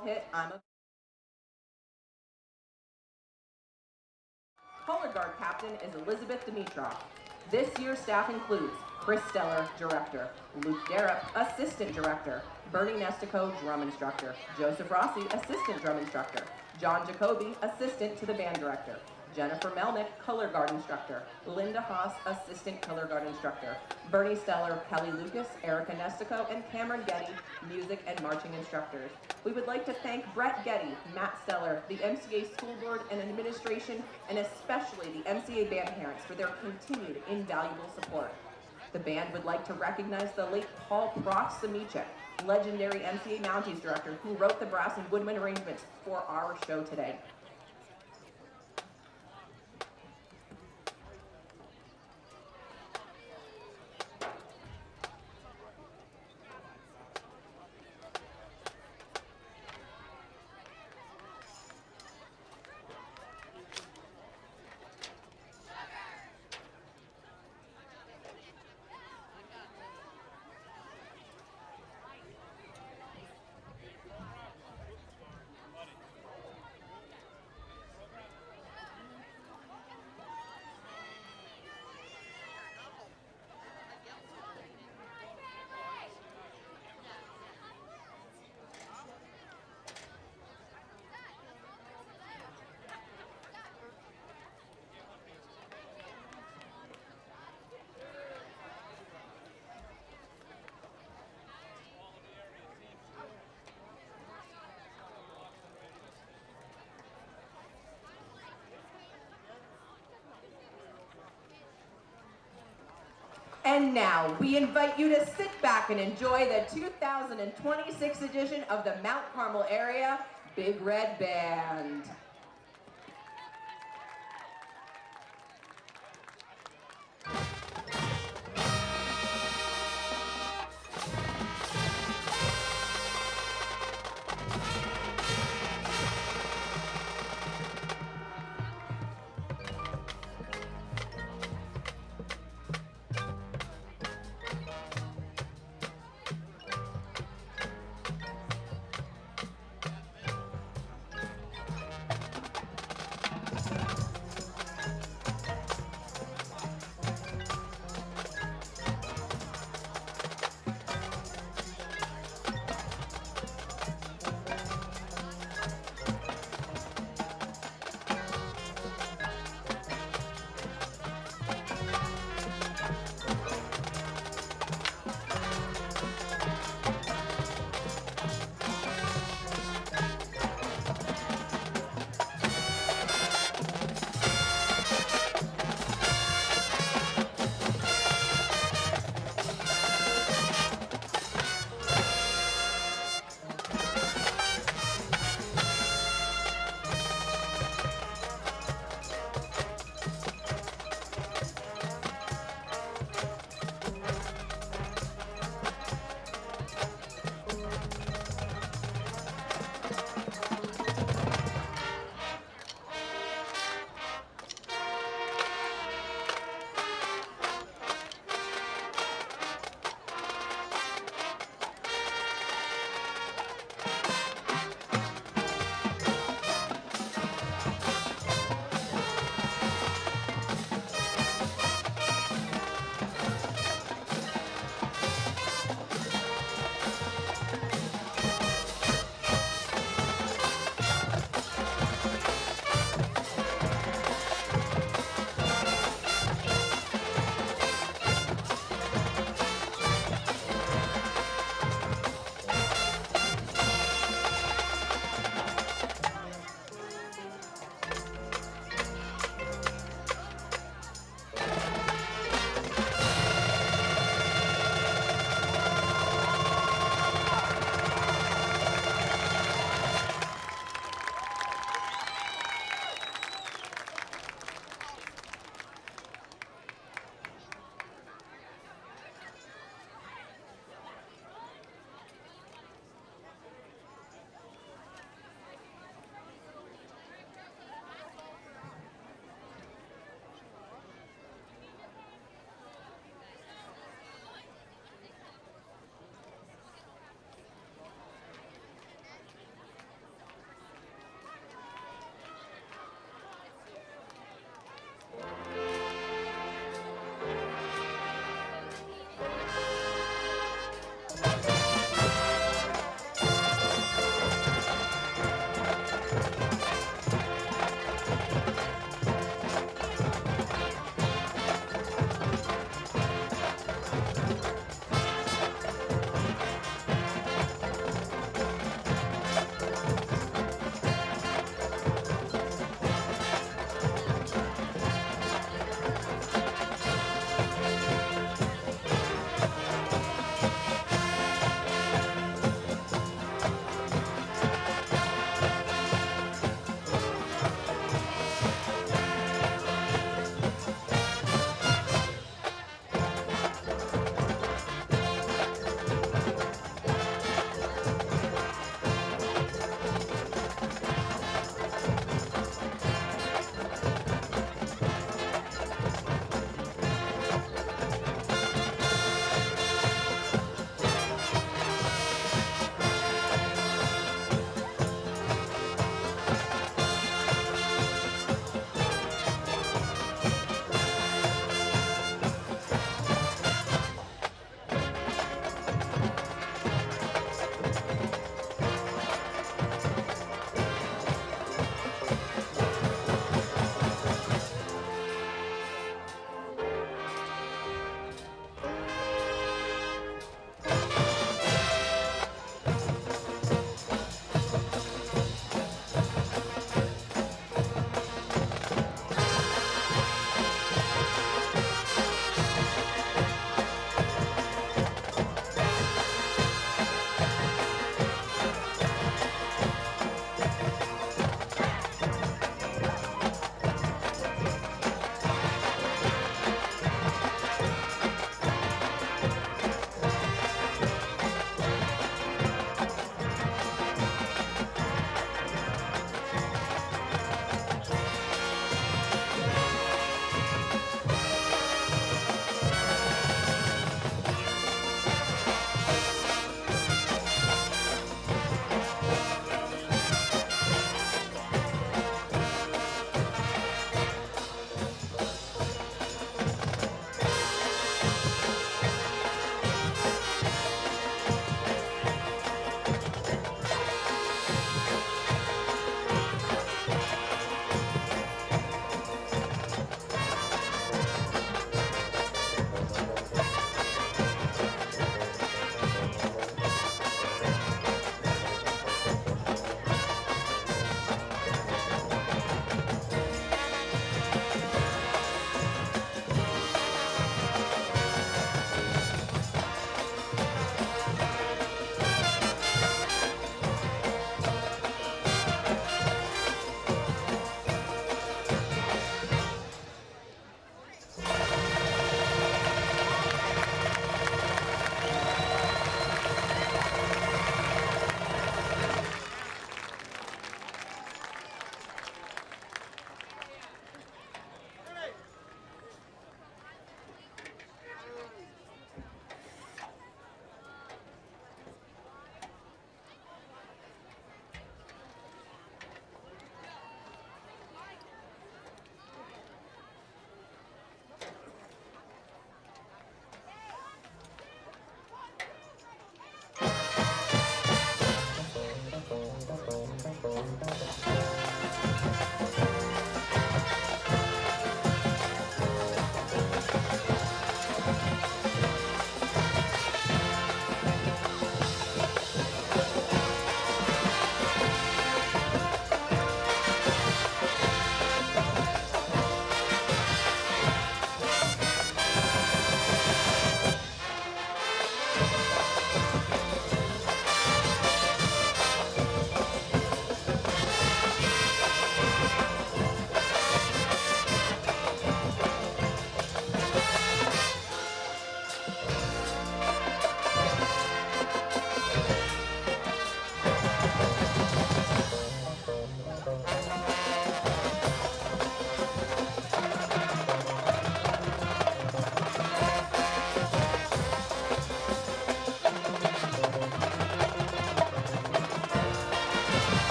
hit I'm a Color Guard captain is Elizabeth Dimitrov. This year's staff includes Chris Steller, director, Luke Darrop, assistant director, Bernie Nestico, drum instructor, Joseph Rossi, assistant drum instructor, John Jacoby, assistant to the band director, Jennifer Melnick, color guard instructor, Linda Haas, assistant color guard instructor, Bernie Steller, Kelly Lucas, Erica Nestico, and Cameron Getty, music and marching instructors. We would like to thank Brett Getty, Matt Steller, the MCA School Board and Administration, and especially the MCA band parents for their continued invaluable support. The band would like to recognize the late Paul Proximichek, legendary MCA Mounties director who wrote the brass and woodwind arrangements for our show today. And now, we invite you to sit back and enjoy the 2026 edition of the Mount Carmel Area Big Red Band.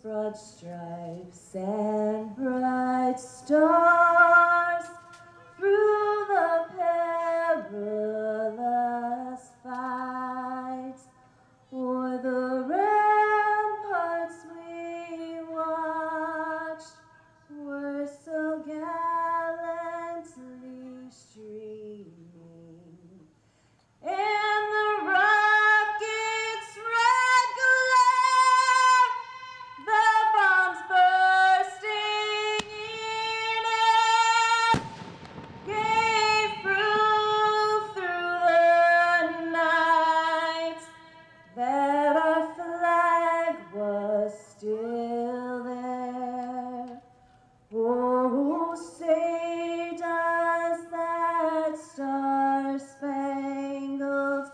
broad stripes and bright stars through the perilous fights. O'er the ramparts we watched were so gallantly streaming, and the rocket's red glare, the bombs bursting in air, gave proof through the night that our flag was still there. Oh, say does that star-spangled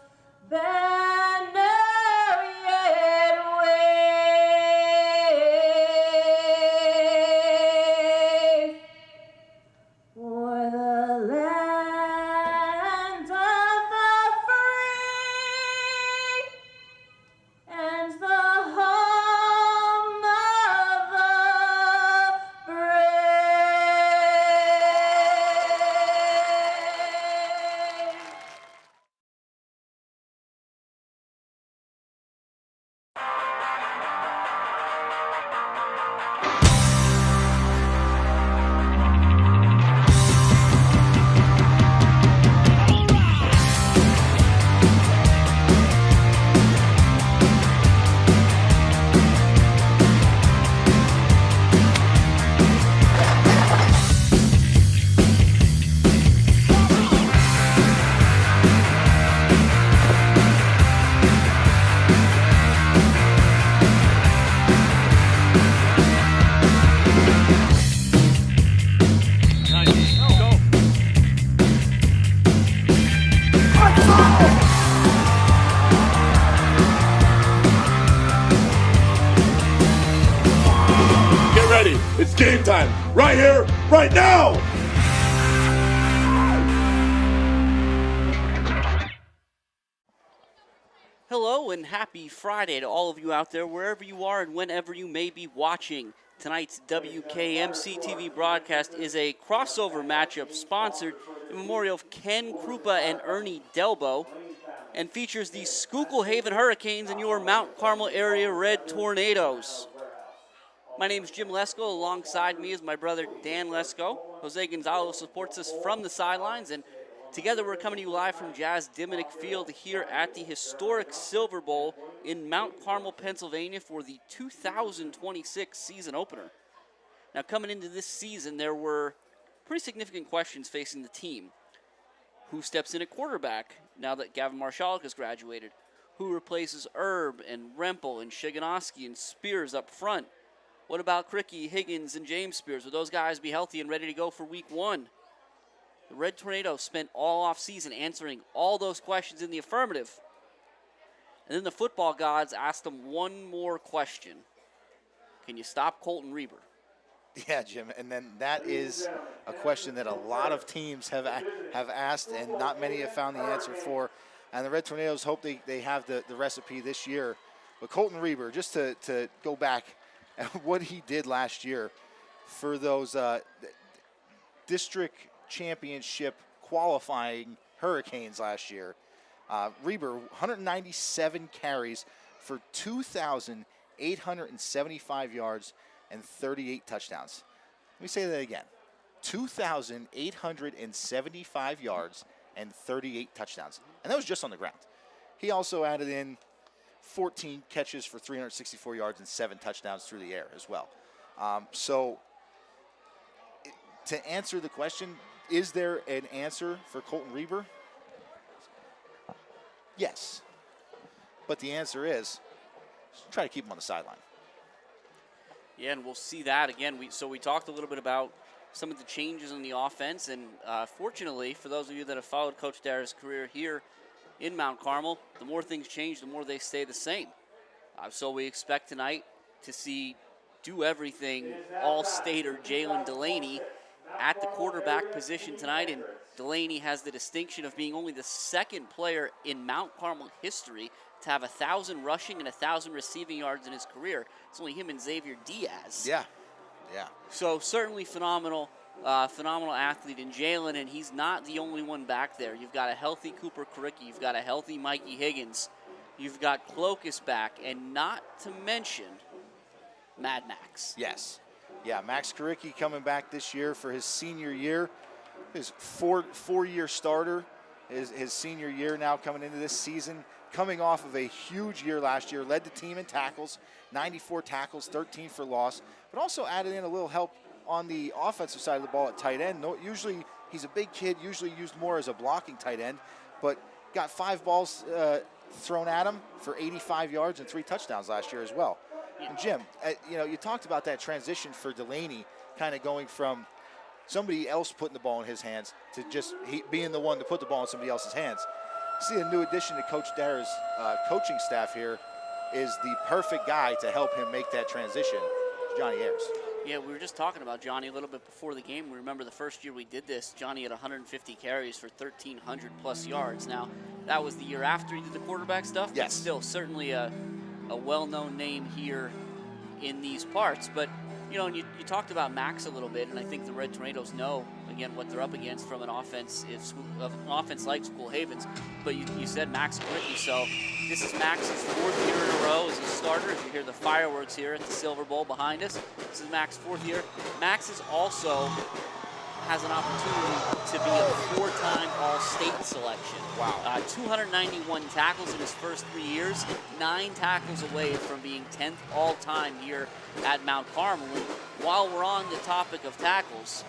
banner yet wave o'er the land of the free and the home of the brave. Get ready. It's game time. Right here, right now. Hello and happy Friday to all of you out there, wherever you are and whenever you may be watching. Tonight's WKMC TV broadcast is a crossover matchup sponsored in memorial of Ken Krupa and Ernie Delbo, and features the Schuylkill Haven Hurricanes and your Mount Carmel area Red Tornadoes. My name is Jim Lesko. Alongside me is my brother Dan Lesko. Jose Gonzalo supports us from the sidelines, and together we're coming to you live from Jazz Diminick Field here at the historic Silver Bowl in Mount Carmel, Pennsylvania for the 2026 season opener. Now, coming into this season, there were pretty significant questions facing the team. Who steps in at quarterback now that Gavin Marshall has graduated? Who replaces Erb and Rempel and Shiganowski and Spears up front? What about Cricky, Higgins, and James Spears? Will those guys be healthy and ready to go for week one? The Red Tornadoes spent all offseason answering all those questions in the affirmative. And then the football gods asked them one more question. Can you stop Colton Reber? Yeah, Jim, and then that is a question that a lot of teams have asked, and not many have found the answer for. And the Red Tornadoes hope they have the recipe this year. But Colton Reber, just to go back at what he did last year for those district championship qualifying Hurricanes last year, Reber, 197 carries for 2,875 yards and 38 touchdowns. Let me say that again. 2,875 yards and 38 touchdowns. And that was just on the ground. He also added in 14 catches for 364 yards and 7 touchdowns through the air as well. So to answer the question, is there an answer for Colton Reber? Yes. But the answer is try to keep him on the sideline. Yeah, and we'll see that again. We talked a little bit about some of the changes in the offense, and fortunately, for those of you that have followed Coach Dara's career here in Mount Carmel, the more things change, the more they stay the same. So we expect tonight to see do everything All-Stater Jalen Delaney at the quarterback position tonight, and Delaney has the distinction of being only the second player in Mount Carmel history to have 1,000 rushing and 1,000 receiving yards in his career. It's only him and Xavier Diaz. Yeah, yeah. So certainly phenomenal athlete in Jalen, and he's not the only one back there. You've got a healthy Cooper Karicki. You've got a healthy Mikey Higgins. You've got Clokus back, and not to mention Mad Max. Yes. Yeah, Max Karicki coming back this year for his senior year. His four-year starter, his senior year now coming into this season. Coming off of a huge year last year, led the team in tackles, 94 tackles, 13 for loss, but also added in a little help on the offensive side of the ball at tight end. Usually he's a big kid, usually used more as a blocking tight end, but got 5 balls thrown at him for 85 yards and 3 touchdowns last year as well. And Jim, you talked about that transition for Delaney, kind of going from somebody else putting the ball in his hands to just being the one to put the ball in somebody else's hands. See, a new addition to Coach Dara's coaching staff here is the perfect guy to help him make that transition, Johnny Ayers. Yeah, we were just talking about Johnny a little bit before the game. We remember the first year we did this, Johnny had 150 carries for 1,300 plus yards. Now, that was the year after he did the quarterback stuff, yes. But still certainly a well-known name here in these parts. But, and you talked about Max a little bit, and I think the Red Tornadoes know, again, what they're up against from an offense like School Havens. But you said Max Karicki, so this is Max's 4th year in a row as a starter. As you hear the fireworks here at the Silver Bowl behind us, this is Max's 4th year. Max is also has an opportunity to be a 4-time All-State selection. Wow. 291 tackles in his first 3 years, 9 tackles away from being 10th all-time here at Mount Carmel. And while we're on the topic of tackles,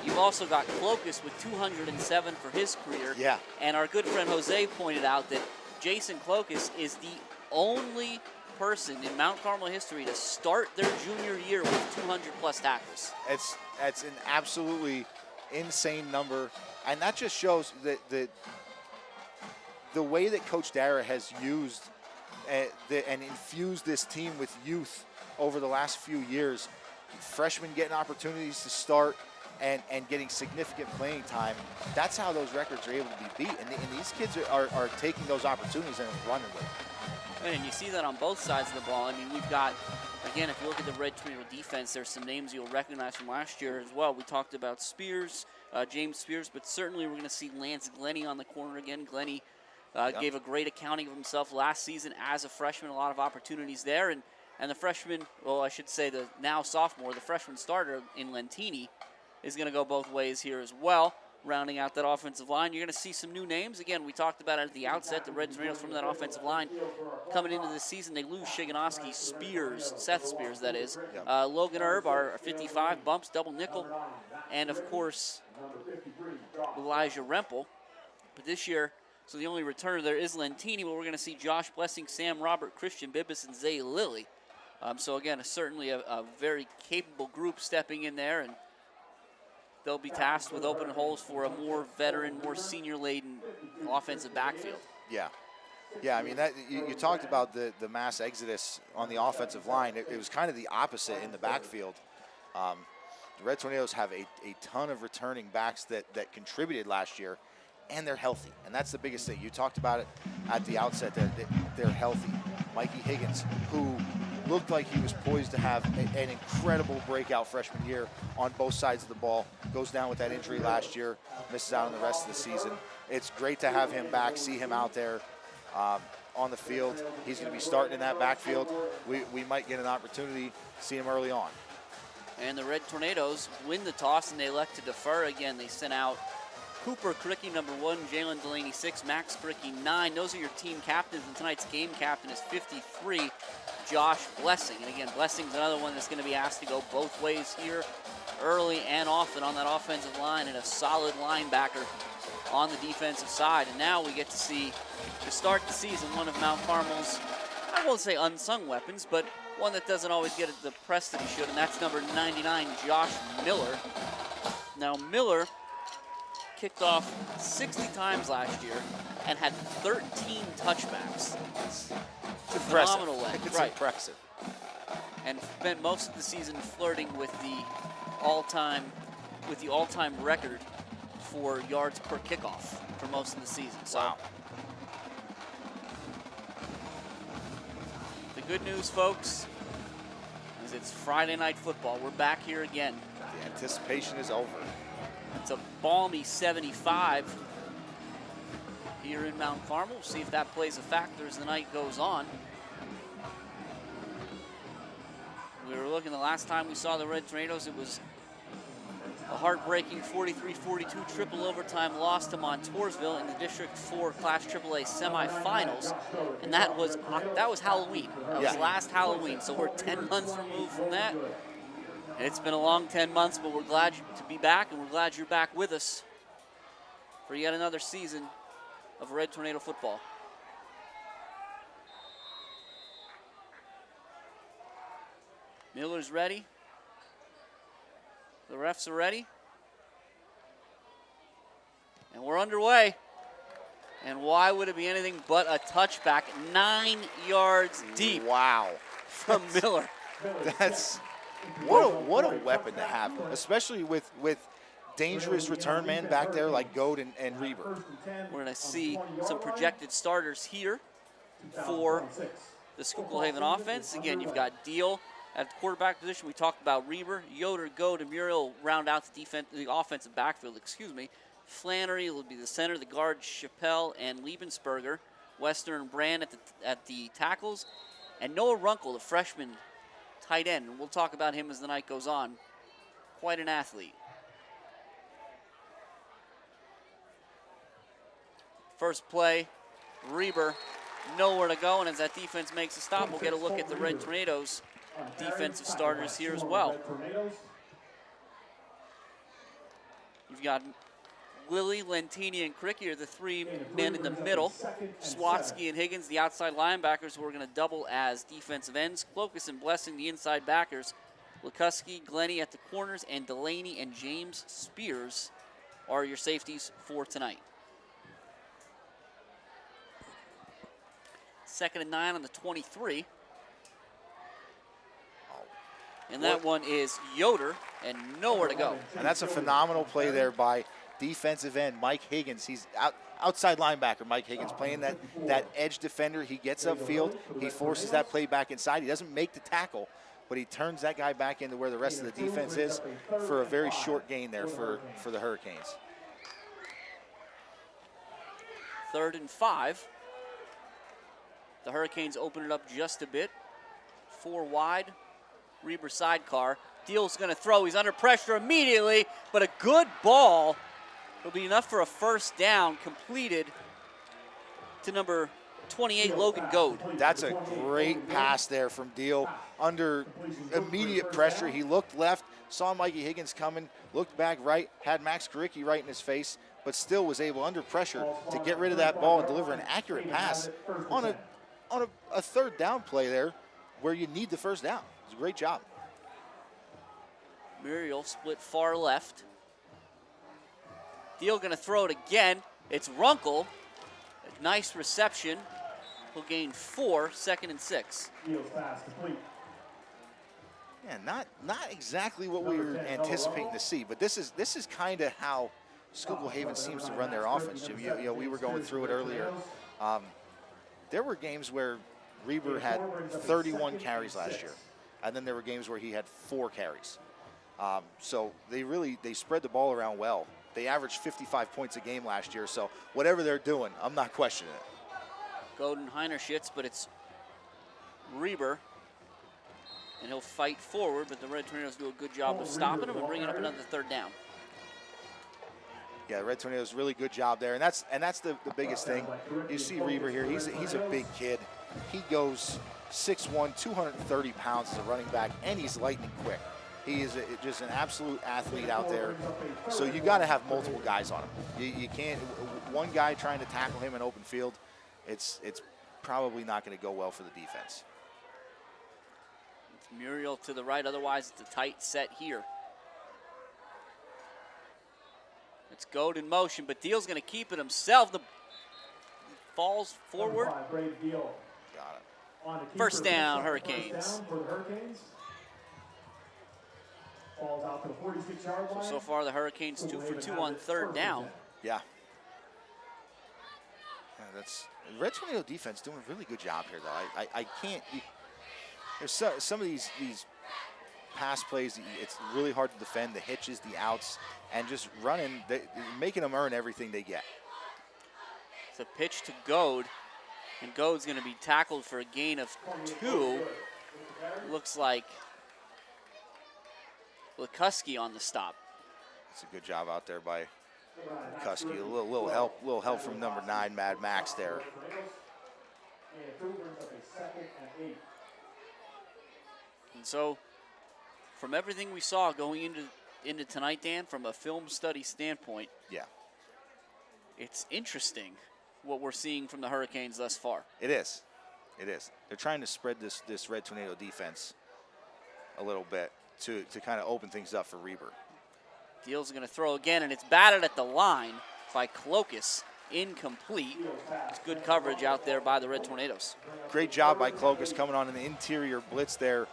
you've also got Clokus with 207 for his career. Yeah. And our good friend Jose pointed out that Jason Clokus is the only person in Mount Carmel history to start their junior year with 200-plus tackles. That's an absolutely insane number, and that just shows that the way that Coach Dara has used and infused this team with youth over the last few years, freshmen getting opportunities to start and getting significant playing time. That's how those records are able to be beat, and these kids are taking those opportunities and running with them. And you see that on both sides of the ball. I mean, we've got, again, if you look at the Red Tornado defense, there's some names you'll recognize from last year as well. We talked about Spears, James Spears, but certainly we're going to see Lance Glennie on the corner again. Glennie gave a great accounting of himself last season as a freshman, a lot of opportunities there. And the freshman, well, I should say the now sophomore, the freshman starter in Lentini is going to go both ways here as well. Rounding out that offensive line, you're going to see some new names. Again, we talked about it at the outset, the Red Tornadoes from that offensive line. Coming into the season, they lose Shiganowski, Seth Spears, that is. Logan Erb, our 55, bumps, double nickel. And, of course, Elijah Rempel. But this year, so the only returner there is Lentini, but we're going to see Josh Blessing, Sam Robert, Christian Bibbis, and Zay Lilly. So, again, certainly a very capable group stepping in there, and they'll be tasked with open holes for a more veteran, more senior-laden offensive backfield. Yeah. Yeah, I mean, that you talked about the mass exodus on the offensive line. It was kind of the opposite in the backfield. The Red Tornadoes have a ton of returning backs that contributed last year, and they're healthy. And that's the biggest thing. You talked about it at the outset. They're healthy. Mikey Higgins, who looked like he was poised to have an incredible breakout freshman year on both sides of the ball, goes down with that injury last year, misses out on the rest of the season. It's great to have him back, see him out there on the field. He's going to be starting in that backfield. We might get an opportunity to see him early on. And the Red Tornadoes win the toss, and they elect to defer again. They sent out Cooper Karicki, number 1, Jalen Delaney, 6, Max Karicki, 9. Those are your team captains, and tonight's game captain is 53, Josh Blessing. And again, Blessing's another one that's going to be asked to go both ways here early and often on that offensive line, and a solid linebacker on the defensive side. And now we get to see, to start the season, one of Mount Carmel's, I won't say unsung weapons, but one that doesn't always get the press that he should, and that's number 99, Josh Miller. Now, Miller kicked off 60 times last year and had 13 touchbacks. It's impressive. Phenomenal leg. It's impressive. And spent most of the season flirting with the all-time record for yards per kickoff for most of the season. So, wow. good news, folks, is it's Friday night football. We're back here again. The anticipation is over. It's a balmy 75 here in Mount Carmel. We'll see if that plays a factor as the night goes on. We were looking the last time we saw the Red Tornadoes, it was a heartbreaking 43-42 triple overtime loss to Montoursville in the District 4 Class AAA semifinals, and that was Halloween. That was last Halloween, so we're 10 months removed from that. And it's been a long 10 months, but we're glad to be back, and we're glad you're back with us for yet another season of Red Tornado football. Miller's ready. The refs are ready. And we're underway. And why would it be anything but a touchback 9 yards deep? Wow. From Miller. That's what a weapon to have, especially with dangerous return men back there like Goad and Reber. We're going to see some projected starters here for the Schuylkill Haven offense. Again, you've got Deal at the quarterback position. We talked about Reber, Yoder, Goad, and Muriel round out the offensive backfield. Flannery will be the center, the guard Chappelle and Liebensberger, Western and Brand at the tackles, and Noah Runkle, the freshman tight end. And we'll talk about him as the night goes on. Quite an athlete. First play, Reber, nowhere to go, and as that defense makes a stop, we'll get a look at the Red Tornadoes defensive starters here as well. You've got Lilly, Lentini, and Cricky are the three men in the middle. Swatsky and Higgins, the outside linebackers, who are going to double as defensive ends. Clokus and Blessing, the inside backers. Lukuski, Glenny at the corners, and Delaney and James Spears are your safeties for tonight. 2nd and 9 on the 23. And that one is Yoder, and nowhere to go. And that's a phenomenal play there by defensive end Mike Higgins. He's outside linebacker Mike Higgins playing that edge defender. He gets upfield. He forces that play back inside. He doesn't make the tackle, but he turns that guy back into where the rest of the defense is for a very short gain there for the Hurricanes. 3rd and 5. The Hurricanes open it up just a bit. 4 wide. Reber sidecar. Deal's going to throw. He's under pressure immediately, but a good ball will be enough for a first down completed to number 28, Logan Goad. That's a great pass there from Deal. Under immediate pressure, he looked left, saw Mikey Higgins coming, looked back right, had Max Karicki right in his face, but still was able, under pressure, to get rid of that ball and deliver an accurate pass on a 3rd down play there where you need the first down. It was a great job. Muriel split far left. Deal going to throw it again. It's Runkle. A nice reception. He'll gain 4, 2nd and 6. Yeah, not exactly what we were anticipating to see, but this is kind of how Schuylkill Haven seems to run their offense, Jim. You know, we were going through it earlier. There were games where Reber had 31 carries last year, and then there were games where he had 4 carries. So they spread the ball around well. They averaged 55 points a game last year, so whatever they're doing, I'm not questioning it. Godin Heinerschitz, but it's Reber, and he'll fight forward, but the Red Tornadoes do a good job of stopping him and bringing up another 3rd down. Yeah, the Red Tornadoes, really good job there, and that's the biggest thing. You see Reber here; he's a big kid. He goes 6'1", 230 pounds as a running back, and he's lightning quick. He is just an absolute athlete out there. So you got to have multiple guys on him. You can't one guy trying to tackle him in open field. It's probably not going to go well for the defense. It's Muriel to the right. Otherwise, it's a tight set here. It's Goad in motion, but Deal's going to keep it himself. The falls forward. Got it. First down, Hurricanes. So far, the Hurricanes 2 for 2 on 3rd down. Yeah. That's Red Tornado defense doing a really good job here, though. I can't. There's some of these pass plays, it's really hard to defend, the hitches, the outs, and just running, making them earn everything they get. It's a pitch to Goad, and Goad's going to be tackled for a gain of 2. Looks like Likuski on the stop. It's a good job out there by Likuski. A little help from number 9, Mad Max there. And so, from everything we saw going into tonight, Dan, from a film study standpoint, yeah, it's interesting what we're seeing from the Hurricanes thus far. It is. It is. They're trying to spread this Red Tornado defense a little bit to kind of open things up for Reber. Deal's going to throw again, and it's batted at the line by Clokus. Incomplete. It's good coverage out there by the Red Tornadoes. Great job by Clokus coming on in the interior blitz there.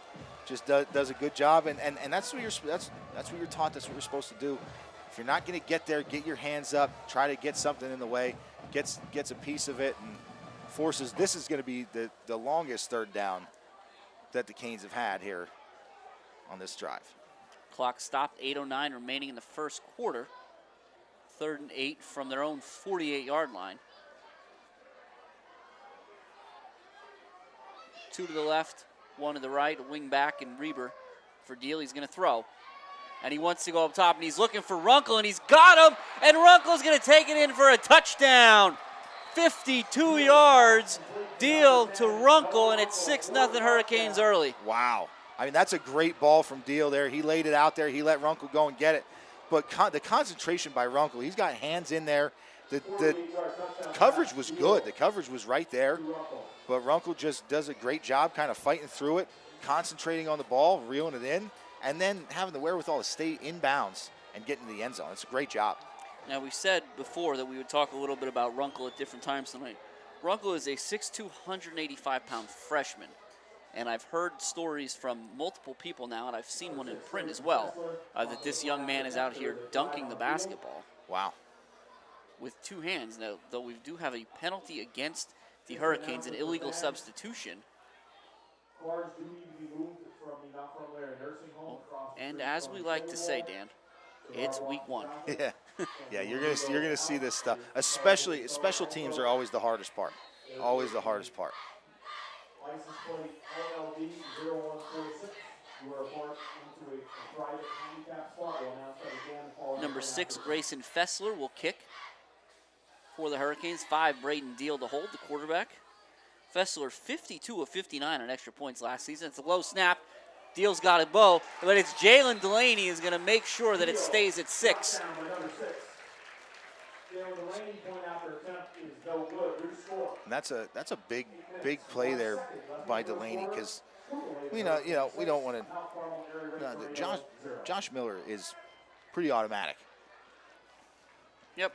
Just does a good job, and that's what that's what you're taught. That's what you're supposed to do. If you're not going to get there, get your hands up, try to get something in the way, gets a piece of it, and forces. This is going to be the longest third down that the Canes have had here on this drive. Clock stopped, 8:09 remaining in the first quarter. 3rd and 8 from their own 48-yard line. 2 to the left, 1 to the right, a wing back, and Reber for Deal. He's going to throw. And he wants to go up top, and he's looking for Runkle, and he's got him, and Runkle's going to take it in for a touchdown. 52 yards, Deal to Runkle, and it's 6-0 Hurricanes early. Wow. I mean, that's a great ball from Deal there. He laid it out there. He let Runkle go and get it. But the concentration by Runkle, he's got hands in there. The coverage was good. The coverage was right there. But Runkle just does a great job kind of fighting through it, concentrating on the ball, reeling it in, and then having the wherewithal to stay inbounds and get into the end zone. It's a great job. Now, we said before that we would talk a little bit about Runkle at different times tonight. Runkle is a 6'2", 185-pound freshman. And I've heard stories from multiple people now, and I've seen one in print as well, that this young man is out here dunking the basketball. Wow. With 2 hands. Now, though we do have a penalty against the Hurricanes, an illegal substitution. And as we like to say, Dan, it's week 1. Yeah, yeah, you're gonna see this stuff. Especially special teams are always the hardest part. Always the hardest part. License plate LLD 0146. You are marked into a private handicap spot. We'll announce that again. Number 6, Grayson Fessler will kick for the Hurricanes. 5, Braden Deal to hold, the quarterback. Fessler 52 of 59 on extra points last season. It's a low snap. Deal's got a bow, but it's Jalen Delaney is going to make sure that it stays at 6. And that's a big play there by Delaney, because we don't want to. Josh Miller is pretty automatic. Yep.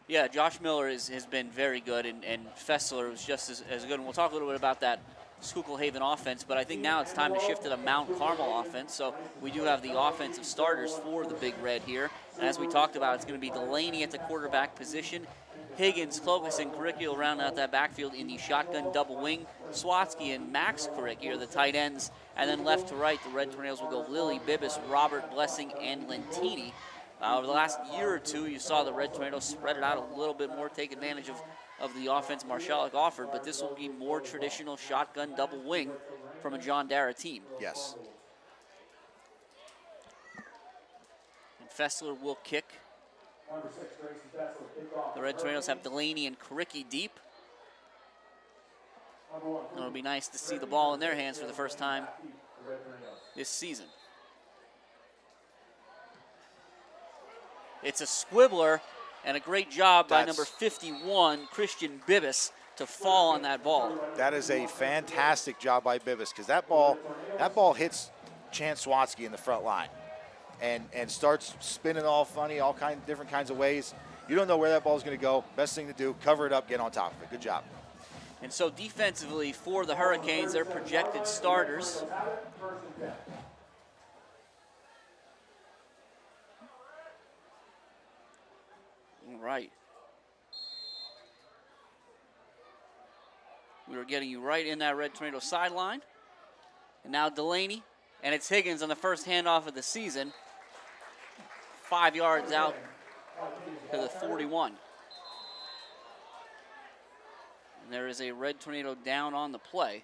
Yeah, Josh Miller has been very good, and Fessler was just as good. And we'll talk a little bit about that Schuylkill Haven offense, but I think now it's time to shift to the Mount Carmel offense. So we do have the offensive starters for the Big Red here. And as we talked about, it's going to be Delaney at the quarterback position. Higgins, Clovis, and Caricki will round out that backfield in the shotgun double wing. Swatsky and Max Caricki are the tight ends. And then left to right, the Red Tornadoes will go Lily, Bibas, Robert, Blessing, and Lentini. Over the last year or two, you saw the Red Tornadoes spread it out a little bit more, take advantage of the offense Marshalik offered, but this will be more traditional shotgun double wing from a John Dara team. Yes. And Fessler will kick. The Red Tornadoes have Delaney and Caricki deep. It'll be nice to see the ball in their hands for the first time this season. It's a squibbler, and a great job by number 51, Christian Bibas, to fall on that ball. That is a fantastic job by Bibas, because that ball hits Chance Swatsky in the front line and starts spinning all funny, different kinds of ways. You don't know where that ball is going to go. Best thing to do, cover it up, get on top of it. Good job. And so defensively for the Hurricanes, their projected starters. All right. We were getting you right in that Red Tornado sideline. And now Delaney, and it's Higgins on the first handoff of the season. 5 yards out to the 41. And there is a Red Tornado down on the play.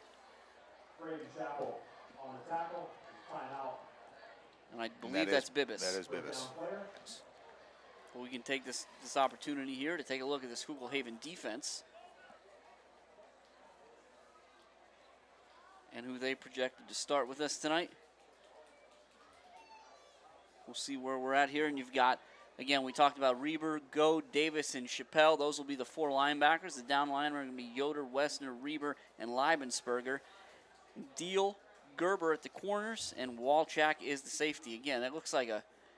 And I believe that's Bibbis. That is Bibbis. Well, we can take this opportunity here to take a look at the Schuylkill Haven defense and who they projected to start with us tonight. We'll see where we're at here. And you've got, again, we talked about Reber, Go, Davis, and Chappelle. Those will be the 4 linebackers. The down linemen are going to be Yoder, Wessner, Reber, and Leibensperger. Deal, Gerber at the corners, and Walchak is the safety. Again, that looks like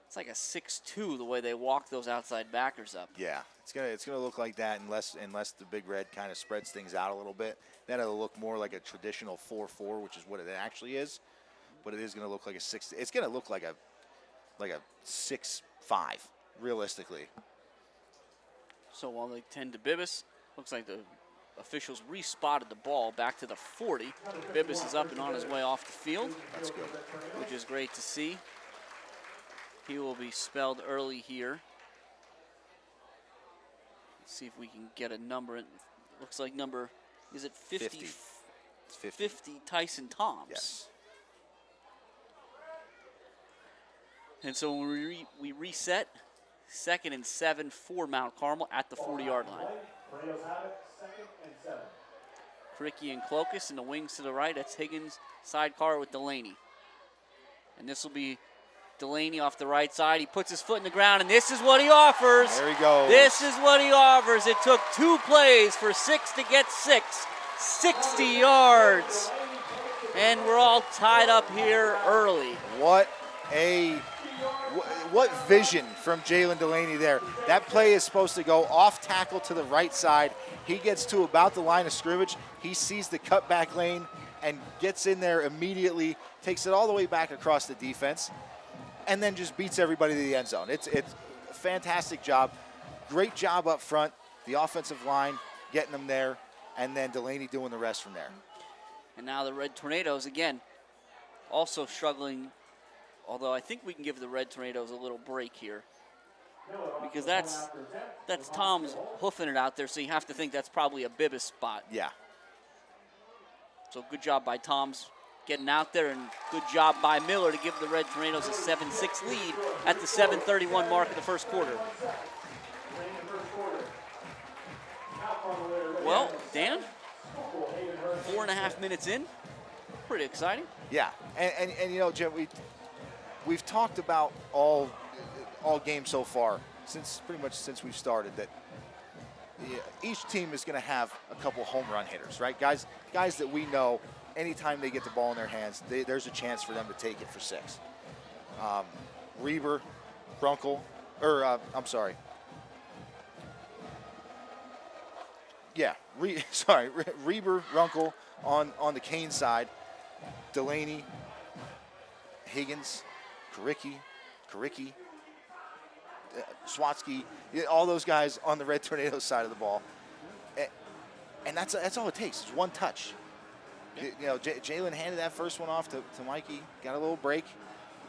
it's like a 6'2" the way they walk those outside backers up. Yeah, it's gonna look like that unless the Big Red kind of spreads things out a little bit. Then it'll look more like a traditional 4-4, which is what it actually is. But it is gonna look like a 6. It's gonna look like a 6'5", realistically. So while they tend to Bibbis, looks like the officials respotted the ball back to the 40. Bibbis is up and on his way off the field. That's good. Which is great to see. He will be spelled early here. Let's see if we can get a number. It looks like number, is it 50? 50. It's 50 Tyson Toms. Yes. And so when we reset, 2nd and 7 for Mount Carmel at the 40-yard line. Cricky and Clokus in the wings to the right. That's Higgins, sidecar with Delaney. And this will be Delaney off the right side. He puts his foot in the ground, and this is what he offers. There he goes. This is what he offers. It took 2 plays for 6 to get 6. 60 yards. And we're all tied up here early. What vision from Jalen Delaney there. That play is supposed to go off tackle to the right side. He gets to about the line of scrimmage. He sees the cutback lane and gets in there immediately, takes it all the way back across the defense, and then just beats everybody to the end zone. It's a fantastic job. Great job up front, the offensive line getting them there, and then Delaney doing the rest from there. And now the Red Tornadoes, again, also struggling, although I think we can give the Red Tornadoes a little break here, because that's Tom's hoofing it out there, so you have to think that's probably a Bibbis spot. Yeah. So good job by Tom's getting out there, and good job by Miller to give the Red Tornadoes a 7-6 lead at the 7:31 mark of the first quarter. Well, Dan, 4.5 minutes in, pretty exciting. Yeah, and you know, Jim, we've talked about all games so far, pretty much since we've started, that each team is going to have a couple home run hitters, right? Guys that we know, anytime they get the ball in their hands, there's a chance for them to take it for 6. Reber, Runkle, I'm sorry. Yeah, Reber, Runkle on the Kane side, Delaney, Higgins, Karicki, Swatsky, all those guys on the Red Tornado side of the ball. And that's all it takes, is one touch. You know, Jalen handed that first one off to Mikey, got a little break,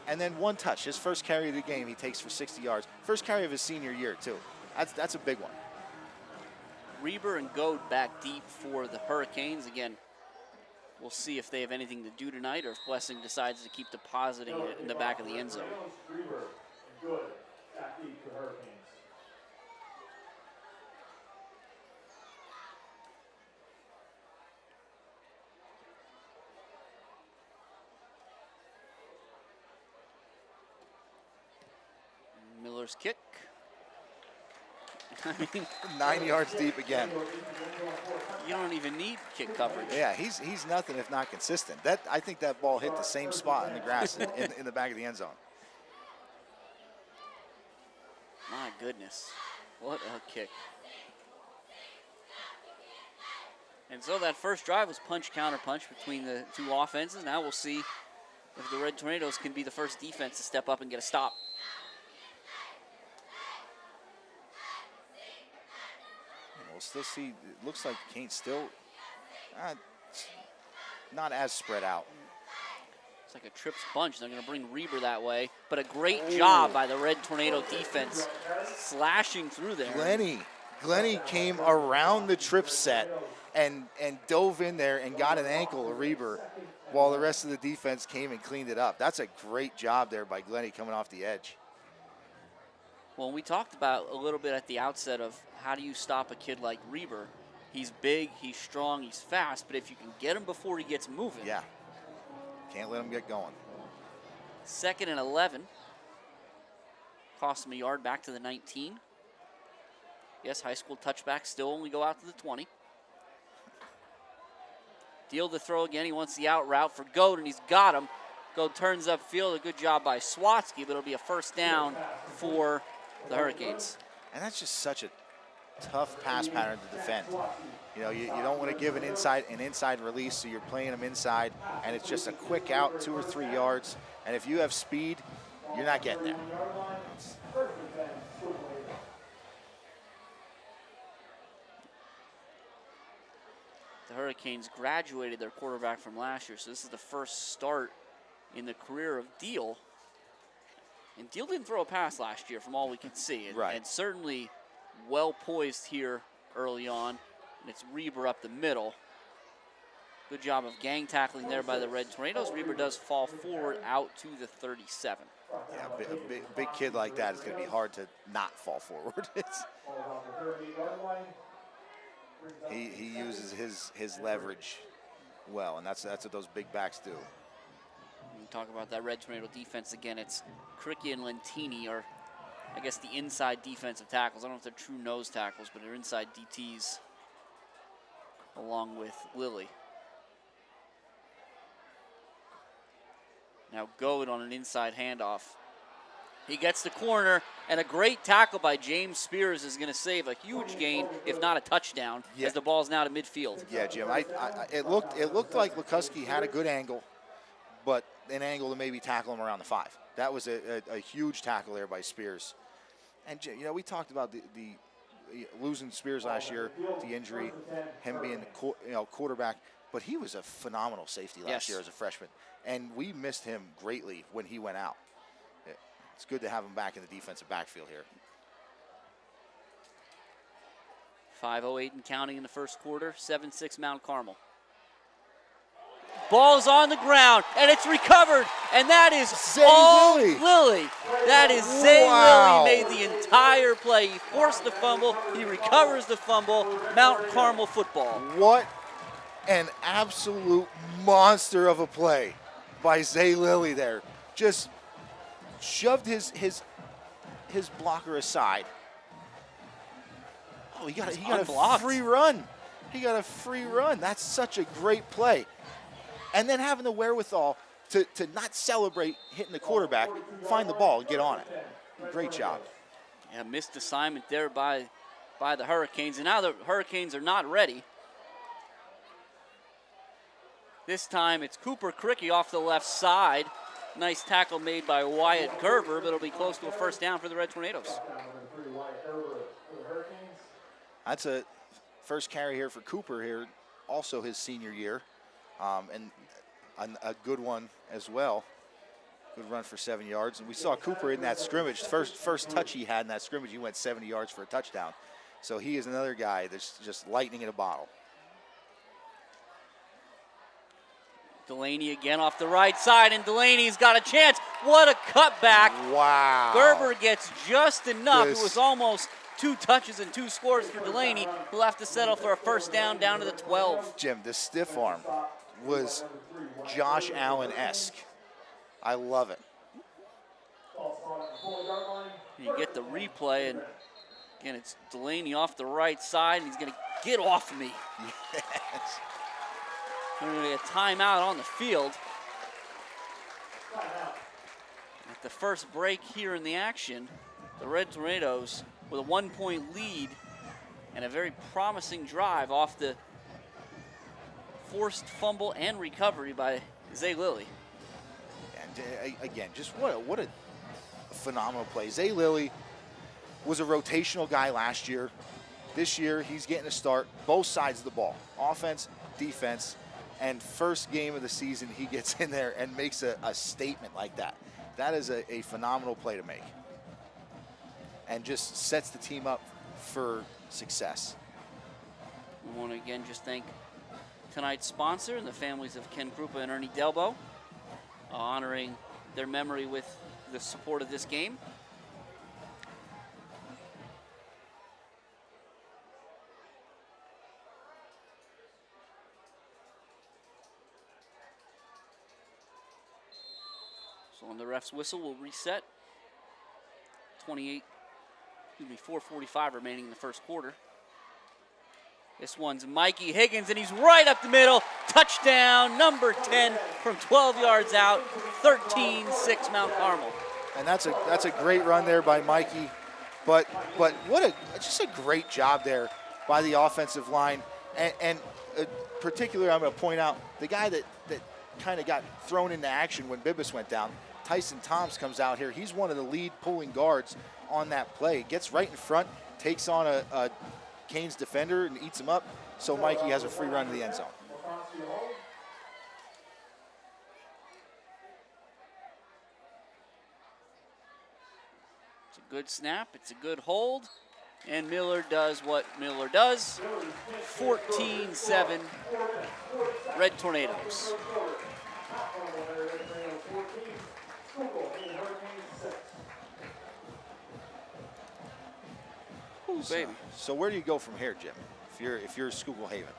and then one touch. His first carry of the game he takes for 60 yards. First carry of his senior year, too. That's a big one. Reber and Goad back deep for the Hurricanes. Again, we'll see if they have anything to do tonight, or if Blessing decides to keep depositing it in the back of the end zone. Reber and Good back deep for the Hurricanes. Miller's kick. I mean, 9 yards deep again. You don't even need kick coverage. Yeah, he's nothing if not consistent. I think that ball hit the same spot in the grass in the back of the end zone. My goodness, what a kick. And so that first drive was punch, counter punch between the two offenses. Now we'll see if the Red Tornadoes can be the first defense to step up and get a stop. We'll still see, it looks like Kane's still not as spread out. It's like a trip sponge. They're going to bring Reber that way. But a great job by the Red Tornado defense slashing through there. Glenny came around the trip set and dove in there and got an ankle of Reber while the rest of the defense came and cleaned it up. That's a great job there by Glenny coming off the edge. Well, we talked about a little bit at the outset of how do you stop a kid like Reber. He's big, he's strong, he's fast, but if you can get him before he gets moving. Yeah, can't let him get going. 2nd and 11. Cost him a yard back to the 19. Yes, high school touchbacks still only go out to the 20. Deal to throw again. He wants the out route for Goad, and he's got him. Goad turns upfield. A good job by Swatsky, but it'll be a first down for the Hurricanes. And that's just such a tough pass pattern to defend. You know, you don't want to give an inside release, so you're playing them inside, and it's just a quick out, 2 or 3 yards. And if you have speed, you're not getting there. The Hurricanes graduated their quarterback from last year, so this is the first start in the career of Deal. And Deal didn't throw a pass last year from all we can see. And certainly well poised here early on. And it's Reber up the middle. Good job of gang tackling there by the Red Tornadoes. Reber does fall forward out to the 37. Yeah, a big kid like that is going to be hard to not fall forward. He uses his leverage well, and that's what those big backs do. We talk about that Red Tornado defense again. It's Cricky and Lentini are, I guess, the inside defensive tackles. I don't know if they're true nose tackles, but they're inside DTs along with Lilly. Now Goad on an inside handoff. He gets the corner, and a great tackle by James Spears is going to save a huge gain, if not a touchdown, as the ball's now to midfield. Yeah, Jim, it looked like Lukuski had a good angle, but an angle to maybe tackle him around the 5. That was a huge tackle there by Spears. And, you know, we talked about the losing Spears last year, the injury, him being quarterback, but he was a phenomenal safety last year as a freshman, and we missed him greatly when he went out. It's good to have him back in the defensive backfield here. 5:08 and counting in the first quarter, 7-6 Mount Carmel. Ball's on the ground, and it's recovered, and that is all Lilly. That is Zay Lilly, made the entire play. He forced the fumble, he recovers the fumble. Mount Carmel football. What an absolute monster of a play by Zay Lilly there. Just shoved his blocker aside. Oh, he got a free run. He got a free run. That's such a great play. And then having the wherewithal to not celebrate hitting the quarterback, find the ball and get on it. Great job. Yeah, missed assignment there by the Hurricanes. And now the Hurricanes are not ready. This time it's Cooper Cricky off the left side. Nice tackle made by Wyatt Gerber, but it'll be close to a first down for the Red Tornadoes. That's a first carry here for Cooper here, also his senior year, and a good one as well. Good run for 7 yards. And we saw Cooper in that scrimmage. First touch he had in that scrimmage, he went 70 yards for a touchdown. So he is another guy that's just lightning in a bottle. Delaney again off the right side, and Delaney's got a chance. What a cutback. Wow. Gerber gets just enough. It was almost 2 touches and 2 scores for Delaney. He'll have to settle for a first down to the 12. Jim, the stiff arm was Josh Allen-esque. I love it. You get the replay, and again, it's Delaney off the right side, and he's going to get off me. Yes. We're going to get a timeout on the field. At the first break here in the action, the Red Tornadoes with a 1-point lead and a very promising drive off the forced fumble and recovery by Zay Lilly. And again, just what a phenomenal play. Zay Lilly was a rotational guy last year. This year, he's getting a start both sides of the ball, offense, defense. And first game of the season, he gets in there and makes a statement like that. That is a phenomenal play to make. And just sets the team up for success. We want to again just thank tonight's sponsor and the families of Ken Krupa and Ernie Delbo, honoring their memory with the support of this game. So on the ref's whistle, we'll reset. 4:45 remaining in the first quarter. This one's Mikey Higgins, and he's right up the middle. Touchdown, number 10 from 12 yards out, 13-6 Mount Carmel. And that's a great run there by Mikey. But what just a great job there by the offensive line. And particularly, I'm going to point out the guy that kind of got thrown into action when Bibas went down. Tyson Toms comes out here. He's one of the lead pulling guards on that play. Gets right in front, takes on a Canes defender and eats him up. So Mikey has a free run to the end zone. It's a good snap. It's a good hold. And Miller does what Miller does. 14-7 Red Tornadoes. Ooh, baby. So where do you go from here, Jim? If you're Schuylkill Haven,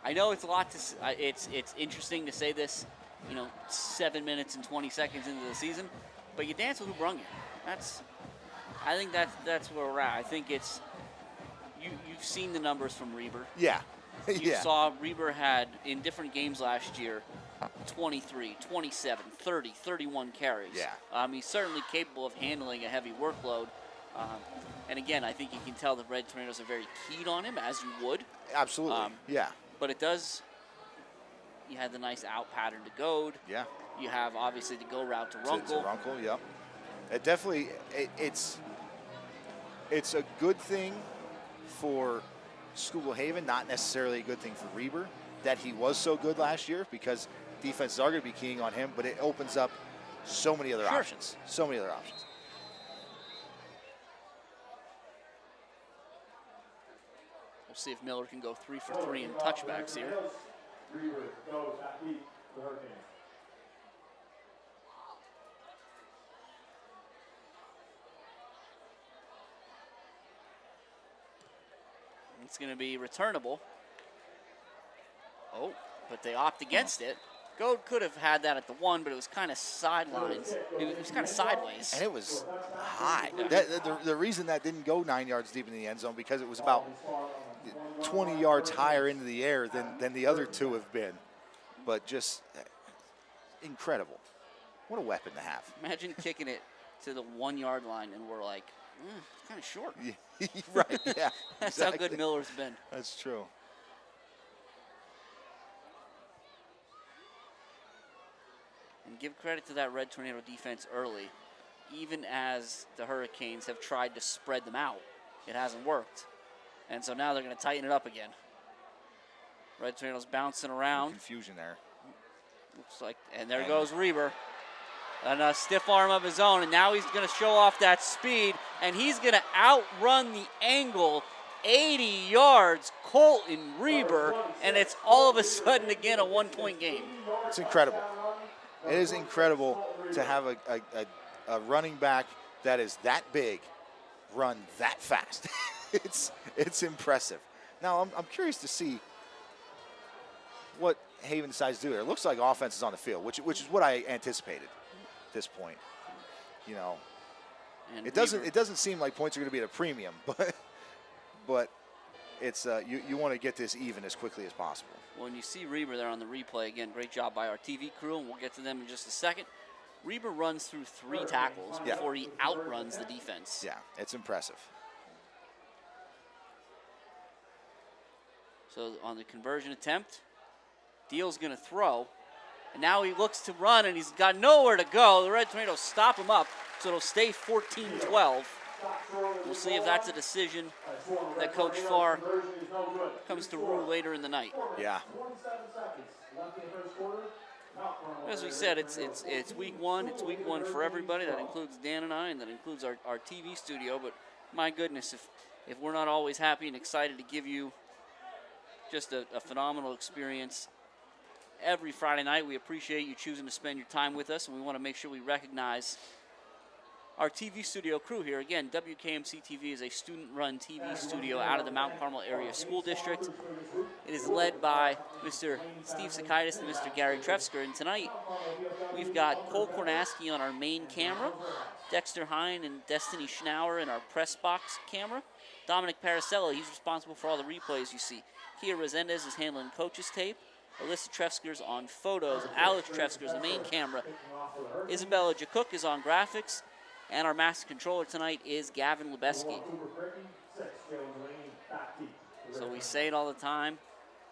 I know it's a lot to. It's interesting to say this, 7 minutes and 20 seconds into the season, but you dance with who brung you. I think that's where we're at. I think it's you've seen the numbers from Reber. Yeah. You saw Reber had in different games last year 23, 27, 30, 31 carries. Yeah. He's certainly capable of handling a heavy workload. And again, I think you can tell the Red Tornadoes are very keen on him, as you would. Absolutely. Yeah. But it does. You had the nice out pattern to Goad. Yeah. You have obviously the go route to Runkle. To Runkle, yep. It definitely it's a good thing for Schuylkill Haven, not necessarily a good thing for Reber that he was so good last year, because defenses are going to be keying on him, but it opens up so many other options. So many other options. We'll see if Miller can go 3 for 3 in touchbacks here. It's going to be returnable. Oh, but they opt against it. Goad could have had that at the 1, but it was kind of sidelines. It was kind of sideways. And it was high. The reason that didn't go 9 yards deep in the end zone, because it was about 20 yards higher into the air than the other two have been. But just incredible. What a weapon to have. Imagine kicking it to the 1 yard line and we're like, kind of short. Yeah, right, yeah. That's exactly. how good Miller's been. That's true. And give credit to that Red Tornado defense early. Even as the Hurricanes have tried to spread them out, it hasn't worked. And so now they're going to tighten it up again. Red Tornadoes bouncing around. Confusion there. Looks like, and there goes Reber. And a stiff arm of his own, and now he's going to show off that speed, and he's going to outrun the angle 80 yards, Colton Reber, and it's all of a sudden, again, a 1-point game. It's incredible. It is incredible to have a running back that is that big run that fast. It's impressive. Now, I'm curious to see what Haven decides to do there. It looks like offense is on the field, which is what I anticipated at this point. And it doesn't seem like points are going to be at a premium, but it's you want to get this even as quickly as possible. When you see Reber there on the replay, again, great job by our TV crew, and we'll get to them in just a second. Reber runs through 3 tackles before he outruns the defense. Yeah, it's impressive. So on the conversion attempt, Deal's going to throw. And now he looks to run, and he's got nowhere to go. The Red Tornadoes stop him up, so it'll stay 14-12. We'll see if that's a decision that Coach Farr comes to rule later in the night. Yeah. As we said, it's week one. It's week one for everybody. That includes Dan and I, and that includes our TV studio. But my goodness, if we're not always happy and excited to give you just a phenomenal experience every Friday night, we appreciate you choosing to spend your time with us, and we want to make sure we recognize our TV studio crew here. Again, WKMC TV is a student-run TV studio out of the Mount Carmel Area School District. It is led by Mr. Steve Sakaitis and Mr. Gary Trefsker. And tonight, we've got Cole Kornaski on our main camera, Dexter Hine and Destiny Schnauer in our press box camera, Dominic Paracello, he's responsible for all the replays you see. Kia Resendez is handling coach's tape. Alyssa Trefsker's on photos. Alex Trefsker's the main camera. Isabella Jacook is on graphics. And our master controller tonight is Gavin Lubeski. So we say it all the time.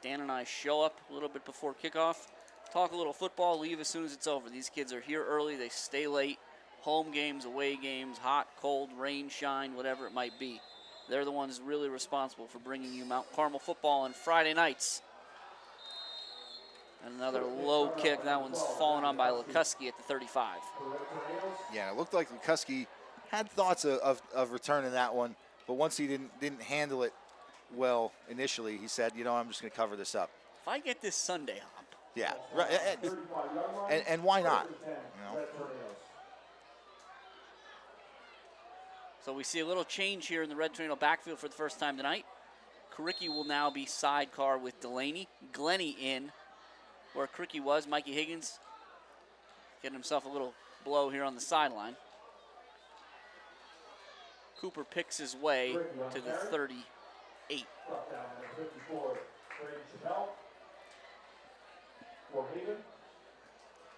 Dan and I show up a little bit before kickoff, talk a little football, leave as soon as it's over. These kids are here early. They stay late. Home games, away games, hot, cold, rain, shine, whatever it might be. They're the ones really responsible for bringing you Mount Carmel football on Friday nights. And another low kick. That one's fallen on by Lukuski at the 35. Yeah, it looked like Lukuski had thoughts of returning that one, but once he didn't handle it well initially, he said, I'm just going to cover this up. If I get this Sunday hop. Yeah, right. And why not? So we see a little change here in the Red Tornado backfield for the first time tonight. Karicki will now be sidecar with Delaney. Glennie in where Karicki was. Mikey Higgins getting himself a little blow here on the sideline. Cooper picks his way to the 38.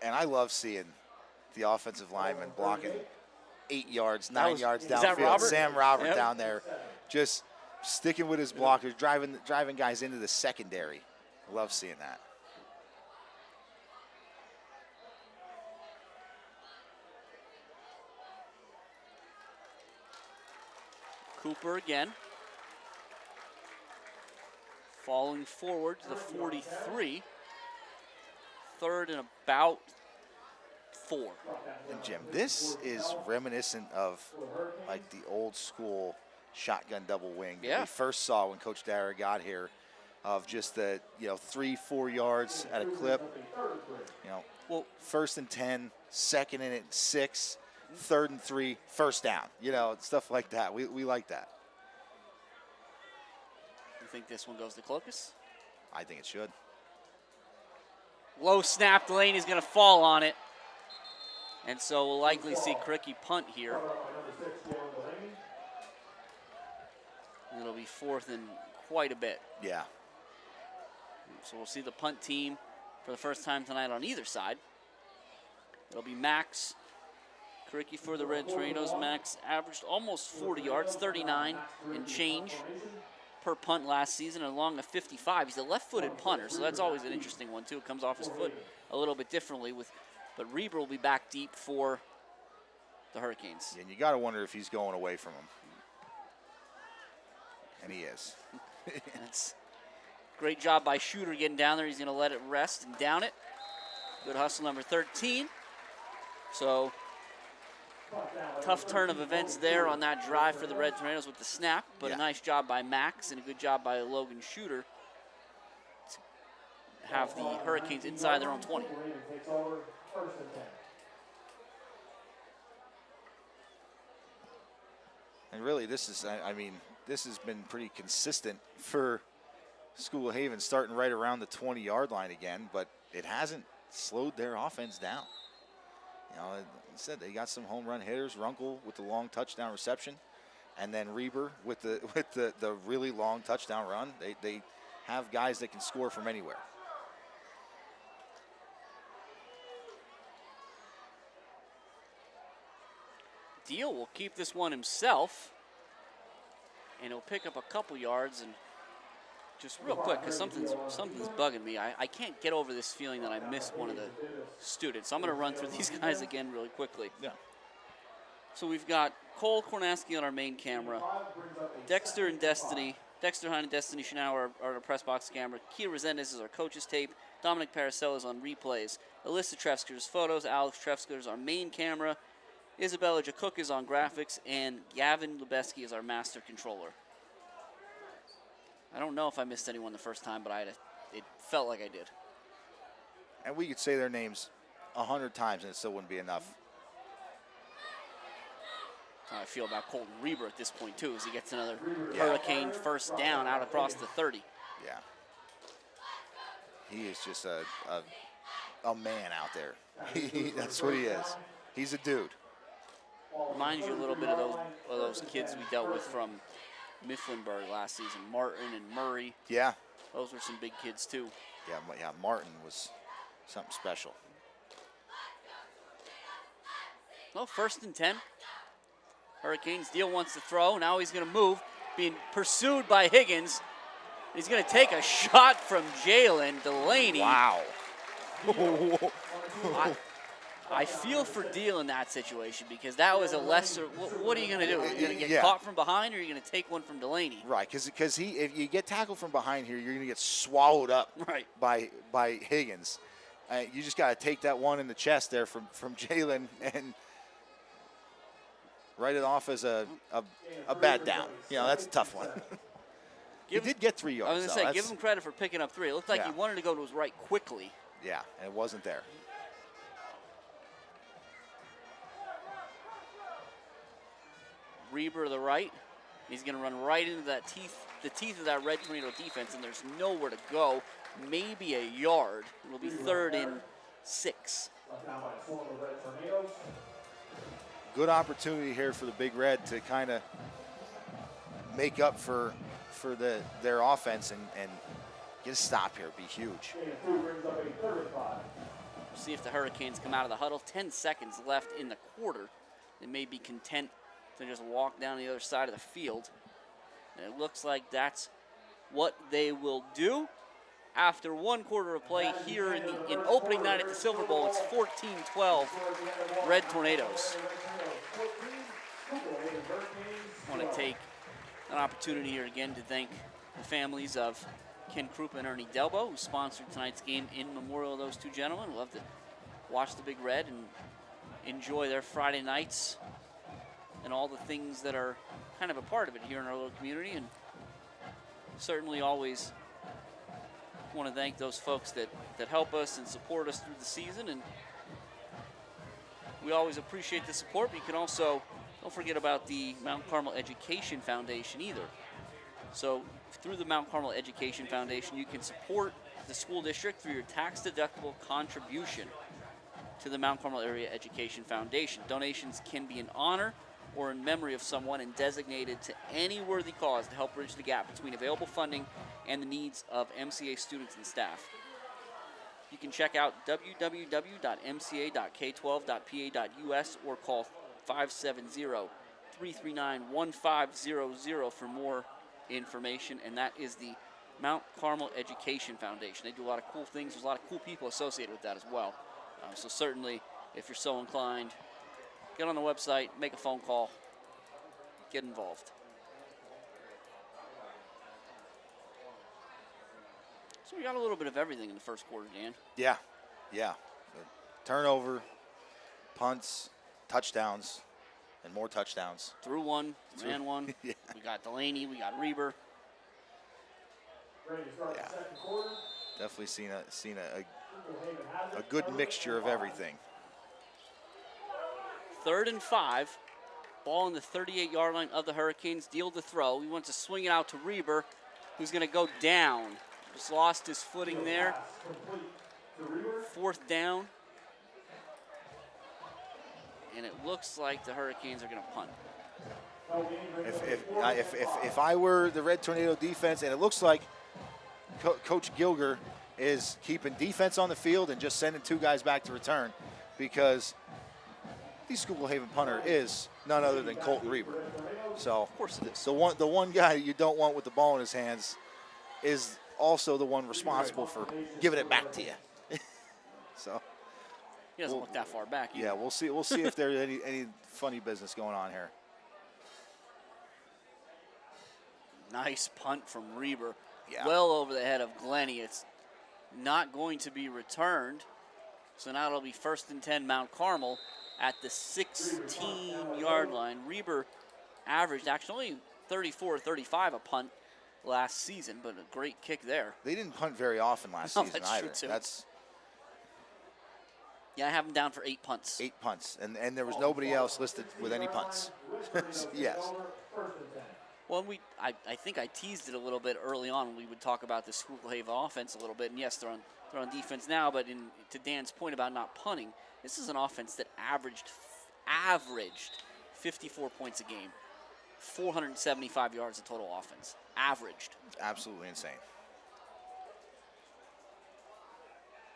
And I love seeing the offensive lineman blocking 8 yards, 9 yards downfield. Sam Robert down there, just sticking with his blockers, driving guys into the secondary. Love seeing that. Cooper again. Falling forward to the 43. Third and about 4. And Jim, this is reminiscent of like the old school shotgun double wing that we first saw when Coach Dara got here, of just the 3-4 yards at a clip. Well, 1st and 10, 2nd and 6, 3rd and 3, first down. Stuff like that. We like that. You think this one goes to Clokus? I think it should. Low snap. Delaney's going to fall on it. And so we'll likely see Karicki punt here. It'll be 4th and quite a bit. Yeah. So we'll see the punt team for the first time tonight on either side. It'll be Max Karicki for the Red Tornadoes. Max averaged almost 40 yards, 39 and change per punt last season, along a 55. He's a left-footed punter, so that's always an interesting one, too. It comes off his foot a little bit differently. But Reber will be back deep for the Hurricanes. And you got to wonder if he's going away from him. And he is. That's great job by Shooter getting down there. He's going to let it rest and down it. Good hustle, number 13. So tough turn of events there on that drive for the Red Tornadoes with the snap, but a nice job by Max and a good job by Logan Shooter to have the Hurricanes inside their own 20. And really, this has been pretty consistent for School of Haven, starting right around the 20-yard line again, but it hasn't slowed their offense down. Like I said, they got some home run hitters. Runkle with the long touchdown reception, and then Reber with the really long touchdown run. They have guys that can score from anywhere. Deal will keep this one himself, and he'll pick up a couple yards. And just real quick, because something's bugging me. I can't get over this feeling that I missed one of the students. So I'm going to run through these guys again really quickly. Yeah. So we've got Cole Kornaski on our main camera. Dexter and Destiny. Dexter Hine and Destiny Chanel are our press box camera. Kia Resendez is our coach's tape. Dominic Paracella is on replays. Alyssa Trefsker's photos. Alex Trefsker is our main camera. Isabella Jacook is on graphics. And Gavin Lubeski is our master controller. I don't know if I missed anyone the first time, but it felt like I did. And we could say their names 100 times and it still wouldn't be enough. That's how I feel about Colton Reber at this point, too, as he gets another Hurricane first down out across the 30. Yeah. He is just a man out there. That's what he is. He's a dude. Reminds you a little bit of those kids we dealt with from Mifflinburg last season, Martin and Murray. Yeah. Those were some big kids, too. Yeah, Martin was something special. Well, 1st and 10. Hurricanes, Deal wants to throw. Now he's going to move, being pursued by Higgins. He's going to take a shot from Jalen Delaney. Wow. I feel for Deal in that situation because that was a lesser. What are you going to do? Are you going to get caught from behind, or are you going to take one from Delaney? Right, because if you get tackled from behind here, you're going to get swallowed up by Higgins. You just got to take that one in the chest there from Jalen and write it off as a bad down. You know, that's a tough one. He did get 3 yards. I was going to say, give him credit for picking up 3. It looked like he wanted to go to his right quickly. Yeah, and it wasn't there. Reber to the right. He's going to run right into the teeth of that Red Tornado defense, and there's nowhere to go. Maybe a yard. It'll be 3rd and 6. Good opportunity here for the Big Red to kind of make up for their offense and get a stop here. It'd be huge. See if the Hurricanes come out of the huddle. 10 seconds left in the quarter. They may be content to just walk down the other side of the field. And it looks like that's what they will do. After 1 quarter of play here in opening night at the Silver Bowl, it's 14-12 Red Tornadoes. I want to take an opportunity here again to thank the families of Ken Krupa and Ernie Delbo, who sponsored tonight's game in memorial of those two gentlemen. We'd love to watch the Big Red and enjoy their Friday nights and all the things that are kind of a part of it here in our little community. And certainly always want to thank those folks that help us and support us through the season. And we always appreciate the support, but you can also, don't forget about the Mount Carmel Education Foundation either. So through the Mount Carmel Education Foundation, you can support the school district through your tax-deductible contribution to the Mount Carmel Area Education Foundation. Donations can be in honor or in memory of someone and designated to any worthy cause to help bridge the gap between available funding and the needs of MCA students and staff. You can check out www.mca.k12.pa.us or call 570-339-1500 for more information, and that is the Mount Carmel Education Foundation. They do a lot of cool things. There's a lot of cool people associated with that as well. So certainly, if you're so inclined, get on the website, make a phone call, get involved. So we got a little bit of everything in the first quarter, Dan. Yeah. Turnover, punts, touchdowns, and more touchdowns. Threw one, ran one. Yeah. We got Delaney, we got Reber. Yeah. Definitely seen a good mixture of everything. 3rd and 5. Ball on the 38-yard line of the Hurricanes. Deal to throw. He wants to swing it out to Reber, who's going to go down. Just lost his footing there. 4th down. And it looks like the Hurricanes are going to punt. If I were the Red Tornado defense, and it looks like Coach Gilger is keeping defense on the field and just sending 2 guys back to return, because the Schuylkill Haven punter is none other than Colton Reber. So of course it is. The one guy you don't want with the ball in his hands is also the one responsible for giving it back to you. So He doesn't look that far back either. Yeah, we'll see. We'll see if there's any funny business going on here. Nice punt from Reber. Yeah. Well over the head of Glennie. It's not going to be returned. So now it'll be 1st and 10 Mount Carmel at the 16-yard line. Reber averaged actually only 34-35 a punt last season, but a great kick there. They didn't punt very often last season that's either. true too. Yeah, I have him down for 8 punts. 8 punts, and there was nobody else listed with any punts. Yes. Well, I think I teased it a little bit early on when we would talk about the Schuylkill offense a little bit. And yes, they're on defense now, but to Dan's point about not punting, this is an offense that averaged 54 points a game, 475 yards of total offense. Averaged. Absolutely insane.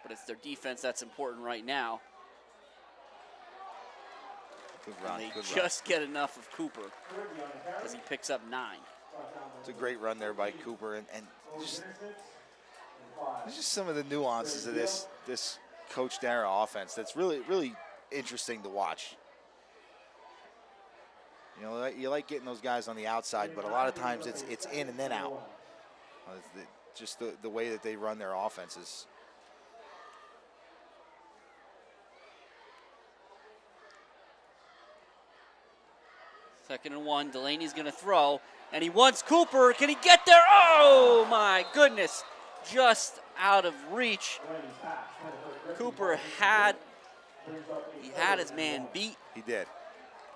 But it's their defense that's important right now. Good run. And they Good just get enough of Cooper as he picks up 9. It's a great run there by Cooper, and just some of the nuances of this Coach Dara offense that's really interesting to watch. You know, you like getting those guys on the outside, but a lot of times it's in and then out. Just the way that they run their offenses. Second and 1, Delaney's going to throw, and he wants Cooper. Can he get there? Oh, my goodness. Just out of reach. Cooper had his man beat. He did.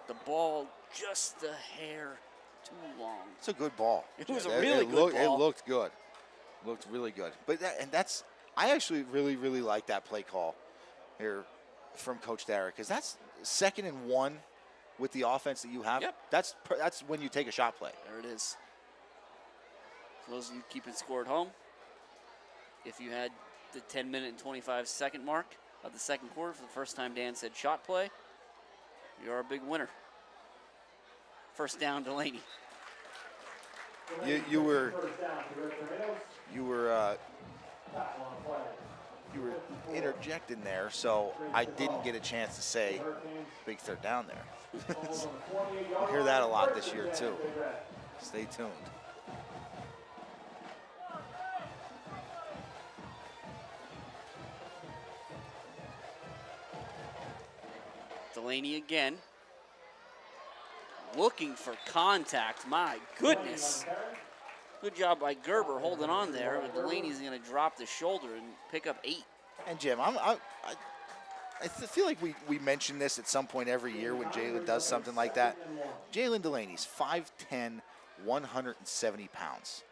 The ball just a hair too long. It's a good ball. It was a really good ball. It looked good. Looked really good. But I actually really like that play call here from Coach Dara, because that's 2nd and 1 with the offense that you have. Yep. That's when you take a shot play. There it is. For those of you keeping score at home, if you had the 10-minute and 25-second mark of the second quarter for the first time Dan said shot play, you're a big winner. First down, Delaney. You were interjecting there, so I didn't get a chance to say big third down there. You'll hear that a lot this year too. Stay tuned. Delaney again. Looking for contact. My goodness. Good job by Gerber holding on there, but Delaney's going to drop the shoulder and pick up 8. And Jim, I feel like we mention this at some point every year when Jalen does something like that. Jalen Delaney's 5'10", 170 pounds.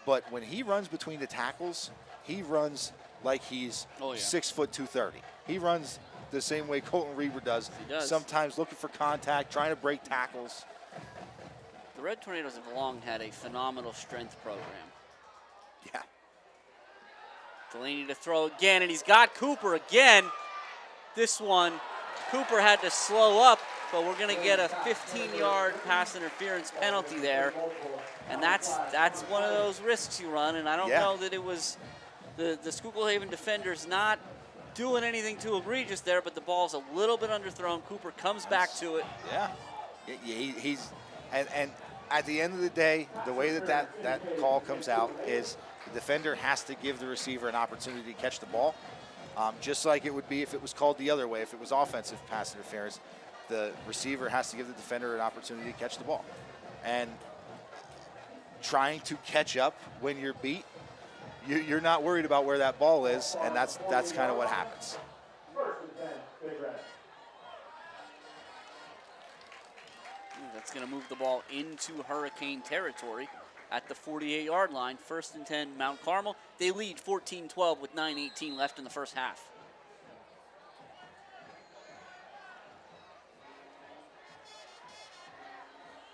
But when he runs between the tackles, he runs like he's 6 foot 230. He runs the same way Colton Reber does. He does. Sometimes looking for contact, trying to break tackles. The Red Tornadoes have long had a phenomenal strength program. Yeah. Delaney to throw again, and he's got Cooper again. This one, Cooper had to slow up, but we're going to get a 15-yard pass interference penalty there. And that's one of those risks you run, and I don't know that it was the Schuylkill defenders not doing anything too egregious there, but the ball's a little bit underthrown. Cooper comes back to it. Yeah. He's and at the end of the day, the way that call comes out is the defender has to give the receiver an opportunity to catch the ball, just like it would be if it was called the other way. If it was offensive pass interference, the receiver has to give the defender an opportunity to catch the ball. And trying to catch up when you're beat, you're not worried about where that ball is, and that's kind of what happens. That's going to move the ball into Hurricane territory at the 48-yard line. 1st and 10, Mount Carmel. They lead 14-12 with 9:18 left in the first half.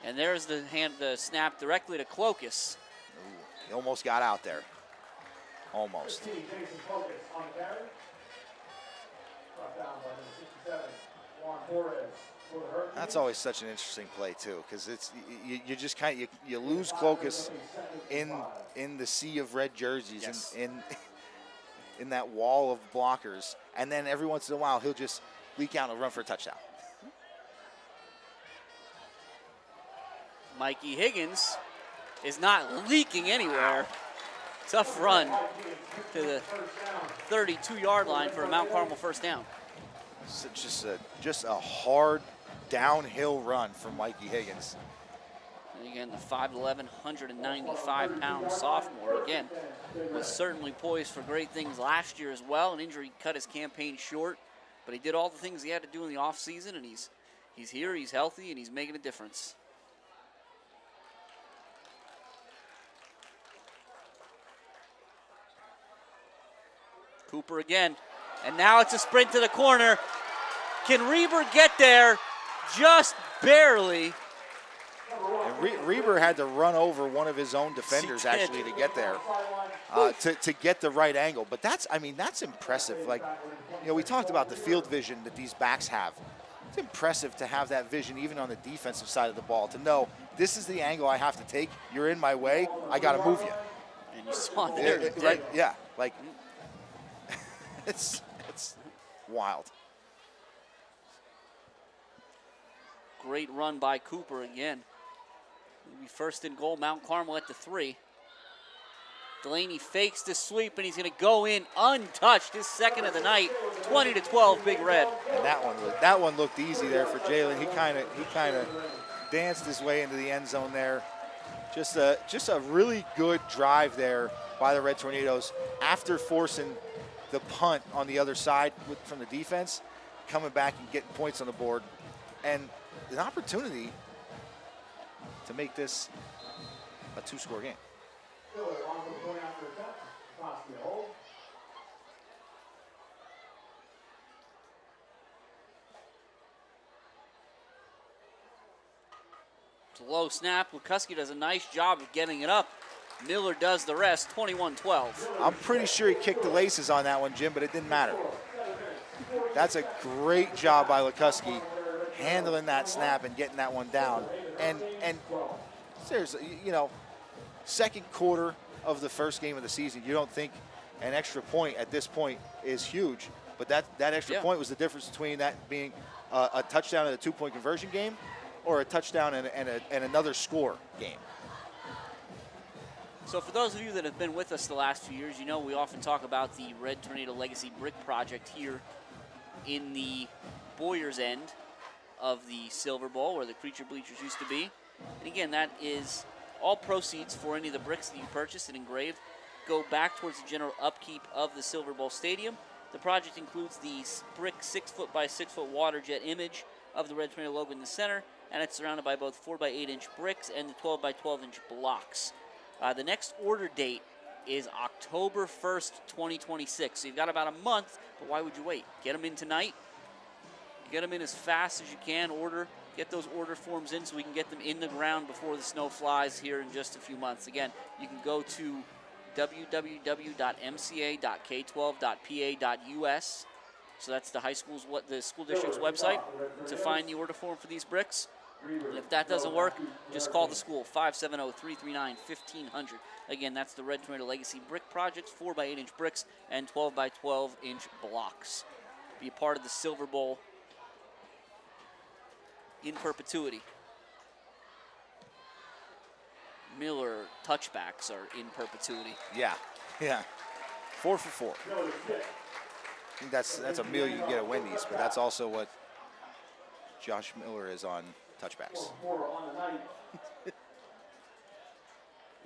And there's the snap directly to Clokus. He almost got out there. Almost. That's always such an interesting play too, because it's you just kind of you lose Clokus in the sea of red jerseys, yes. and in that wall of blockers, and then every once in a while he'll just leak out and run for a touchdown. Mikey Higgins is not leaking anywhere. Tough run to the 32-yard line for a Mount Carmel first down. So just a hard downhill run from Mikey Higgins. And again, the 5'11", 195-pound sophomore, again, was certainly poised for great things last year as well. An injury cut his campaign short, but he did all the things he had to do in the offseason, and he's here, he's healthy, and he's making a difference. Cooper again, and now it's a sprint to the corner. Can Reber get there? Just barely. And Reber had to run over one of his own defenders actually to get there, to get the right angle. But that's impressive. Like, we talked about the field vision that these backs have. It's impressive to have that vision even on the defensive side of the ball, to know this is the angle I have to take. You're in my way. I got to move you. And you saw it there. Right? Yeah. Like, it's wild. Great run by Cooper again. Maybe first and goal, Mount Carmel at the 3. Delaney fakes the sweep, and he's going to go in untouched. His second of the night, 20-12, Big Red. And that one looked easy there for Jalen. He kind of danced his way into the end zone there. Just a really good drive there by the Red Tornadoes after forcing the punt on the other side from the defense, coming back and getting points on the board, and an opportunity to make this a 2-score game. It's a low snap. Lukuski does a nice job of getting it up. Miller does the rest, 21-12. I'm pretty sure he kicked the laces on that one, Jim, but it didn't matter. That's a great job by Lukuski, handling that snap and getting that one down. And seriously, second quarter of the first game of the season, you don't think an extra point at this point is huge, but that extra point was the difference between that being a touchdown in a 2-point conversion game or a touchdown and another score game. So for those of you that have been with us the last few years, we often talk about the Red Tornado Legacy Brick Project here in the Boyers end of the Silver Bowl, where the Creature Bleachers used to be. And again, that is all proceeds for any of the bricks that you purchase and engrave go back towards the general upkeep of the Silver Bowl Stadium. The project includes the brick 6-foot by 6-foot water jet image of the Red Tornado logo in the center, and it's surrounded by both 4x8-inch bricks and the 12x12-inch blocks. The next order date is October 1st, 2026. So you've got about a month, but why would you wait? Get them in tonight. Get them in as fast as you can. Get those order forms in so we can get them in the ground before the snow flies here in just a few months. Again, you can go to www.mca.k12.pa.us. So that's the school district's website to find the order form for these bricks. And if that doesn't work, just call the school, 570-339-1500. Again, that's the Red Tornado Legacy Brick Projects, 4x8-inch bricks and 12x12-inch blocks. Be a part of the Silver Bowl in perpetuity. Miller touchbacks are in perpetuity. Yeah. 4 for 4. I think that's a meal you can get at Wendy's, but that's also what Josh Miller is on touchbacks.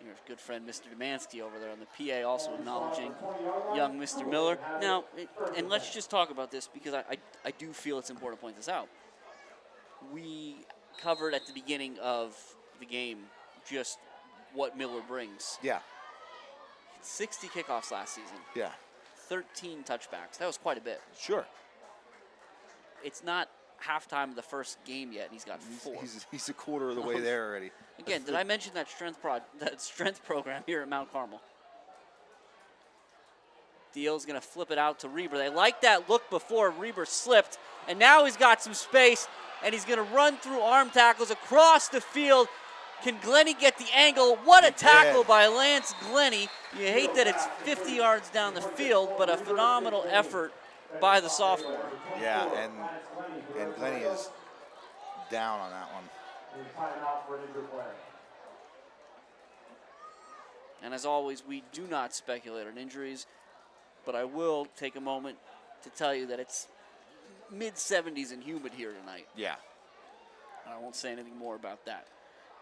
Your good friend Mr. Demansky over there on the PA also acknowledging young Mr. Miller. Now, and let's just talk about this because I do feel it's important to point this out. We covered at the beginning of the game just what Miller brings. Yeah. 60 kickoffs last season. Yeah. 13 touchbacks. That was quite a bit. Sure. It's not halftime of the first game yet, and he's got 4. He's a quarter of the way there already. Again, did I mention that strength program here at Mount Carmel? Deal's going to flip it out to Reber. They like that look before Reber slipped, and now he's got some space, and he's going to run through arm tackles across the field Can Glennie get the angle? What a tackle by Lance Glennie. You hate that it's 50 yards down the field, but a phenomenal effort by the sophomore. Yeah, and Glennie is down on that one. Timeout for an injured player. And as always, we do not speculate on injuries, but I will take a moment to tell you that it's mid-70s and humid here tonight. Yeah. I won't say anything more about that.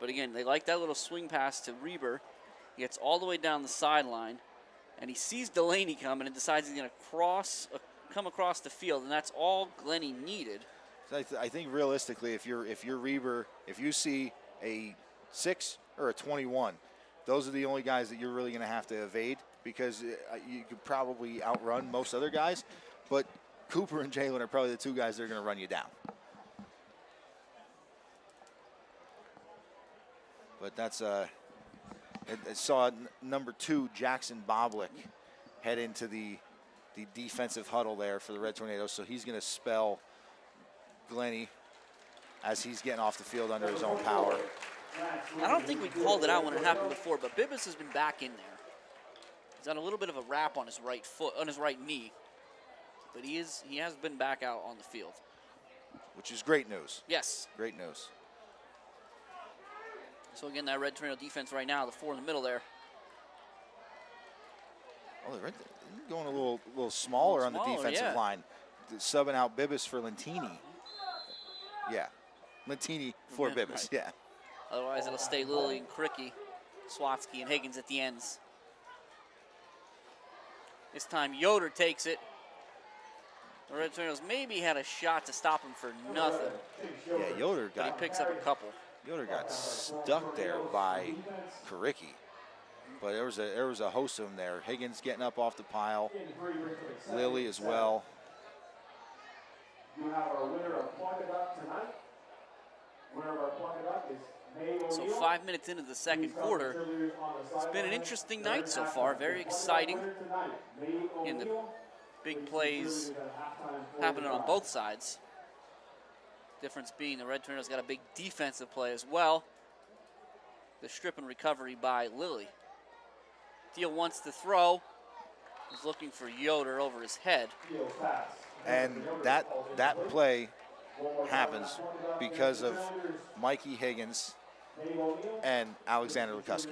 But again, they like that little swing pass to Reber. He gets all the way down the sideline, and he sees Delaney coming and decides he's going to come across the field, and that's all Glennie needed. So I think realistically, if you're Reber, if you see a 6 or a 21, those are the only guys that you're really going to have to evade, because you could probably outrun most other guys, but Cooper and Jalen are probably the two guys that are going to run you down. But that's I saw number 2, Jackson Boblick, head into the defensive huddle there for the Red Tornadoes. So he's going to spell Glennie as he's getting off the field under his own power. I don't think we called it out when it happened before, but Bibbas has been back in there. He's got a little bit of a wrap on his right foot, on his right knee, but he has been back out on the field, which is great news. Yes, great news. So again, that Red Tornado defense right now, the 4 in the middle there. Oh, they're going a little smaller on the defensive line, subbing out Bibbas for Lentini. Yeah, Lentini for Bibbas. Right. Yeah. Otherwise, it'll stay Lilly and Kricky, Swatsky and Higgins at the ends. This time, Yoder takes it. The Red Tornadoes maybe had a shot to stop him for nothing. Yeah, Yoder got. But he picks up a couple. Yoder got stuck there by Karicki, but there was a host of them there. Higgins getting up off the pile, Lilly as well. You have our winner of Pluck-a-Duck tonight. Winner of our Pluck-a-Duck is So 5 minutes into the second quarter, it's been an interesting night so far. Very exciting. In the big plays happening on both sides. Difference being the Red Tornadoes got a big defensive play as well. The strip and recovery by Lilly. Deal wants to throw. He's looking for Yoder over his head. And that play happens because of Mikey Higgins and Alexander Lukuski.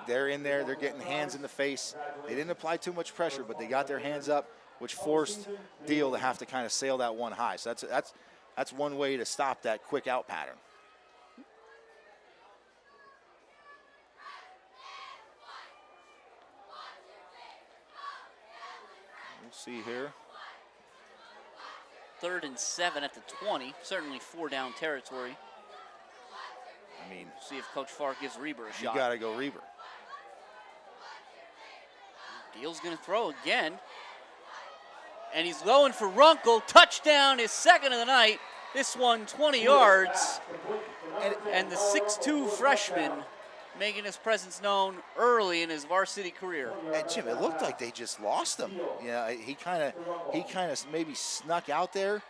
They're in there. They're getting hands in the face. They didn't apply too much pressure, but they got their hands up, which forced Deal to have to kind of sail that one high. So that's one way to stop that quick out pattern. We'll see here. 3rd and 7 at the 20. Certainly 4 down territory. I mean, see if Coach Farr gives Reber a shot. You got to go Reber. Deal's going to throw again. And he's going for Runkle. Touchdown, his second of the night. This one 20 yards. And the 6'2 freshman making his presence known early in his varsity career. And Jim, it looked like they just lost him. Yeah, he kind of maybe snuck out there.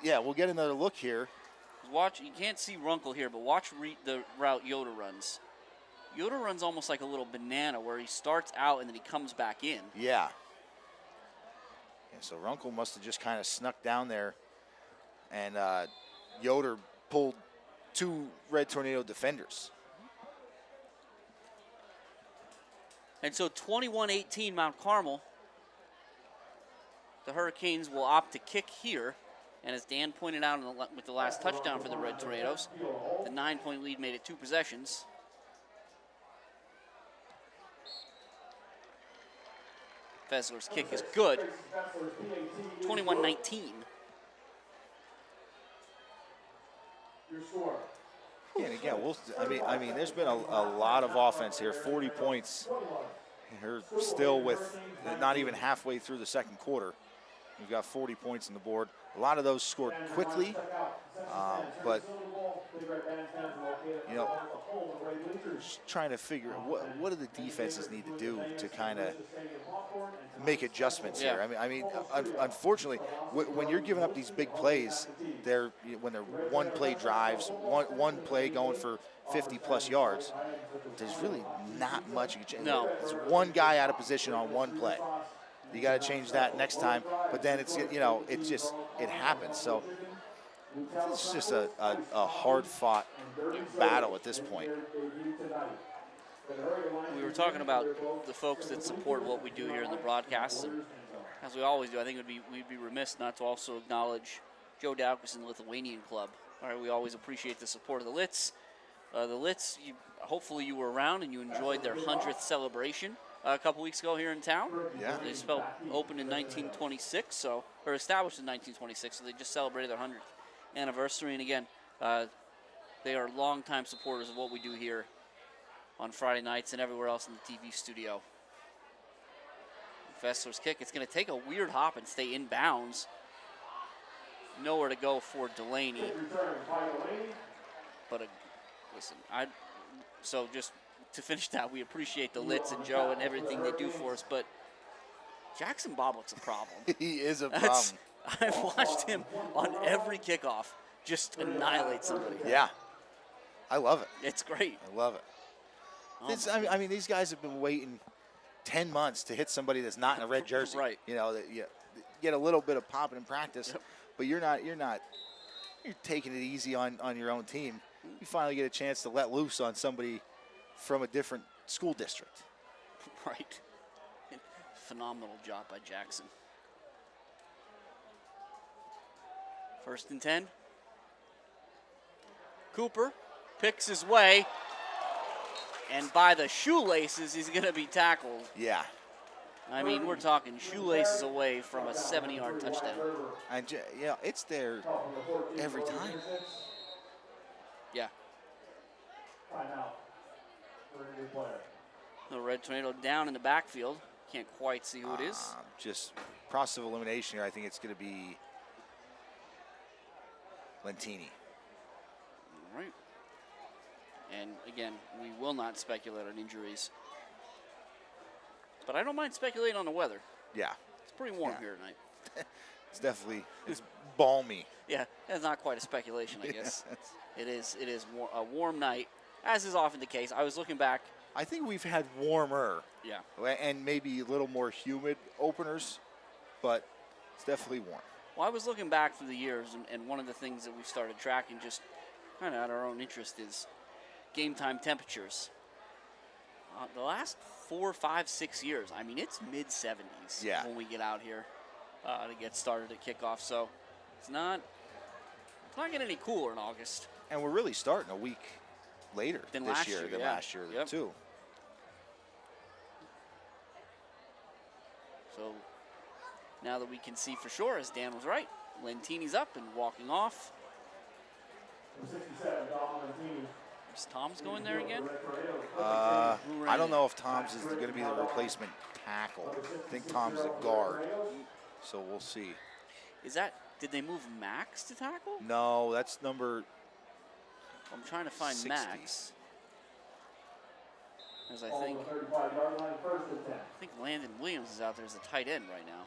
Yeah, we'll get another look here. Watch, you can't see Runkle here, but watch the route Yoder runs. Yoder runs almost like a little banana where he starts out and then he comes back in. Yeah. So Runkle must have just kind of snuck down there, and Yoder pulled 2 Red Tornado defenders. And so 21-18 Mount Carmel. The Hurricanes will opt to kick here. And as Dan pointed out with the last touchdown for the Red Tornadoes, the 9-point lead made it 2 possessions. Fessler's kick is good. 21-19. Yeah, and again, I mean, there's been a lot of offense here. 40 points. Here, still with not even halfway through the second quarter. We've got 40 points on the board. A lot of those scored quickly, but you know, just trying to figure what do the defenses need to do to kind of make adjustments here. I mean, unfortunately, when you're giving up these big plays, when they're one-play drives, one play going for 50-plus yards, there's really not much you can change. No. It's one guy out of position on one play. You got to change that next time, but then it's, you know, it happens. So it's just a hard-fought battle at this point. We were talking about the folks that support what we do here in the broadcast, and as we always do, I think we'd be remiss not to also acknowledge Joe Daukus and the Lithuanian Club. All right, we always appreciate the support of the Lits. The Lits, hopefully you were around and you enjoyed their 100th celebration a couple weeks ago here in town. Yeah. They opened in 1926, or established in 1926, so they just celebrated their 100th anniversary. And again, they are longtime supporters of what we do here on Friday nights and everywhere else in the TV studio. Fessler's kick, it's going to take a weird hop and stay in bounds. Nowhere to go for Delaney. But listen, so just to finish that, we appreciate the Lits and Joe and everything they do for us, but Jackson Boblick's a problem. He is a problem. I've watched him on every kickoff just annihilate somebody. Yeah. I love it. It's great. I love it. I mean, these guys have been waiting 10 months to hit somebody that's not in a red jersey. Right. You know, that you get a little bit of popping in practice, but you're taking it easy on your own team. You finally get a chance to let loose on somebody from a different school district. Right. Phenomenal job by Jackson. 1st and 10. Cooper picks his way, and by the shoelaces, he's going to be tackled. Yeah. I mean, we're talking shoelaces away from a 70-yard touchdown. And yeah, it's there every time. Yeah. The Red Tornado down in the backfield. Can't quite see who it is. Just process of elimination here. I think it's going to be Lentini. All right. And again, we will not speculate on injuries. But I don't mind speculating on the weather. Yeah. It's pretty warm here tonight. It's balmy. Yeah, that's not quite a speculation, I guess. It is a warm night, as is often the case. I was looking back. I think we've had warmer. Yeah. And maybe a little more humid openers, but it's definitely warm. Well, I was looking back through the years, and one of the things that we've started tracking just kind of at our own interest is game time temperatures. The last 4, 5, 6 years, I mean, it's mid-70s when we get out here to get started at kickoff. So it's not getting any cooler in August. And we're really starting a week later than this last year than last year, too. So now that we can see for sure, as Dan was right, Lentini's up and walking off. Is Tom's going there again? I don't know if Tom's is going to be the replacement tackle. I think Tom's the guard, so we'll see. Did they move Max to tackle? No, that's number I'm trying to find 60. Max. As I think Landon Williams is out there as a tight end right now.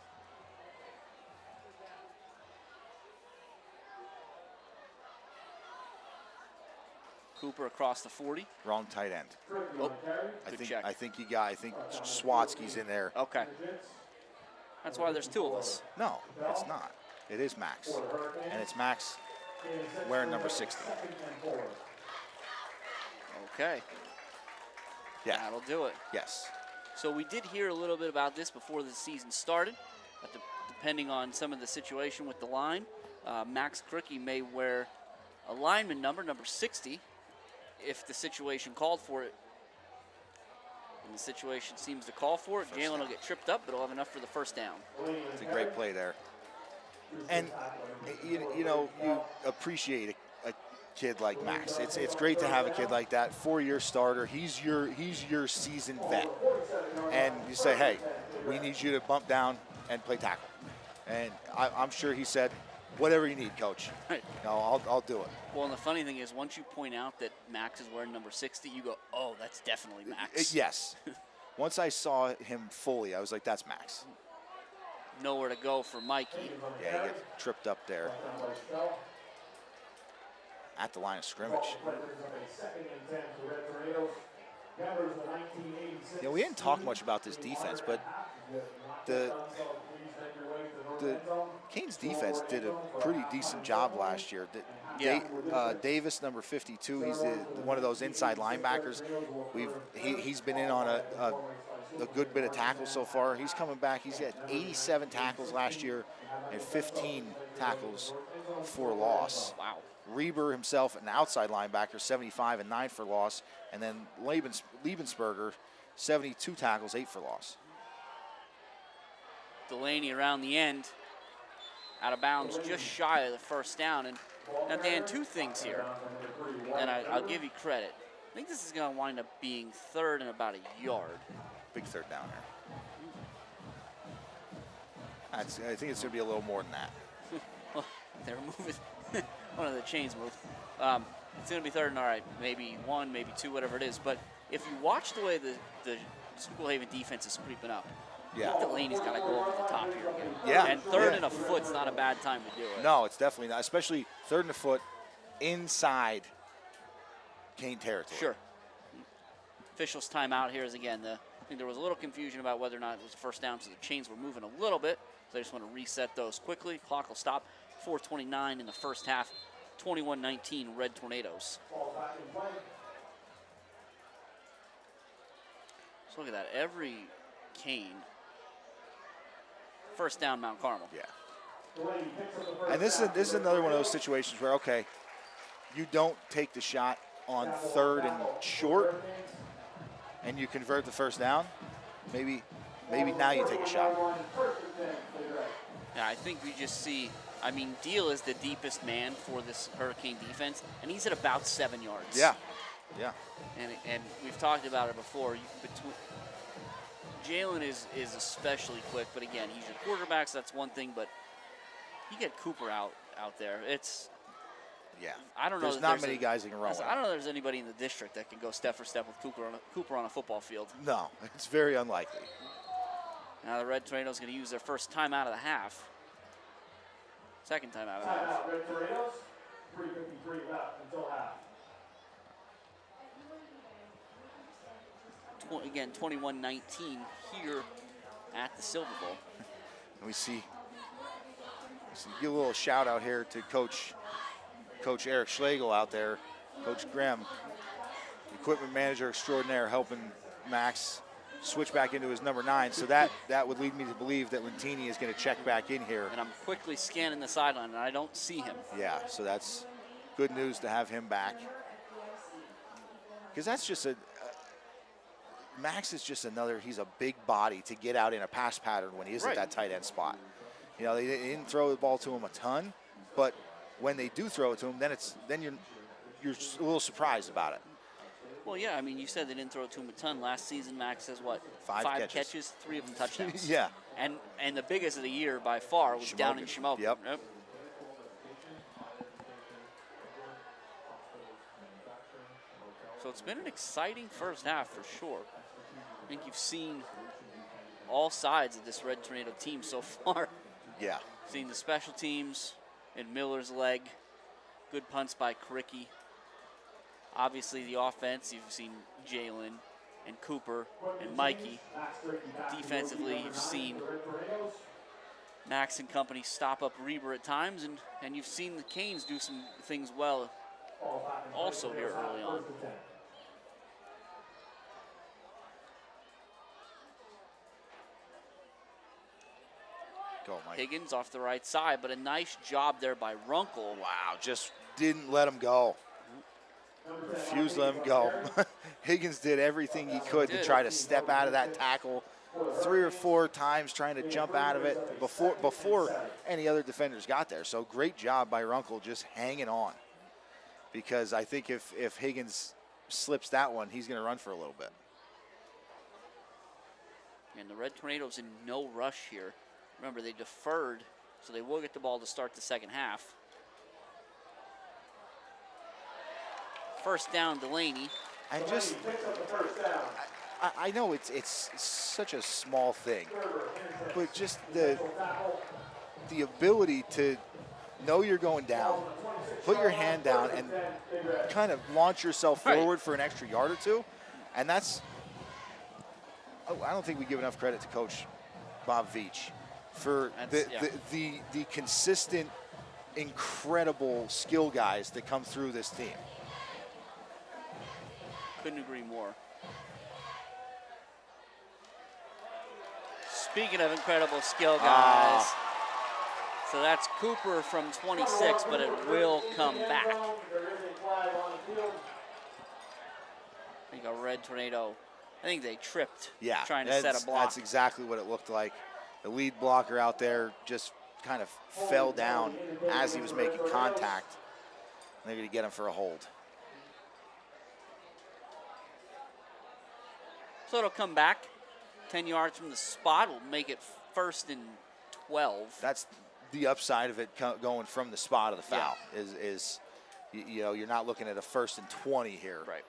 Cooper across the 40. Wrong tight end. Oh, I think Swatsky's in there. Okay. That's why there's two of us. No, it's not. It is Max. And it's Max wearing number 60. Okay. Yeah. That'll do it. Yes. So we did hear a little bit about this before the season started. But depending on some of the situation with the line, Max Cricky may wear a lineman number 60, if the situation called for it. And the situation seems to call for it. Jalen will get tripped up, but he'll have enough for the first down. It's a great play there. And, you appreciate a kid like Max. It's great to have a kid like that, 4-year starter. He's your seasoned vet. And you say, hey, we need you to bump down and play tackle. And I'm sure he said, whatever you need, Coach. Right. No, I'll do it. Well, and the funny thing is, once you point out that Max is wearing number 60, you go, oh, that's definitely Max. Yes. Once I saw him fully, I was like, that's Max. Nowhere to go for Mikey. Yeah, he gets tripped up there at the line of scrimmage. You know, we didn't talk much about this defense, but the Canes defense did a pretty decent job last year. Davis, number 52, he's one of those inside linebackers. He's been in on a good bit of tackles so far. He's coming back. He's got 87 tackles last year and 15 tackles for loss. Wow. Reber himself, an outside linebacker, 75 and 9 for loss. And then Liebensberger, 72 tackles, 8 for loss. Delaney around the end, out of bounds, just shy of the first down. And now, Dan, two things here, and I'll give you credit. I think this is going to wind up being third and about a yard. Big third down there. I think it's going to be a little more than that. Well, they're moving. One of the chains moved. It's going to be third and all right, maybe one, maybe two, whatever it is. But if you watch the way the Schuylkill Haven defense is creeping up, yeah, Delaney's got to go over the top here again. Yeah. And third and a foot's not a bad time to do it. No, it's definitely not, especially third and a foot inside Cane territory. Sure. Officials' timeout here is again I think there was a little confusion about whether or not it was a first down, so the chains were moving a little bit. So I just want to reset those quickly. Clock will stop. 4:29 in the first half. 21-19 Red Tornadoes. So look at that. Every Cane. First down, Mount Carmel. Yeah. And this is another one of those situations where, okay, you don't take the shot on third and short, and you convert the first down. Maybe now you take a shot. Yeah, I think we just see. I mean, Deal is the deepest man for this Hurricane defense, and he's at about 7 yards. Yeah, yeah. And we've talked about it before. Jalen is especially quick, but again, he's your quarterback, so that's one thing. But you get Cooper out there. Yeah. I don't know. There's not many guys that can run with him. I don't know if there's anybody in the district that can go step for step with Cooper on a football field. No, it's very unlikely. Now the Red Tornadoes going to use their first time out of the half. Second time out of the half. Red Tornadoes, 3:53 left until half. Again, 21-19 here at the Silver Bowl. And we see give a little shout out here to Coach Eric Schlegel out there, Coach Graham, equipment manager extraordinaire, helping Max switch back into his number 9. So that would lead me to believe that Lentini is going to check back in here. And I'm quickly scanning the sideline, and I don't see him. Yeah, so that's good news to have him back. Because that's just Max is just he's a big body to get out in a pass pattern when he is at that tight end spot. You know, they didn't throw the ball to him a ton, but when they do throw it to him, then you're just a little surprised about it. Well, yeah, I mean, you said they didn't throw it to him a ton. Last season, Max has what? 5 catches, 3 of them touchdowns. Yeah. And the biggest of the year by far was down in Shamokin. Yep. So it's been an exciting first half for sure. I think you've seen all sides of this Red Tornado team so far. Yeah. Seen the special teams in Miller's leg. Good punts by Kricky. Obviously the offense, you've seen Jalen and Cooper and Mikey. Defensively, you've seen Max and company stop up Reber at times, and you've seen the Canes do some things well also here early on. Go, Mike. Higgins off the right side, but a nice job there by Runkle. Wow, just didn't let him go. Refused to let him go. Higgins did everything he could to try to step out of that tackle 3 or 4 times, trying to jump out of it before any other defenders got there. So great job by Runkle just hanging on. Because I think if Higgins slips that one, he's going to run for a little bit. And the Red Tornadoes in no rush here. Remember, they deferred So they will get the ball to start the second half. First down, Delaney. And just, I know it's such a small thing, but just the ability to know you're going down, put your hand down, and kind of launch yourself forward for an extra yard or two. And that's, I don't think we give enough credit to Coach Bob Veach for the consistent, incredible skill guys that come through this team. Couldn't agree more. Speaking of incredible skill guys, so that's Cooper from 26, but it will come back. I think a Red Tornado, I think they tripped trying to set a block. That's exactly what it looked like. The lead blocker out there just kind of fell down as he was making contact. They're going to get him for a hold. So it'll come back 10 yards from the spot. We'll make it 1st and 12. That's the upside of it going from the spot of the foul. Is you know, you're not looking at a 1st and 20 here. Right.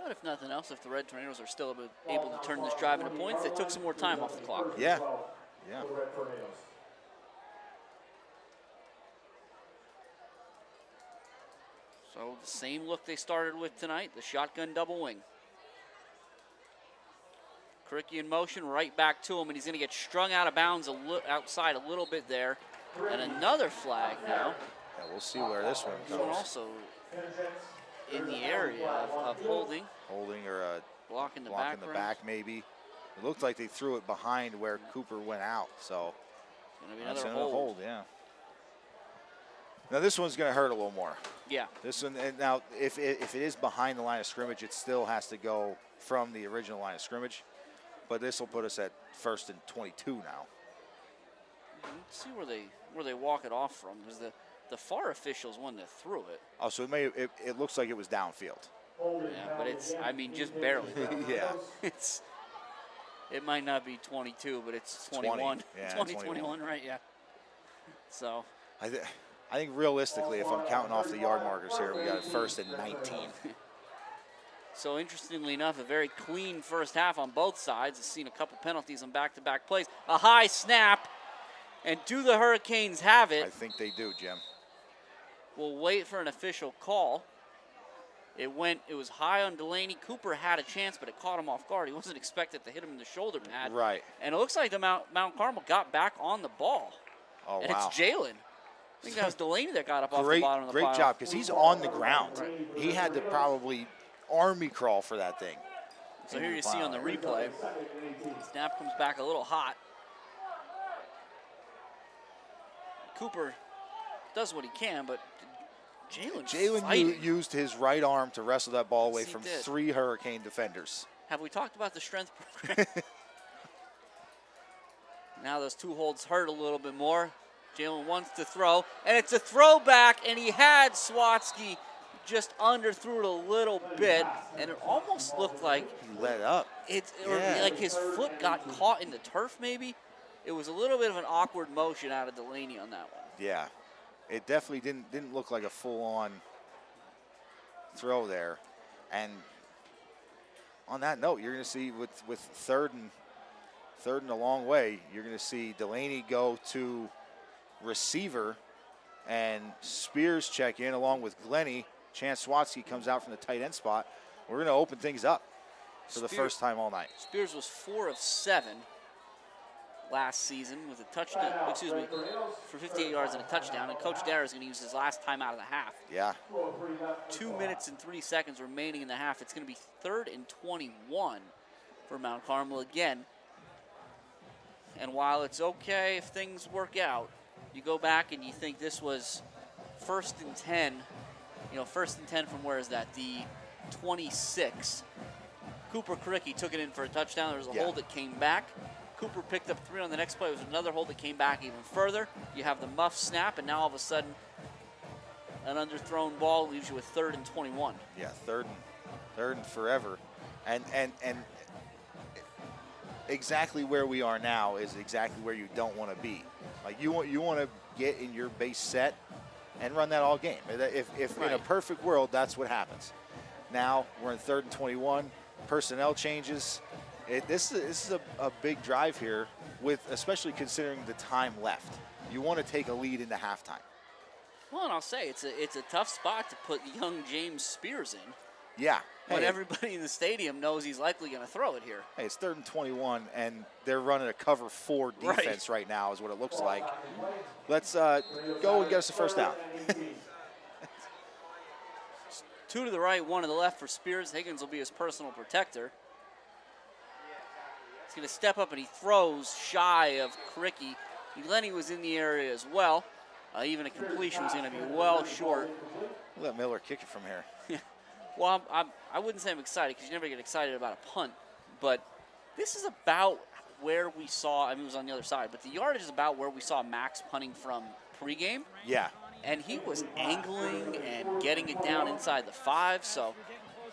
But if nothing else, if the Red Tornadoes are still able to turn this drive into points, they took some more time off the clock. Yeah. So the same look they started with tonight, the shotgun double wing. Kricky in motion, right back to him, and he's going to get strung out of bounds outside a little bit there. And another flag now. Yeah, we'll see where this one This goes. one also in the area of holding. Holding or a block in the back maybe. It looked like they threw it behind where Cooper went out, so Gonna be that's another another hold. yeah. Now this one's going to hurt a little more. Yeah. This one, and now if it is behind the line of scrimmage, it still has to go from the original line of scrimmage. But this will put us at 1st and 22 now. Let's see where they walk it off from. Because the far official's one that threw it. Oh, so it looks like it was downfield. Yeah, but it's, I mean, just barely. Yeah. It might not be 22, but it's 21. 20. Yeah, 21, right? Yeah. So. I think realistically, if I'm counting off the yard markers here, we got 1st and 19. So interestingly enough, a very clean first half on both sides. I've seen a couple penalties on back-to-back plays. A high snap, and do the Hurricanes have it? I think they do, Jim. We'll wait for an official call. It was high on Delaney. Cooper had a chance, but it caught him off guard. He wasn't expected to hit him in the shoulder pad. Right. And it looks like the Mount Carmel got back on the ball. Oh, and wow. it's Jalen. I think that was Delaney that got up off the bottom of the pile. Great job, because he's on the ground. Right. He had to probably army crawl for that thing. So here you see on the replay, snap comes back a little hot. Cooper does what he can, but Jalen used his right arm to wrestle that ball away from 3 Hurricane defenders. Have we talked about the strength program? Now those 2 holds hurt a little bit more. Jalen wants to throw, and it's a throwback, and he had Swatsky just underthrew it a little bit, and it almost looked like he let up. Or like his foot got caught in the turf, maybe. It was a little bit of an awkward motion out of Delaney on that one. Yeah, it definitely didn't look like a full-on throw there. And on that note, you're going to see with third and a long way, you're going to see Delaney go to receiver, and Spears check in along with Glennie. Chance Swatsky comes out from the tight end spot. We're going to open things up for the first time all night. Spears was 4 of 7 last season with a touchdown, for 58 yards and a touchdown. And Coach Dara is going to use his last time out of the half. Yeah. 2 minutes and 3 seconds remaining in the half. It's going to be 3rd and 21 for Mount Carmel again. And while it's okay if things work out, you go back and you think this was 1st and 10. You know, 1st and 10 from where is that? The 26. Cooper Kricky took it in for a touchdown. There was a hold that came back. Cooper picked up 3 on the next play. It was another hold that came back even further. You have the muff snap, and now all of a sudden, an underthrown ball leaves you with 3rd and 21. Yeah, third and forever. And exactly where we are now is exactly where you don't want to be. Like you want to get in your base set and run that all game. If in a perfect world, that's what happens. Now we're in 3rd and 21. Personnel changes. This is a big drive here, especially considering the time left. You want to take a lead into halftime. Well, and I'll say it's a tough spot to put young James Spears in. Yeah. But everybody in the stadium knows he's likely going to throw it here. Hey, it's 3rd and 21, and they're running a cover 4 defense right now is what it looks like. Let's go and get us a first down. 2 to the right, 1 to the left for Spears. Higgins will be his personal protector. He's going to step up, and he throws shy of Kricky. Lenny was in the area as well. Even a completion was going to be well short. Let Miller kick it from here. Well, I wouldn't say I'm excited because you never get excited about a punt, but this is about where we saw, I mean, it was on the other side, but the yardage is about where we saw Max punting from pregame. Yeah. And he was angling and getting it down inside the 5, so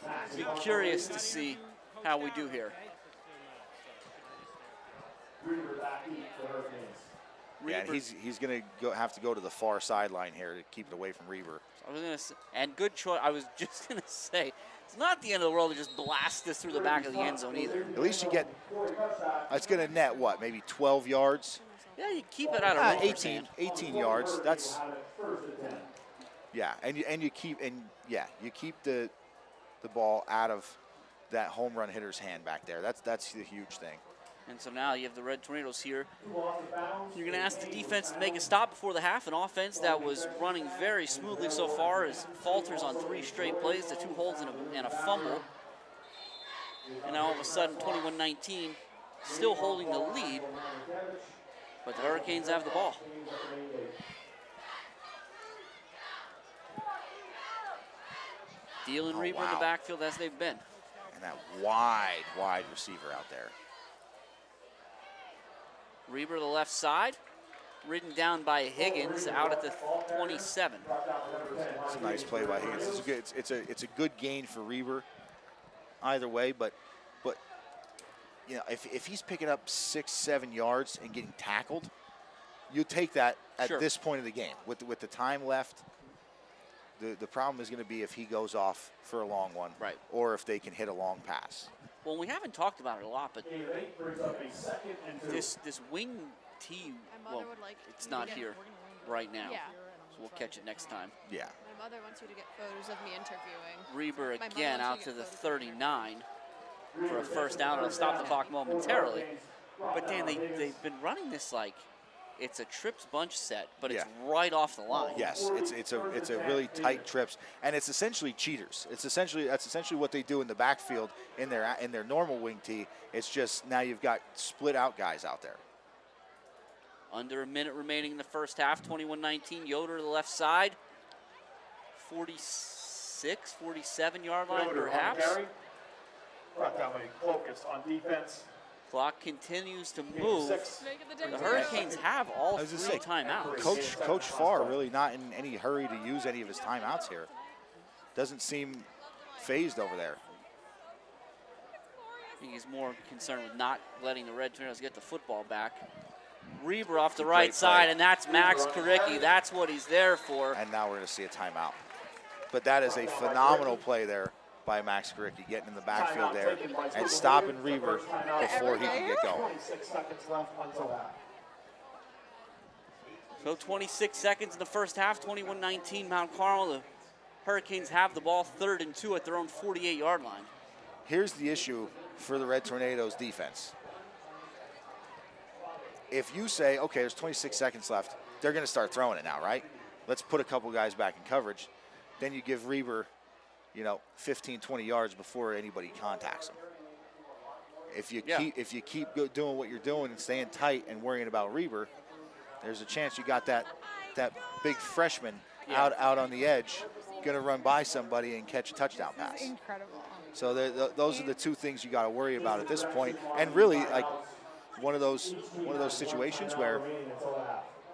I'll be curious to see how we do here. Yeah, and he's going to have to go to the far sideline here to keep it away from Reber. I was gonna say, and good choice. I was just gonna say, it's not the end of the world to just blast this through the back of the end zone either. At least you get. It's going to net what, maybe 12 yards? Yeah, you keep it out of 18 yards. That's. Yeah, and you keep the ball out of that home run hitter's hand back there. That's the huge thing. And so now you have the Red Tornadoes here. You're going to ask the defense to make a stop before the half. An offense that was running very smoothly so far is falters on 3 straight plays, the 2 holds and a fumble. And now all of a sudden, 21-19, still holding the lead. But the Hurricanes have the ball. Deal and Reber in the backfield as they've been. And that wide receiver out there. Reber the left side, ridden down by Higgins out at the 27. It's a nice play by Higgins. It's a good gain for Reber either way, but you know, if he's picking up 6-7 yards and getting tackled, you take that at this point of the game. With the time left, the problem is going to be if he goes off for a long one, right, or if they can hit a long pass. Well, we haven't talked about it a lot, but this wing tee, well, it's not here right now. Yeah. So we'll catch it next time. Yeah. My mother wants you to get photos of me interviewing. Reber again out to the 39 for a first down. It'll stop the clock momentarily. But Dan, they've been running this like it's a trips bunch set, but it's right off the line. Yes, it's a really tight trips, and it's essentially cheaters. That's essentially what they do in the backfield in their normal wing tee. It's just now you've got split out guys out there. Under a minute remaining in the first half, 21-19. Yoder to the left side, 46, 47-yard line perhaps. Brought down focus on defense. Clock continues to move. The Hurricanes have all 3 timeouts. Coach Farr really not in any hurry to use any of his timeouts here. Doesn't seem phased over there. I think he's more concerned with not letting the Red Tornadoes get the football back. Reber off the right side, and that's Max Koricki. That's what he's there for. And now we're going to see a timeout. But that is a phenomenal play there by Max Koricki, getting in the backfield there and stopping Reber before he can get going. 26 seconds left until that. So 26 seconds in the first half, 21-19 Mount Carmel. The Hurricanes have the ball 3rd and 2 at their own 48-yard line. Here's the issue for the Red Tornadoes defense. If you say, okay, there's 26 seconds left, they're going to start throwing it now, right? Let's put a couple guys back in coverage. Then you give Reber, 15, 20 yards before anybody contacts him. If you keep doing what you're doing and staying tight and worrying about Reber, there's a chance you got that big freshman out on the edge, going to run by somebody and catch a touchdown pass. Incredible. So those are the 2 things you got to worry about at this point. And really, like one of those situations where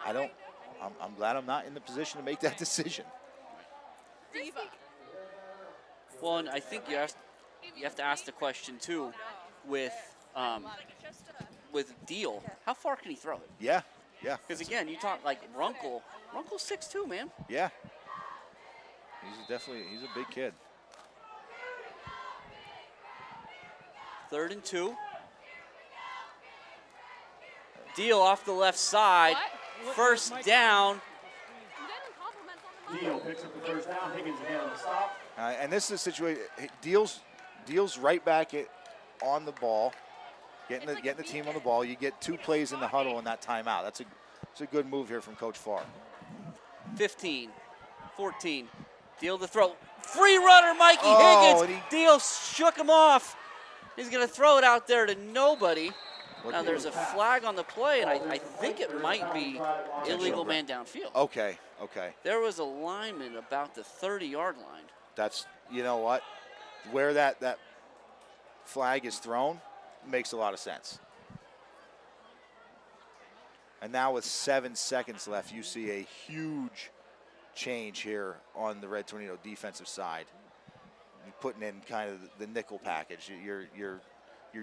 I'm glad I'm not in the position to make that decision. Well, and I think you asked you have to ask the question too, with Deal, how far can he throw it? Yeah, yeah. Because again, you talk like Runkle. Runkle's 6'2", man. Yeah. He's a big kid. 3rd and 2. Deal off the left side. First down. Deal picks up the first down. Higgins again on the stop. And this is a situation. Deal's right back on the ball, getting the team on the ball. You get 2 plays in the huddle in that timeout. That's a good move here from Coach Farr. 15, 14. Deal to throw. Free runner, Mikey Higgins. Deal shook him off. He's going to throw it out there to nobody. Now there's a flag on the play, and I think it might be illegal man downfield. Okay. There was a lineman about the 30-yard line. That's, you know what, where that flag is thrown makes a lot of sense. And now with 7 seconds left, you see a huge change here on the Red Tornado defensive side. You're putting in kind of the nickel package, your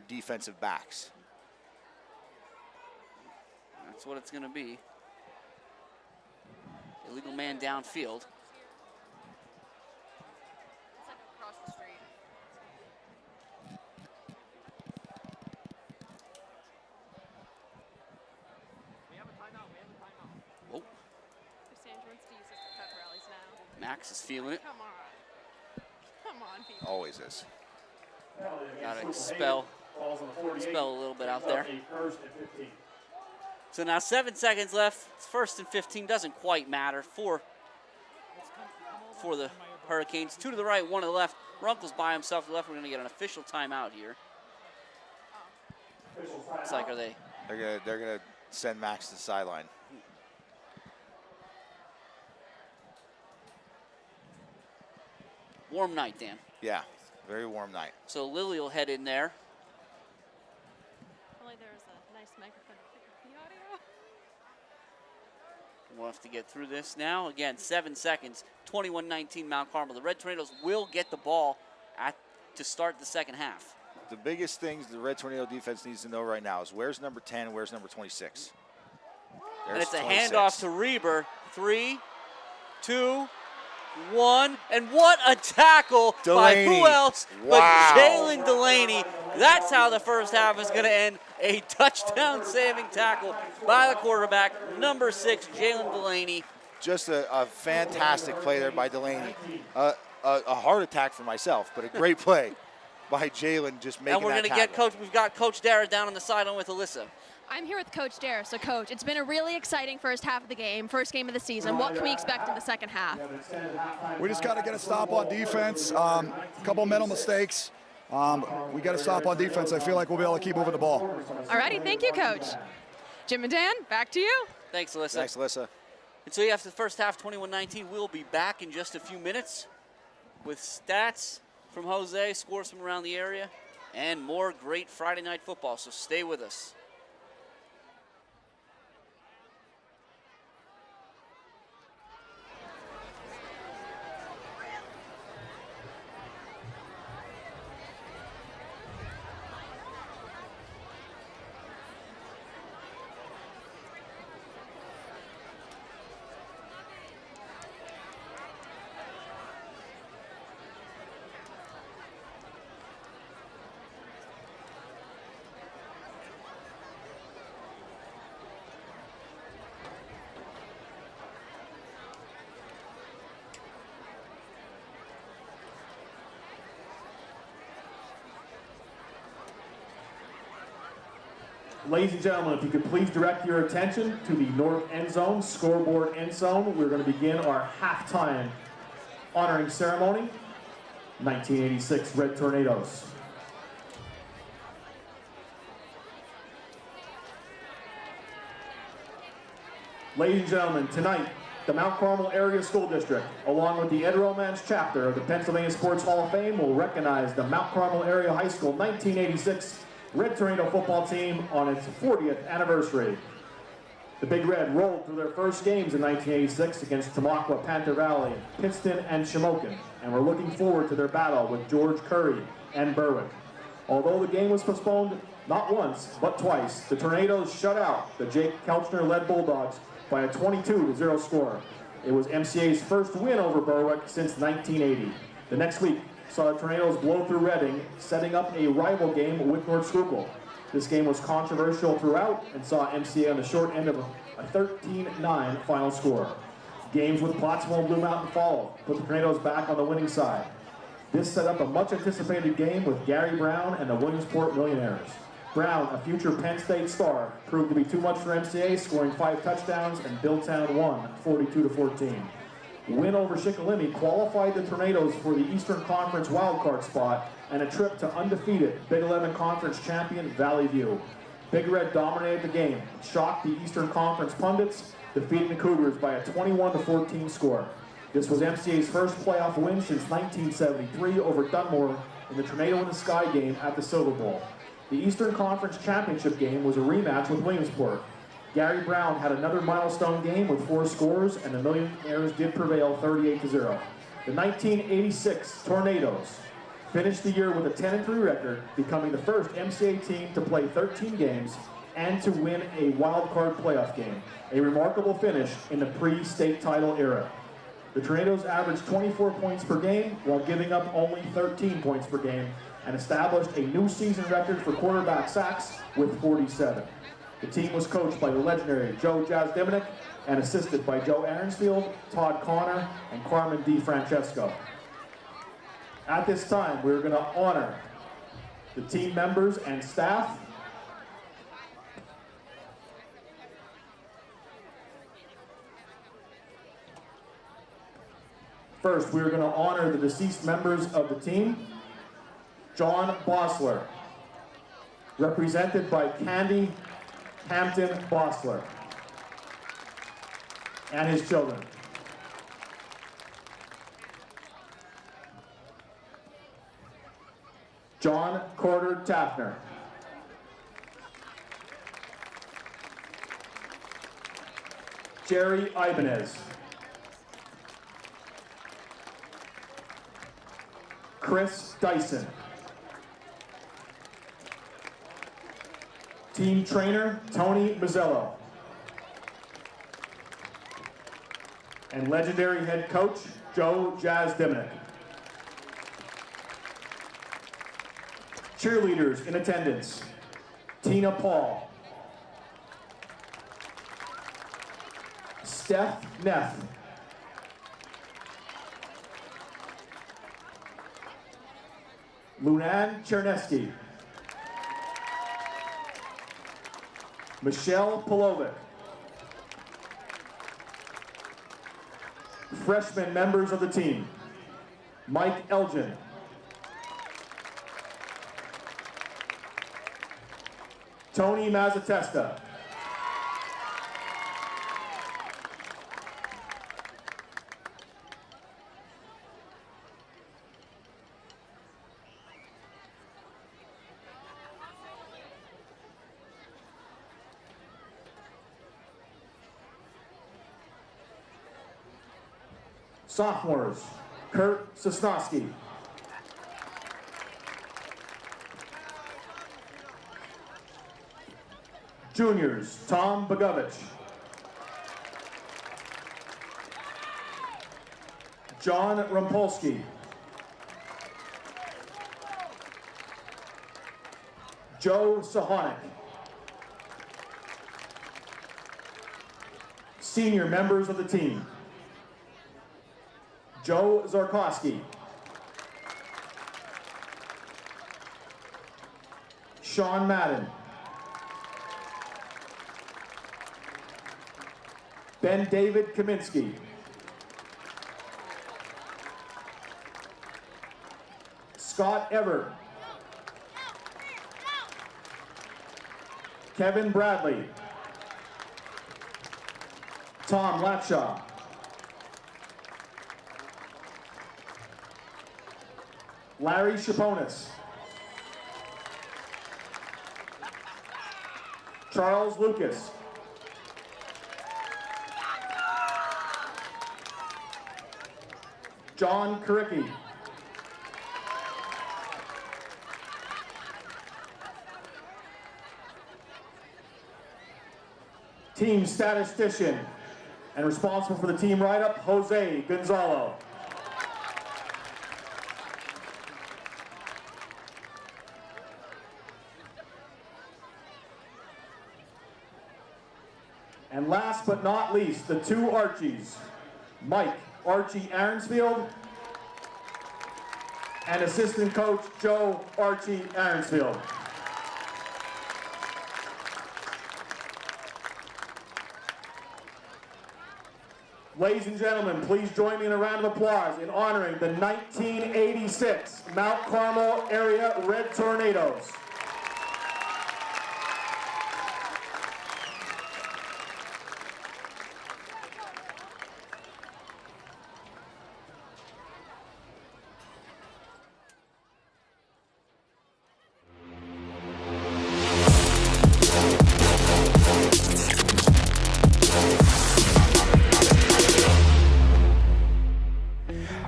defensive backs. That's what it's going to be. Illegal man downfield. Across the street. Oh, Sandra wants to use this for pep rallies now. Max is feeling it. Come on, people. Always is. Got to expel a little bit out there. First and 15. So now 7 seconds left. It's 1st and 15. Doesn't quite matter for the Hurricanes. 2 to the right, 1 to the left. Runkle's by himself to the left. We're going to get an official timeout here. Looks like They're gonna send Max to the sideline. Warm night, Dan. Yeah, very warm night. So Lily will head in there. Only there was a nice microphone to pick up the audio. We'll have to get through this now. Again, 7 seconds, 21-19 Mount Carmel. The Red Tornadoes will get the ball to start the second half. The biggest things the Red Tornado defense needs to know right now is where's number 10, where's number 26. And it's a handoff to Reber. 3, 2, 1. And what a tackle Delaney. by who else Wow. but Jalen Delaney. That's how the first half is going to end. A touchdown-saving tackle by the quarterback, number 6, Jalen Delaney. Just a fantastic play there by Delaney. A heart attack for myself, but a great play by Jalen just making that And we're going to get tackle. we've got Coach Dara down on the sideline with Alyssa. I'm here with Coach Dare. So, Coach, it's been a really exciting first half of the game, first game of the season. What can we expect in the second half? We just got to get a stop on defense. A couple mental mistakes. We got to stop on defense. I feel like we'll be able to keep moving the ball. All righty, thank you, Coach. Jim and Dan, back to you. Thanks, Alyssa. Thanks, Alyssa. And so after the first half, 21-19, we'll be back in just a few minutes with stats from Jose, scores from around the area, and more great Friday night football. So stay with us. Ladies and gentlemen, if you could please direct your attention to the north end zone, scoreboard end zone. We're going to begin our halftime honoring ceremony. 1986 Red Tornadoes. Ladies and gentlemen, tonight, the Mount Carmel Area School District, along with the Ed Romance chapter of the Pennsylvania Sports Hall of Fame, will recognize the Mount Carmel Area High School 1986 Red Tornado football team on its 40th anniversary. The Big Red rolled through their first games in 1986 against Tamaqua, Panther Valley, Pittston, and Shamokin, and were looking forward to their battle with George Curry and Berwick. Although the game was postponed not once, but twice, the Tornadoes shut out the Jake Kelchner-led Bulldogs by a 22-0 score. It was MCA's first win over Berwick since 1980. The next week saw the Tornadoes blow through Reading, setting up a rival game with North Schuylkill. This game was controversial throughout and saw MCA on the short end of a 13-9 final score. Games with Pottsville and Blue Mountain followed, put the Tornadoes back on the winning side. This set up a much-anticipated game with Gary Brown and the Williamsport Millionaires. Brown, a future Penn State star, proved to be too much for MCA, scoring 5 touchdowns, and Billtown won 42-14. Win over Shikellamy qualified the Tornadoes for the Eastern Conference wildcard spot and a trip to undefeated Big 11 Conference champion Valley View. Big Red dominated the game, shocked the Eastern Conference pundits, defeating the Cougars by a 21-14 score. This was MCA's first playoff win since 1973 over Dunmore in the Tornado in the Sky game at the Silver Bowl. The Eastern Conference Championship game was a rematch with Williamsport. Gary Brown had another milestone game with 4 scores, and the Millionaires did prevail 38-0. The 1986 Tornadoes finished the year with a 10-3 record, becoming the first MCA team to play 13 games and to win a wild card playoff game, a remarkable finish in the pre-state title era. The Tornadoes averaged 24 points per game while giving up only 13 points per game and established a new season record for quarterback sacks with 47. The team was coached by the legendary Joe Jazz Diminick and assisted by Joe Aaronsfield, Todd Connor, and Carmen D. Francesco. At this time, we're going to honor the team members and staff. First, we're going to honor the deceased members of the team. John Bosler, represented by Candy Hampton Bosler and his children. John Corder Taffner. Jerry Ibanez. Chris Dyson. Team trainer, Tony Mazzello. And legendary head coach, Joe Jazz Diminick. Cheerleaders in attendance, Tina Paul. Steph Neff. Lunan Chernesky. Michelle Polovic. Freshman members of the team, Mike Elgin. Tony Mazzatesta. Sophomores, Kurt Sosnowski. Juniors, Tom Bogovich. John Rumpolsky. Joe Sahonic. Senior members of the team, Joe Zarkowski, Sean Madden, Ben David Kaminsky, Scott Everett, Kevin Bradley, Tom Lapshaw, Larry Chaponis, Charles Lucas, John Karicki. Team statistician and responsible for the team write-up, Jose Gonzalo. And last but not least, the two Archies, Mike Archie Aronsfield and assistant coach Joe Archie Aronsfield. Ladies and gentlemen, please join me in a round of applause in honoring the 1986 Mount Carmel Area Red Tornadoes.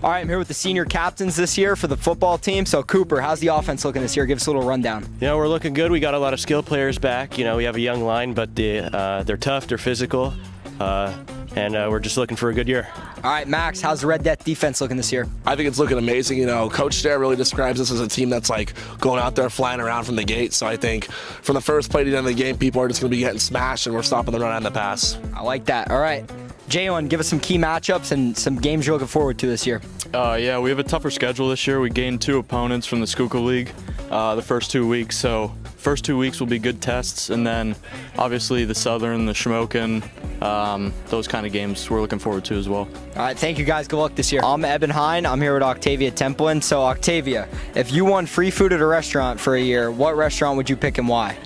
All right, I'm here with the senior captains this year for the football team. So, Cooper, how's the offense looking this year? Give us a little rundown. You know, we're looking good. We got a lot of skilled players back. You know, we have a young line, but they're tough, they're physical, and we're just looking for a good year. All right, Max, how's the Red Death defense looking this year? I think it's looking amazing. You know, Coach Dare really describes us as a team that's like going out there flying around from the gate. So I think from the first play to the end of the game, people are just going to be getting smashed, and we're stopping the run and the pass. I like that. All right. Jalen, give us some key matchups and some games you're looking forward to this year. Yeah, we have a tougher schedule this year. We gained 2 opponents from the Schuylkill League the first 2 weeks. So first 2 weeks will be good tests, and then obviously the Southern, the Schmoken, those kind of games we're looking forward to as well. All right, thank you guys. Good luck this year. I'm Eben Hine. I'm here with Octavia Templin. So Octavia, if you won free food at a restaurant for a year, what restaurant would you pick and why?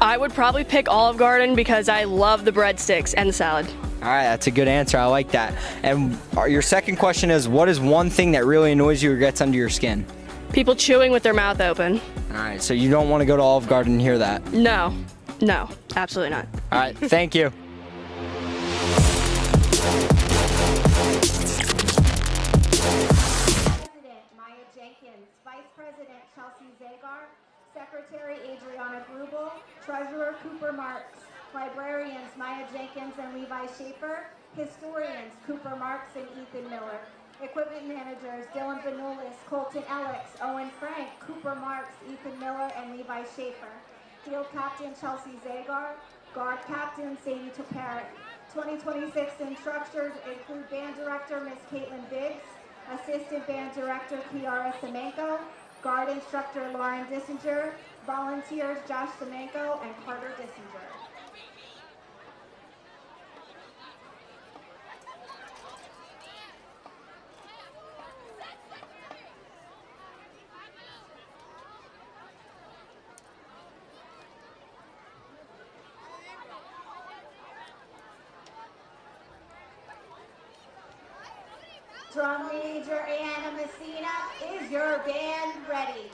I would probably pick Olive Garden because I love the breadsticks and the salad. All right, that's a good answer. I like that. And your second question is, what is one thing that really annoys you or gets under your skin? People chewing with their mouth open. All right, so you don't want to go to Olive Garden and hear that? No, absolutely not. All right, thank you. President Maya Jenkins, Vice President Chelsea Zagar, Secretary Adriana Grubel, Treasurer Cooper Marks, Librarians Maya Jenkins and Levi Schaefer, Historians Cooper Marks and Ethan Miller, Equipment Managers Dylan Benulis, Colton Alex, Owen Frank, Cooper Marks, Ethan Miller and Levi Schaefer, Field Captain Chelsea Zagar, Guard Captain Sadie Toparek. 2026 instructors include Band Director Ms. Caitlin Biggs, Assistant Band Director Kiara Semenko, Guard Instructor Lauren Dissinger, Volunteers Josh Semenko and Carter Dissinger. Drum Major Anna Messina, is your band ready?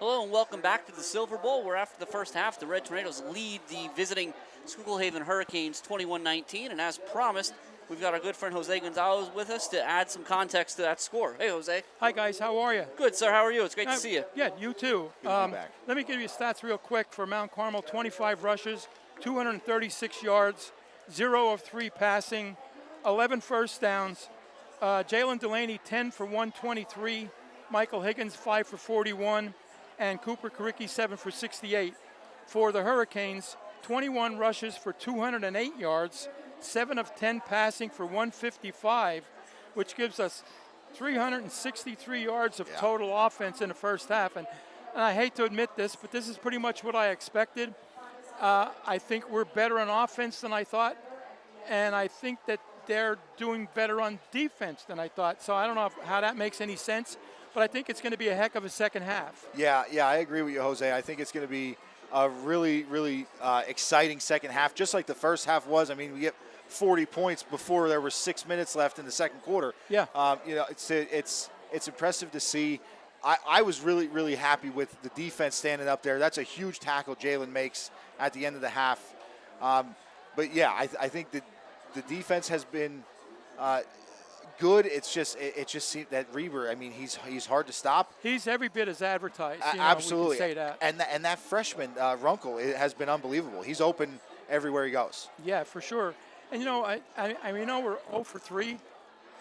Hello and welcome back to the Silver Bowl, where after the first half, the Red Tornadoes lead the visiting Schuylkill Hurricanes 21-19. And as promised, we've got our good friend Jose Gonzalez with us to add some context to that score. Hey, Jose. Hi, guys. How are you? Good, sir. How are you? It's great to see you. Yeah, you too. Good to be back. Let me give you stats real quick for Mount Carmel. 25 rushes, 236 yards, 0 of 3 passing, 11 first downs. Jalen Delaney, 10 for 123. Michael Higgins, 5 for 41. And Cooper Karicki, 7 for 68. For the Hurricanes, 21 rushes for 208 yards, 7 of 10 passing for 155, which gives us 363 yards of total offense in the first half. And I hate to admit this, but this is pretty much what I expected. I think we're better on offense than I thought, and I think that they're doing better on defense than I thought. So I don't know how that makes any sense, but I think it's going to be a heck of a second half. Yeah, I agree with you, Jose. I think it's going to be a really, really exciting second half, just like the first half was. I mean, we get 40 points before there were 6 minutes left in the second quarter. Yeah. It's impressive to see. I was really, really happy with the defense standing up there. That's a huge tackle Jalen makes at the end of the half. But yeah, I think that the defense has been good. It just seemed that Reber, I mean, he's hard to stop. He's every bit as advertised. Absolutely. We can say that. And that freshman, Runkle, it has been unbelievable. He's open everywhere he goes. Yeah, for sure. And, I know we're 0 for 3,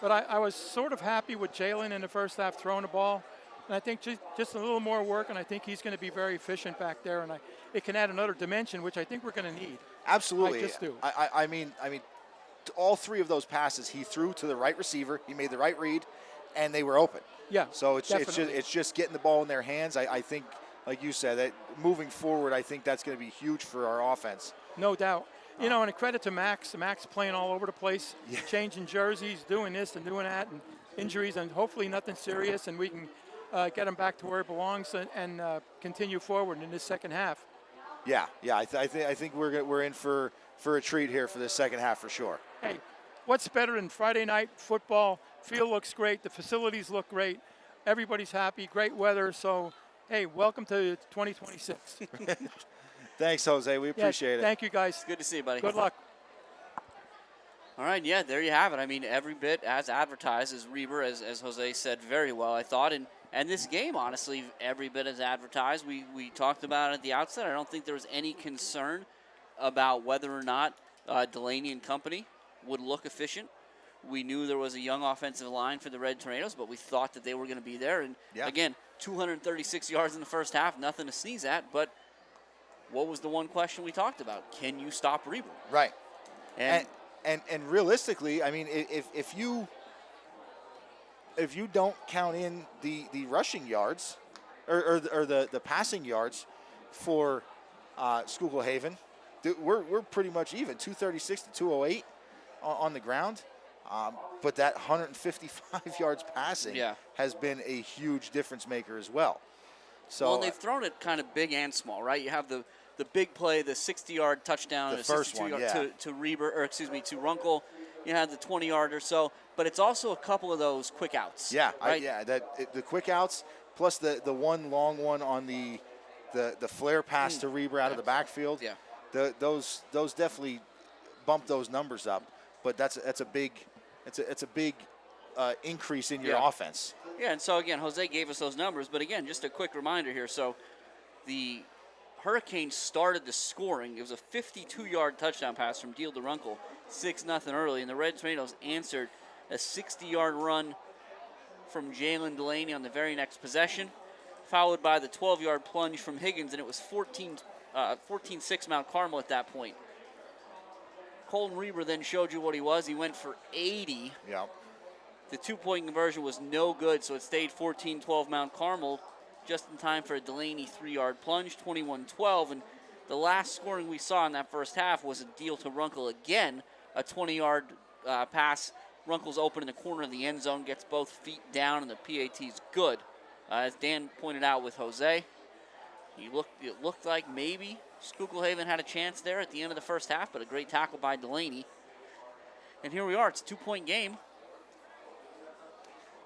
but I was sort of happy with Jalen in the first half throwing the ball. And I think just a little more work, and I think he's going to be very efficient back there. And it can add another dimension, which I think we're going to need. Absolutely. I just do. I mean, all 3 of those passes he threw to the right receiver. He made the right read, and they were open. Yeah. So it's just getting the ball in their hands. I think, like you said, that moving forward, I think that's going to be huge for our offense. No doubt. And a credit to Max. Max playing all over the place, changing jerseys, doing this and doing that, and injuries, and hopefully nothing serious, and we can get him back to where it belongs and continue forward in this second half. Yeah. I think we're in for a treat here for this second half for sure. Hey, what's better than Friday night football? Field looks great. The facilities look great. Everybody's happy. Great weather. So, hey, welcome to 2026. Thanks, Jose. We appreciate it. Thank you, guys. It's good to see you, buddy. Good luck. All right, yeah, there you have it. I mean, every bit as advertised as Reber, as Jose said very well, I thought. And this game, honestly, every bit as advertised. We talked about it at the outset. I don't think there was any concern about whether or not Delaney and company would look efficient. We knew there was a young offensive line for the Red Tornadoes, but we thought that they were going to be there. And, again, 236 yards in the first half, nothing to sneeze at. But what was the one question we talked about? Can you stop Reber? Right. And realistically, I mean, if you don't count in the rushing yards or the passing yards for Schuylkill Haven, we're pretty much even, 236 to 208 on the ground. But that 155 yards passing has been a huge difference maker as well. So, and they've thrown it kind of big and small, right? You have the big play, the 60-yard touchdown, the first one, to Reber, or to Runkle. You had the 20-yard or so, but it's also a couple of those quick outs. Yeah, right? The quick outs plus the one long one on the flare pass to Reber out of the backfield. Yeah, those definitely bump those numbers up, but it's a big increase in your offense. Yeah, and so again, Jose gave us those numbers, but again, just a quick reminder here. So the Hurricanes started the scoring. It was a 52-yard touchdown pass from Deal to Runkle, 6-0 early, and the Red Tornadoes answered a 60-yard run from Jalen Delaney on the very next possession, followed by the 12-yard plunge from Higgins, and it was 14-6 Mount Carmel at that point. Colton Reber then showed you what he was. He went for 80. Yeah. The two-point conversion was no good, so it stayed 14-12 Mount Carmel, just in time for a Delaney 3-yard plunge, 21-12. And the last scoring we saw in that first half was a Deal to Runkle again, a 20-yard pass. Runkle's open in the corner of the end zone, gets both feet down, and the PAT's good. As Dan pointed out with Jose, it looked like maybe Schuylkill Haven had a chance there at the end of the first half, but a great tackle by Delaney. And here we are. It's a 2-point game.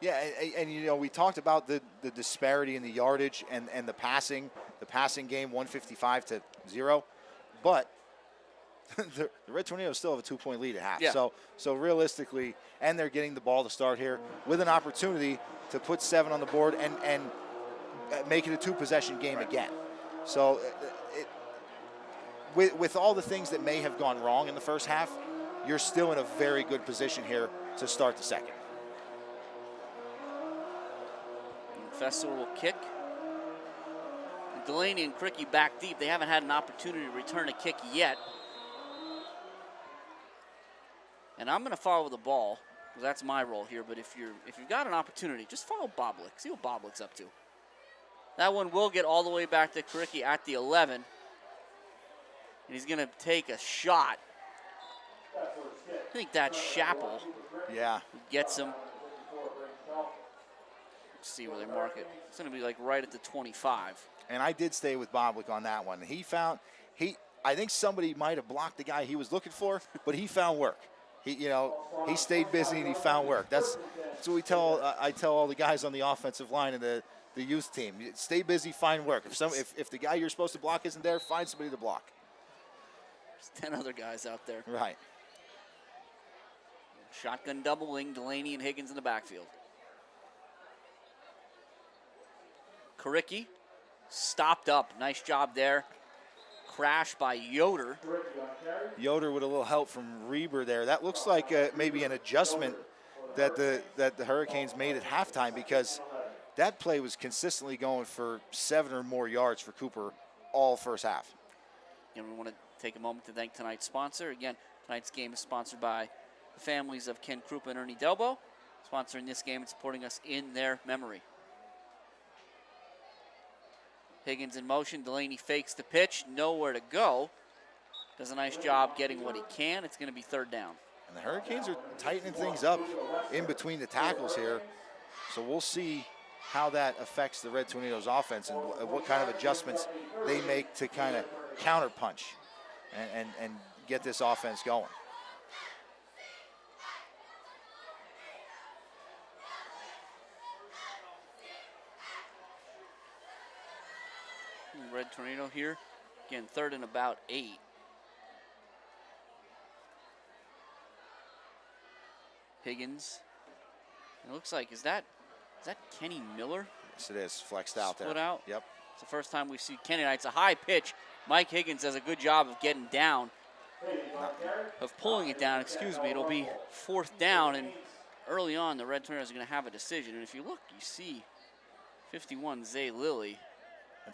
Yeah, and you know, we talked about the disparity in the yardage and the passing game, 155 to 0, but the Red Tornadoes still have a 2-point lead at half. Yeah. So realistically, and they're getting the ball to start here with an opportunity to put 7 on the board and make it a 2-possession game again. So with all the things that may have gone wrong in the first half, you're still in a very good position here to start the second. Fessler will kick. Delaney and Cricky back deep. They haven't had an opportunity to return a kick yet. And I'm going to follow the ball, because that's my role here. But if you've got an opportunity, just follow Boblik. See what Boblik's up to. That one will get all the way back to Cricky at the 11. And he's going to take a shot. I think that's Chappell. Yeah. Gets him. Let's see where they mark it. It's going to be like right at the 25. And I did stay with Boblik on that one. I think somebody might have blocked the guy he was looking for, but he found work. He stayed busy and he found work. That's what I tell all the guys on the offensive line and the youth team. Stay busy, find work. If the guy you're supposed to block isn't there, find somebody to block. There's 10 other guys out there. Right. Shotgun double wing, Delaney and Higgins in the backfield. Karicki stopped up. Nice job there. Crash by Yoder. Yoder with a little help from Reber there. That looks like maybe an adjustment that the Hurricanes made at halftime, because that play was consistently going for 7 or more yards for Cooper all first half. And we want to take a moment to thank tonight's sponsor. Again, tonight's game is sponsored by the families of Ken Krupa and Ernie Delbo, sponsoring this game and supporting us in their memory. Higgins in motion. Delaney fakes the pitch. Nowhere to go. Does a nice job getting what he can. It's going to be 3rd down. And the Hurricanes are tightening things up in between the tackles here. So we'll see how that affects the Red Tornadoes offense and what kind of adjustments they make to kind of counterpunch and get this offense going. Red Tornado here. Again, 3rd and about 8. Higgins. It looks like, is that Kenny Miller? Yes, it is. Flexed out there. Split out? Yep. It's the first time we see Kenny. It's a high pitch. Mike Higgins does a good job of getting down, of pulling it down, excuse me. It'll be 4th down, and early on, the Red Tornadoes are going to have a decision. And if you look, you see 51, Zay Lilly.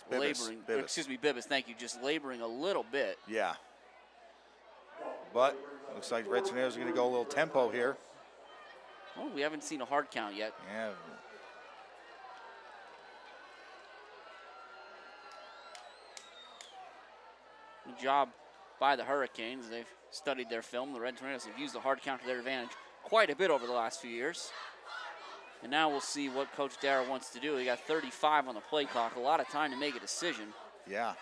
Laboring, Bibbis, thank you, just laboring a little bit. Yeah. But looks like Red Tornadoes are going to go a little tempo here. Oh, we haven't seen a hard count yet. Yeah. Good job by the Hurricanes. They've studied their film. The Red Tornadoes have used the hard count to their advantage quite a bit over the last few years. And now we'll see what Coach Dara wants to do. He got 35 on the play clock, a lot of time to make a decision. Yeah.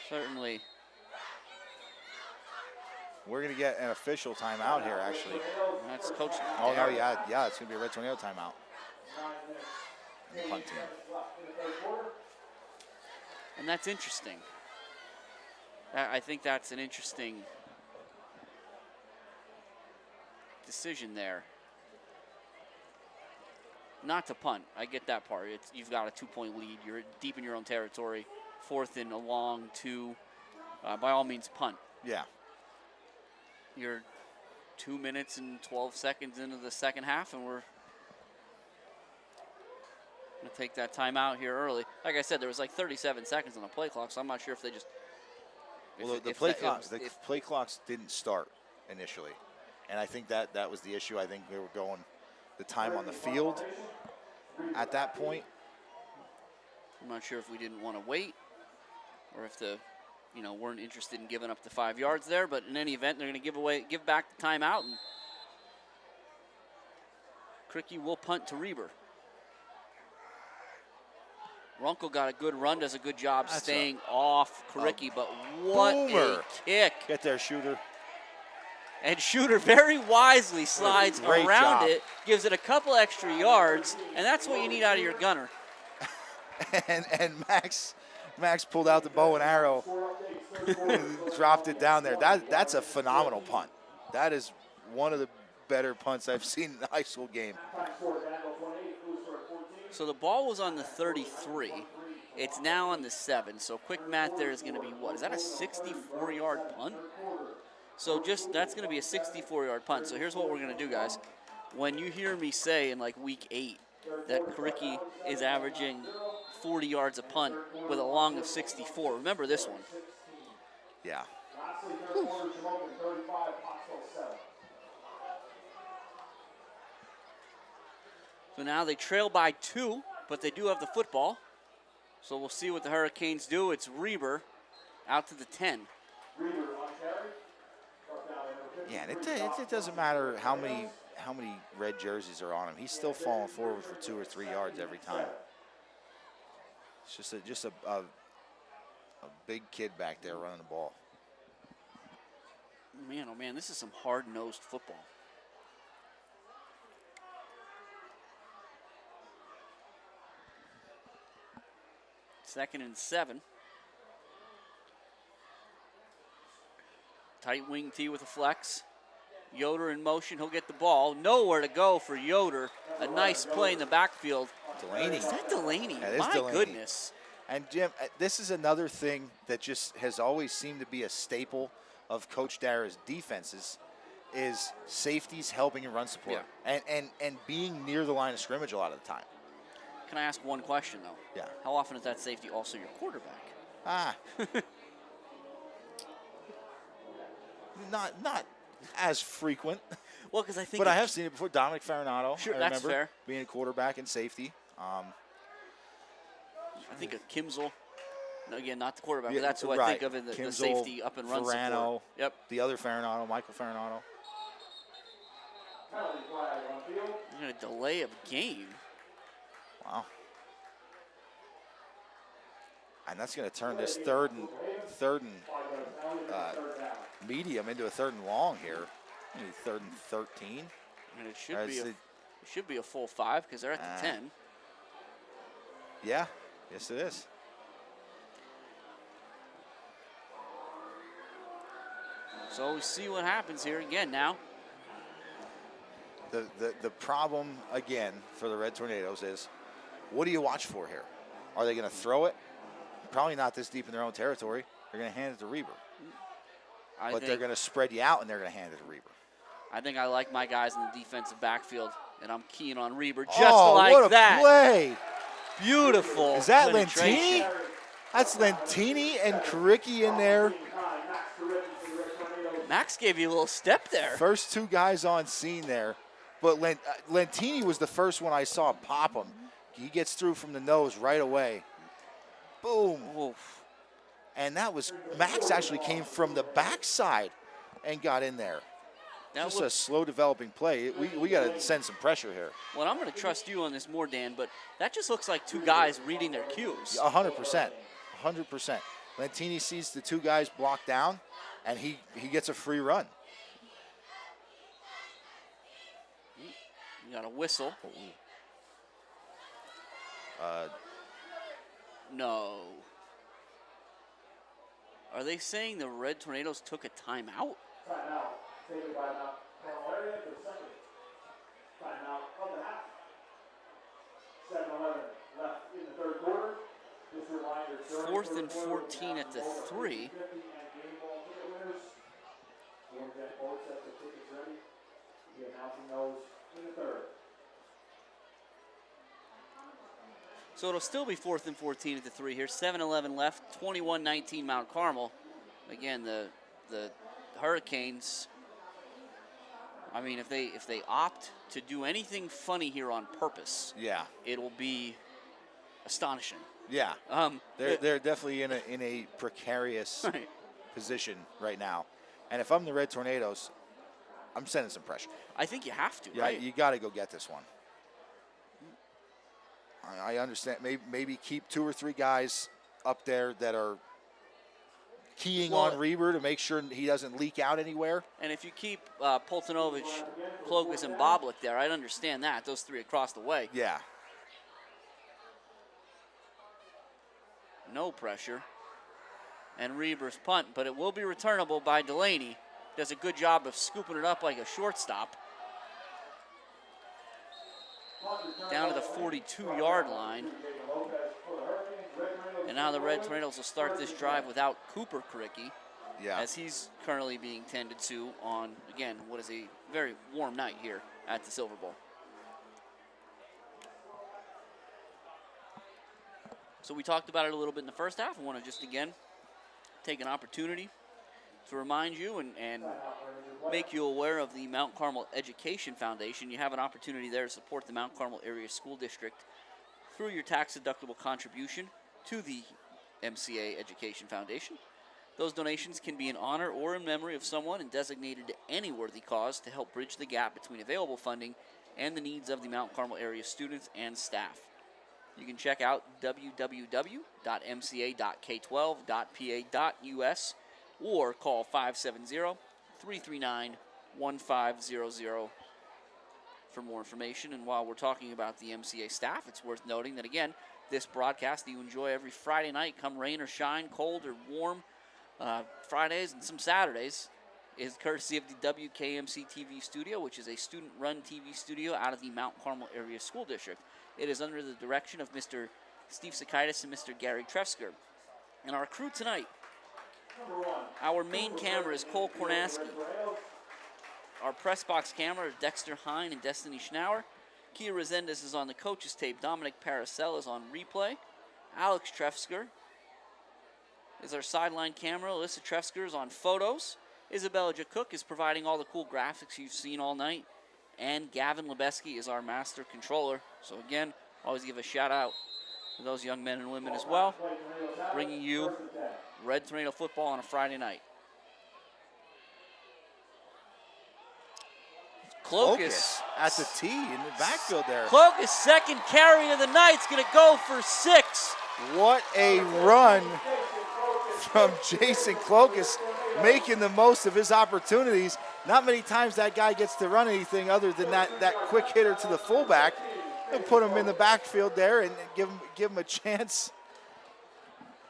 Certainly. We're going to get an official timeout here, actually. That's Coach Oh, Dara. no, yeah, it's going to be a Red Tornado timeout. And the punt team. And that's interesting. I think that's an interesting decision there. Not to punt. I get that part. You've got a 2-point lead. You're deep in your own territory. 4th and a long 2. By all means, punt. Yeah. You're 2 minutes and 12 seconds into the second half, and we're going to take that timeout here early. Like I said, there was like 37 seconds on the play clock, so I'm not sure if they just... Well, the play clocks didn't start initially, and I think that was the issue. I think they were going the time on the field at that point. I'm not sure if we didn't want to wait or if weren't interested in giving up the 5 yards there, but in any event, they're going to give back the timeout, and Cricky will punt to Reber. Runkle got a good run, does a good job staying off Cricky, but what boomer. a kick. Get there, shooter. And Shooter very wisely slides Great around job. it, gives it a couple extra yards, and that's what you need out of your gunner. and Max pulled out the bow and arrow and dropped it down there. That's a phenomenal punt. That is one of the better punts I've seen in a high school game. So the ball was on the 33. It's now on the 7. So quick math there is going to be what? Is that a 64-yard punt? So that's going to be a 64-yard punt. So here's what we're going to do, guys. When you hear me say in like week 8 that Carricky is averaging 40 yards a punt with a long of 64, remember this one. Yeah. Whew. So now they trail by 2, but they do have the football. So we'll see what the Hurricanes do. It's Reber out to the 10. Yeah, and it doesn't matter how many red jerseys are on him. He's still falling forward for 2 or 3 yards every time. It's just a big kid back there running the ball. Man, oh man, this is some hard-nosed football. Second and 7. Tight wing tee with a flex. Yoder in motion. He'll get the ball. Nowhere to go for Yoder. A nice play in the backfield. Delaney. Is that Delaney? That is My Delaney. goodness. And Jim, this is another thing that just has always seemed to be a staple of Coach Dara's defenses is safeties helping in run support and being near the line of scrimmage a lot of the time. Can I ask one question, though? Yeah. How often is that safety also your quarterback? Not as frequent. Well, because I think. But I have seen it before. Dominic Farinato, Sure, I that's remember, fair. being a quarterback and safety. I think of Kimzel. Again, not the quarterback, Yeah, but that's who I think of in the Kimzel, safety up and run Farano, support. Yep. The other Farinato, Michael Farinato. You're going to delay a game. Wow. And that's going to turn this third and medium into a 3rd and long here. Maybe 3rd and 13. And it should be a full 5 because they're at the 10. Yeah, yes it is. So we see what happens here again now. The problem, again, for the Red Tornadoes is, what do you watch for here? Are they going to throw it? Probably not this deep in their own territory. They're going to hand it to Reber. But they're going to spread you out, and they're going to hand it to Reber. I think I like my guys in the defensive backfield, and I'm keying on Reber just what a that. play. Beautiful. Is that penetration. Lentini? That's Lentini and Carricky in there. Max gave you a little step there. First 2 guys on scene there. But Lentini was the first one I saw pop him. He gets through from the nose right away. Boom. Oof. And that was, Max actually came from the backside and got in there. Just a slow developing play. We got to send some pressure here. Well, I'm going to trust you on this more, Dan, but that just looks like 2 guys reading their cues. 100%. 100%. Lentini sees the 2 guys blocked down, and he gets a free run. You got a whistle. No. Are they saying the Red Tornadoes took a timeout? Timeout. Taken by Carmel area for the second timeout of the half. 7:11 left in the 3rd quarter. Just a reminder, 4th and 14 at the 3. So it'll still be 4th and 14 at the 3 here. 7:11 left. 21-19 Mount Carmel. Again, the Hurricanes. I mean, if they opt to do anything funny here on purpose, it'll be astonishing. Yeah, they're definitely in a precarious position right now, and if I'm the Red Tornadoes, I'm sending some pressure. I think you have to. Yeah, right? You got to go get this one. I understand. Maybe keep 2 or 3 guys up there that are keying on Reber to make sure he doesn't leak out anywhere. And if you keep Poltanovich, Klokus, and Boblik there, I'd understand that. Those three across the way. Yeah. No pressure. And Reber's punt, but it will be returnable by Delaney. Does a good job of scooping it up like a shortstop. Down to the 42-yard line. And now the Red Tornadoes will start this drive without Cooper Kricke, as he's currently being tended to on, again, what is a very warm night here at the Silver Bowl. So we talked about it a little bit in the first half. I want to just, again, take an opportunity to remind you and make you aware of the Mount Carmel Education Foundation. You have an opportunity there to support the Mount Carmel Area School District through your tax-deductible contribution to the MCA Education Foundation. Those donations can be in honor or in memory of someone and designated to any worthy cause to help bridge the gap between available funding and the needs of the Mount Carmel area students and staff. You can check out www.mca.k12.pa.us or call 570-339-1500 for more information. And while we're talking about the MCA staff, it's worth noting that, again, this broadcast that you enjoy every Friday night, come rain or shine, cold or warm, Fridays and some Saturdays, is courtesy of the WKMC TV studio, which is a student-run TV studio out of the Mount Carmel Area School District. It is under the direction of Mr. Steve Sakaitis and Mr. Gary Trefsker. And our crew tonight, our main camera is Cole Kornaski. Our press box camera is Dexter Hine and Destiny Schnauer. Kia Resendez is on the coach's tape. Dominic Paracel is on replay. Alex Trefsker is our sideline camera. Alyssa Trefsker is on photos. Isabella Jacook is providing all the cool graphics you've seen all night. And Gavin Lebeski is our master controller. So again, always give a shout out to those young men and women as well, bringing you Red Tornado football on a Friday night. Klokus at the tee in the backfield there. Klokus, second carry of the night, is going to go for 6. What a run from Jason Klokus, making the most of his opportunities. Not many times that guy gets to run anything other than that quick hitter to the fullback and put him in the backfield there and give him a chance.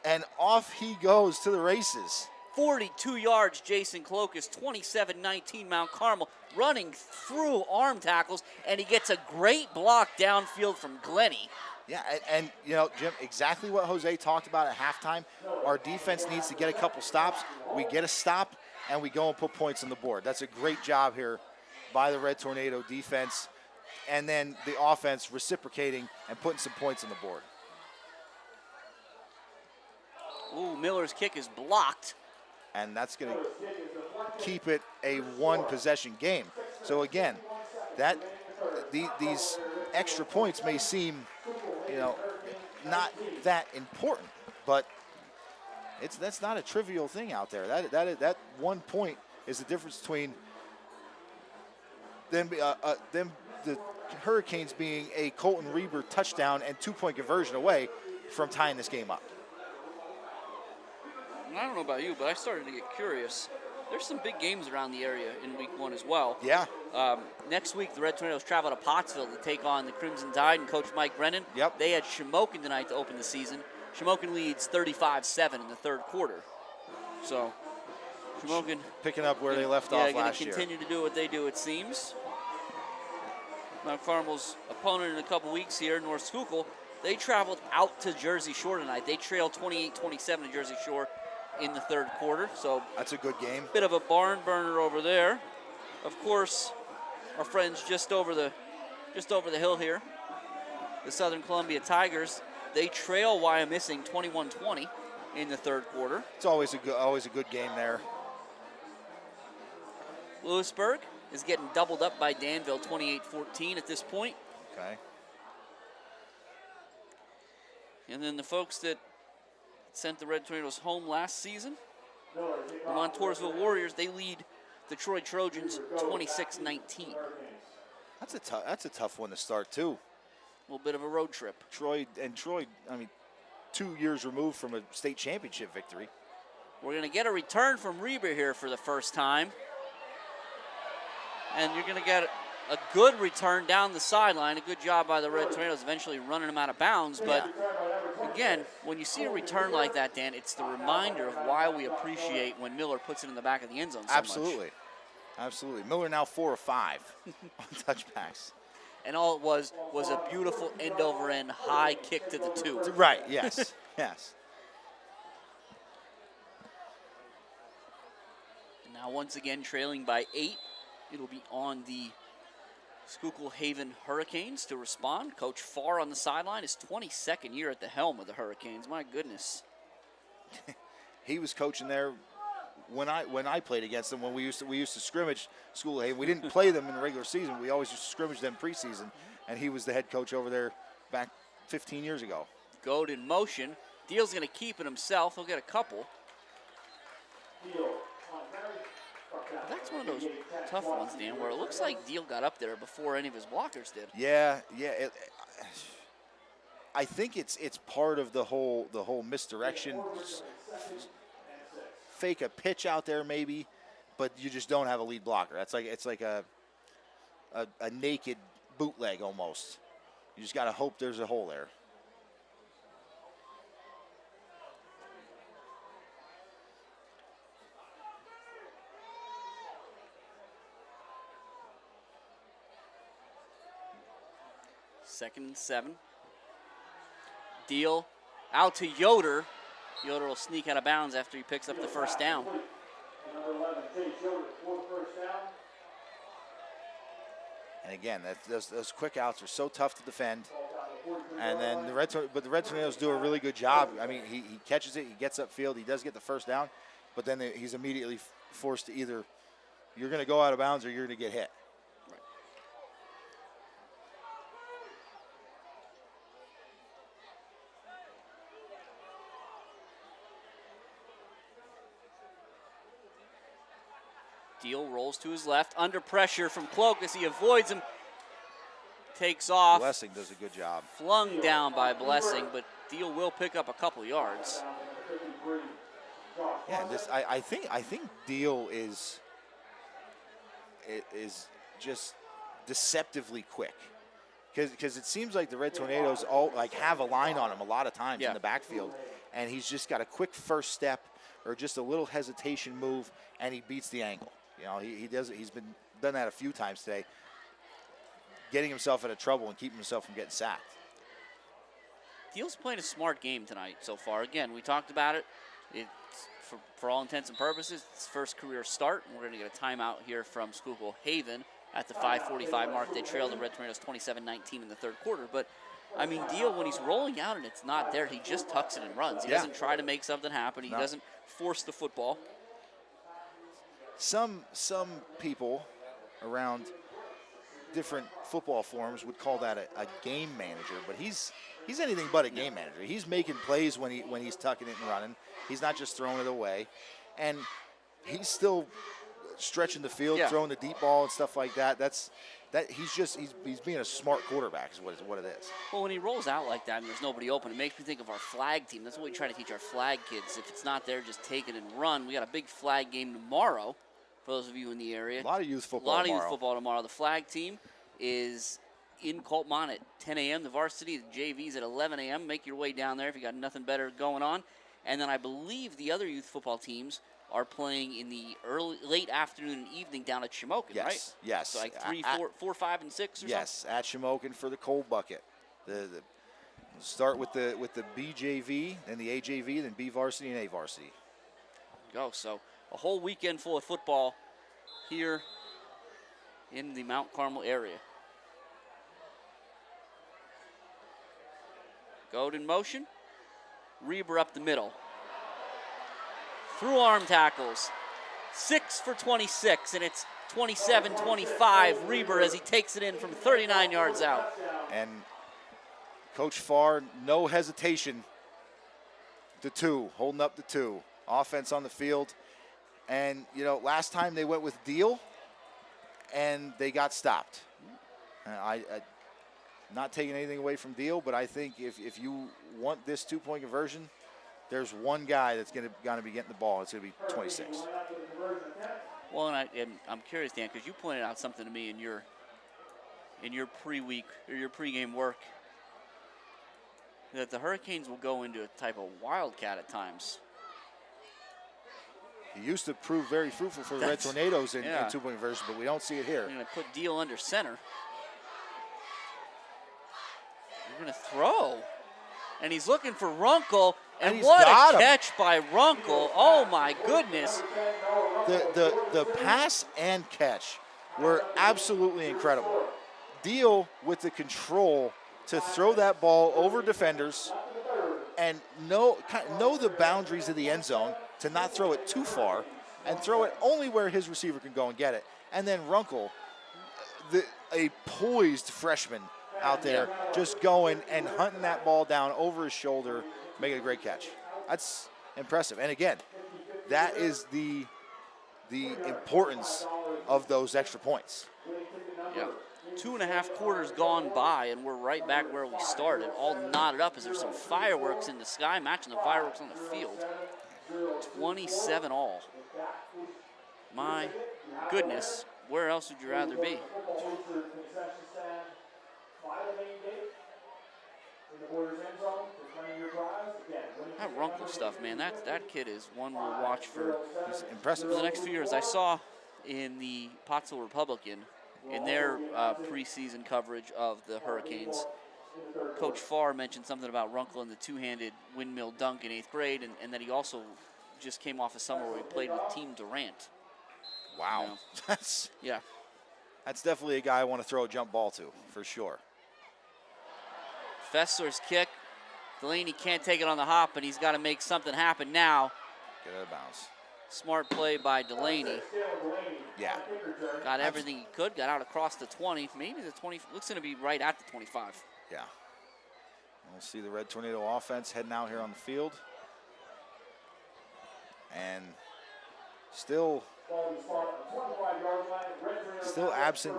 And off he goes to the races. 42 yards, Jason Klokus, 27-19 Mount Carmel, running through arm tackles, and he gets a great block downfield from Glennie. Yeah, and you know, Jim, exactly what Jose talked about at halftime. Our defense needs to get a couple stops. We get a stop, and we go and put points on the board. That's a great job here by the Red Tornado defense, and then the offense reciprocating and putting some points on the board. Ooh, Miller's kick is blocked. And that's going to keep it a one-possession game. So again, these extra points may seem, you know, not that important, but that's not a trivial thing out there. That 1 point is the difference between them the Hurricanes being a Colton Reber touchdown and 2-point conversion away from tying this game up. I don't know about you, but I started to get curious. There's some big games around the area in week 1 as well. Yeah. Next week, the Red Tornadoes travel to Pottsville to take on the Crimson Tide and Coach Mike Brennan. Yep. They had Shamokin tonight to open the season. Shamokin leads 35-7 in the third quarter. So, Shamokin picking up where they left off last year. Continue to do what they do, it seems. Mount Carmel's opponent in a couple weeks here, North Schuylkill, they traveled out to Jersey Shore tonight. They trailed 28-27 to Jersey Shore in the third quarter. So that's a good game. Bit of a barn burner over there. Of course, our friends just over the hill here, the Southern Columbia Tigers, they trail Wyomissing 21-20 in the third quarter. It's always a good game there. Lewisburg is getting doubled up by Danville 28-14 at this point. Okay. And then the folks that sent the Red Tornadoes home last season, the Montoursville Warriors, they lead the Troy Trojans 26-19. That's a tough one to start too. A little bit of a road trip. Troy, I mean, 2 years removed from a state championship victory. We're going to get a return from Reber here for the first time. And you're going to get a good return down the sideline. A good job by the Red Tornadoes eventually running him out of bounds. But again, when you see a return like that, Dan, it's the reminder of why we appreciate when Miller puts it in the back of the end zone so much. Absolutely. Miller now 4 of 5 on touchbacks. And all it was a beautiful end-over-end high kick to the 2. Right, yes, yes. And now once again trailing by 8. It'll be on the Schuylkill Haven Hurricanes to respond. Coach Farr on the sideline, his 22nd year at the helm of the Hurricanes. My goodness. He was coaching there when I played against them. When we used to scrimmage Schuylkill Haven. We didn't play them in the regular season. We always used to scrimmage them preseason, and he was the head coach over there back 15 years ago. Goad in motion. Deal's going to keep it himself. He'll get a couple. That's one of those tough ones, Dan, where it looks like Deal got up there before any of his blockers did. Yeah. I think it's part of the whole misdirection. Fake a pitch out there maybe, but you just don't have a lead blocker. It's like a naked bootleg almost. You just got to hope there's a hole there. Second and 7. Deal out to Yoder. Yoder will sneak out of bounds after he picks up the first down. And again, those quick outs are so tough to defend. And then the Red Tornadoes do a really good job. I mean, he catches it, he gets upfield, he does get the first down, but then he's immediately forced to either you're going to go out of bounds or you're going to get hit. Deal rolls to his left, under pressure from Cloak as he avoids him. Takes off. Blessing does a good job. Flung down by Blessing, but Deal will pick up a couple yards. Yeah, I think Deal is just deceptively quick, because it seems like the Red Tornadoes all have a line on him a lot of times in the backfield, and he's just got a quick first step or just a little hesitation move, and he beats the angle. You know, he's done that a few times today, getting himself out of trouble and keeping himself from getting sacked. Deal's playing a smart game tonight so far. Again, we talked about it. It's for all intents and purposes, it's his first career start. And we're going to get a timeout here from Schuylkill Haven at the 5:45 mark. They trailed the Red Tornadoes 27-19 in the third quarter. But, I mean, Deal, when he's rolling out and it's not there, he just tucks it and runs. He doesn't try to make something happen. He doesn't force the football. Some people around different football forums would call that a game manager, but he's anything but a game manager. He's making plays when he's tucking it and running. He's not just throwing it away, and he's still stretching the field, throwing the deep ball and stuff like that. He's being a smart quarterback is what it is. Well, when he rolls out like that and there's nobody open, it makes me think of our flag team. That's what we try to teach our flag kids. If it's not there, just take it and run. We got a big flag game tomorrow. For those of you in the area. A lot of youth football tomorrow. The flag team is in Coltmont at 10 a.m. The varsity, the JV's at 11 a.m. Make your way down there if you got nothing better going on. And then I believe the other youth football teams are playing in the late afternoon and evening down at Shamokin, right? Yes. So like 4, 5, and 6 or yes, at Shamokin for the cold bucket. Start with the BJV, then the AJV, then B varsity and A varsity. Go. So a whole weekend full of football here in the Mount Carmel area. Goad in motion. Reber up the middle. Through arm tackles. 6 for 26, and it's 27-25 Reber as he takes it in from 39 yards out. And Coach Farr, no hesitation. The 2, holding up the 2. Offense on the field. And, you know, last time they went with Deal, and they got stopped. I not taking anything away from Deal, but I think if you want this 2-point conversion, there's one guy that's going to be getting the ball. It's going to be 26. Well, and I'm curious, Dan, because you pointed out something to me in your pre-week or your pregame work that the Hurricanes will go into a type of wildcat at times. He used to prove very fruitful for the Red Tornadoes in two-point conversion, but we don't see it here. They're going to put Deal under center. They're going to throw. And he's looking for Runkle. And what a catch by Runkle. Oh, my goodness. The pass and catch were absolutely incredible. Deal with the control to throw that ball over defenders and know the boundaries of the end zone to not throw it too far and throw it only where his receiver can go and get it. And then Runkle, a poised freshman out there, just going and hunting that ball down over his shoulder, making a great catch. That's impressive. And again, that is the importance of those extra points. Yeah. 2.5 quarters gone by, and we're right back where we started, all knotted up as there's some fireworks in the sky matching the fireworks on the field. 27 all. My goodness, where else would you rather be? That Runkle stuff, man, that kid is one we'll watch for. He's impressive. For the next few years. I saw in the Pottsville Republican, in their preseason coverage of the Hurricanes, Coach Farr mentioned something about Runkle and the two-handed windmill dunk in 8th grade, and that he also just came off a summer where he played with Team Durant. Wow. You know? That's definitely a guy I want to throw a jump ball to, for sure. Fessler's kick. Delaney can't take it on the hop, and he's got to make something happen now. Get out of bounds. Smart play by Delaney. Yeah. Got everything he could, got out across the 20, maybe the 20, looks going to be right at the 25. Yeah. We'll see the Red Tornado offense heading out here on the field. And still absent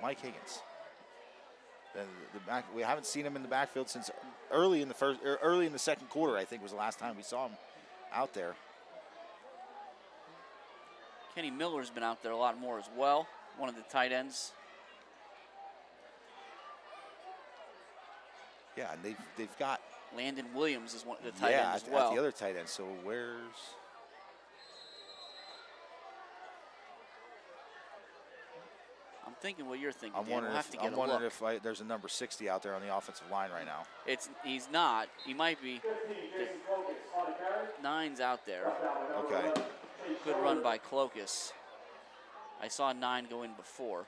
Mike Higgins. We haven't seen him in the backfield since early in the second quarter, I think was the last time we saw him out there. Kenny Miller's been out there a lot more as well, one of the tight ends. Yeah, and they've got Landon Williams is one of the tight ends as well. At the other tight end. So where's I'm thinking what you're thinking. I'm wondering if there's a number 60 out there on the offensive line right now. He's not. He might be. 9's out there. Okay. Good run by Clokus. I saw 9 go in before.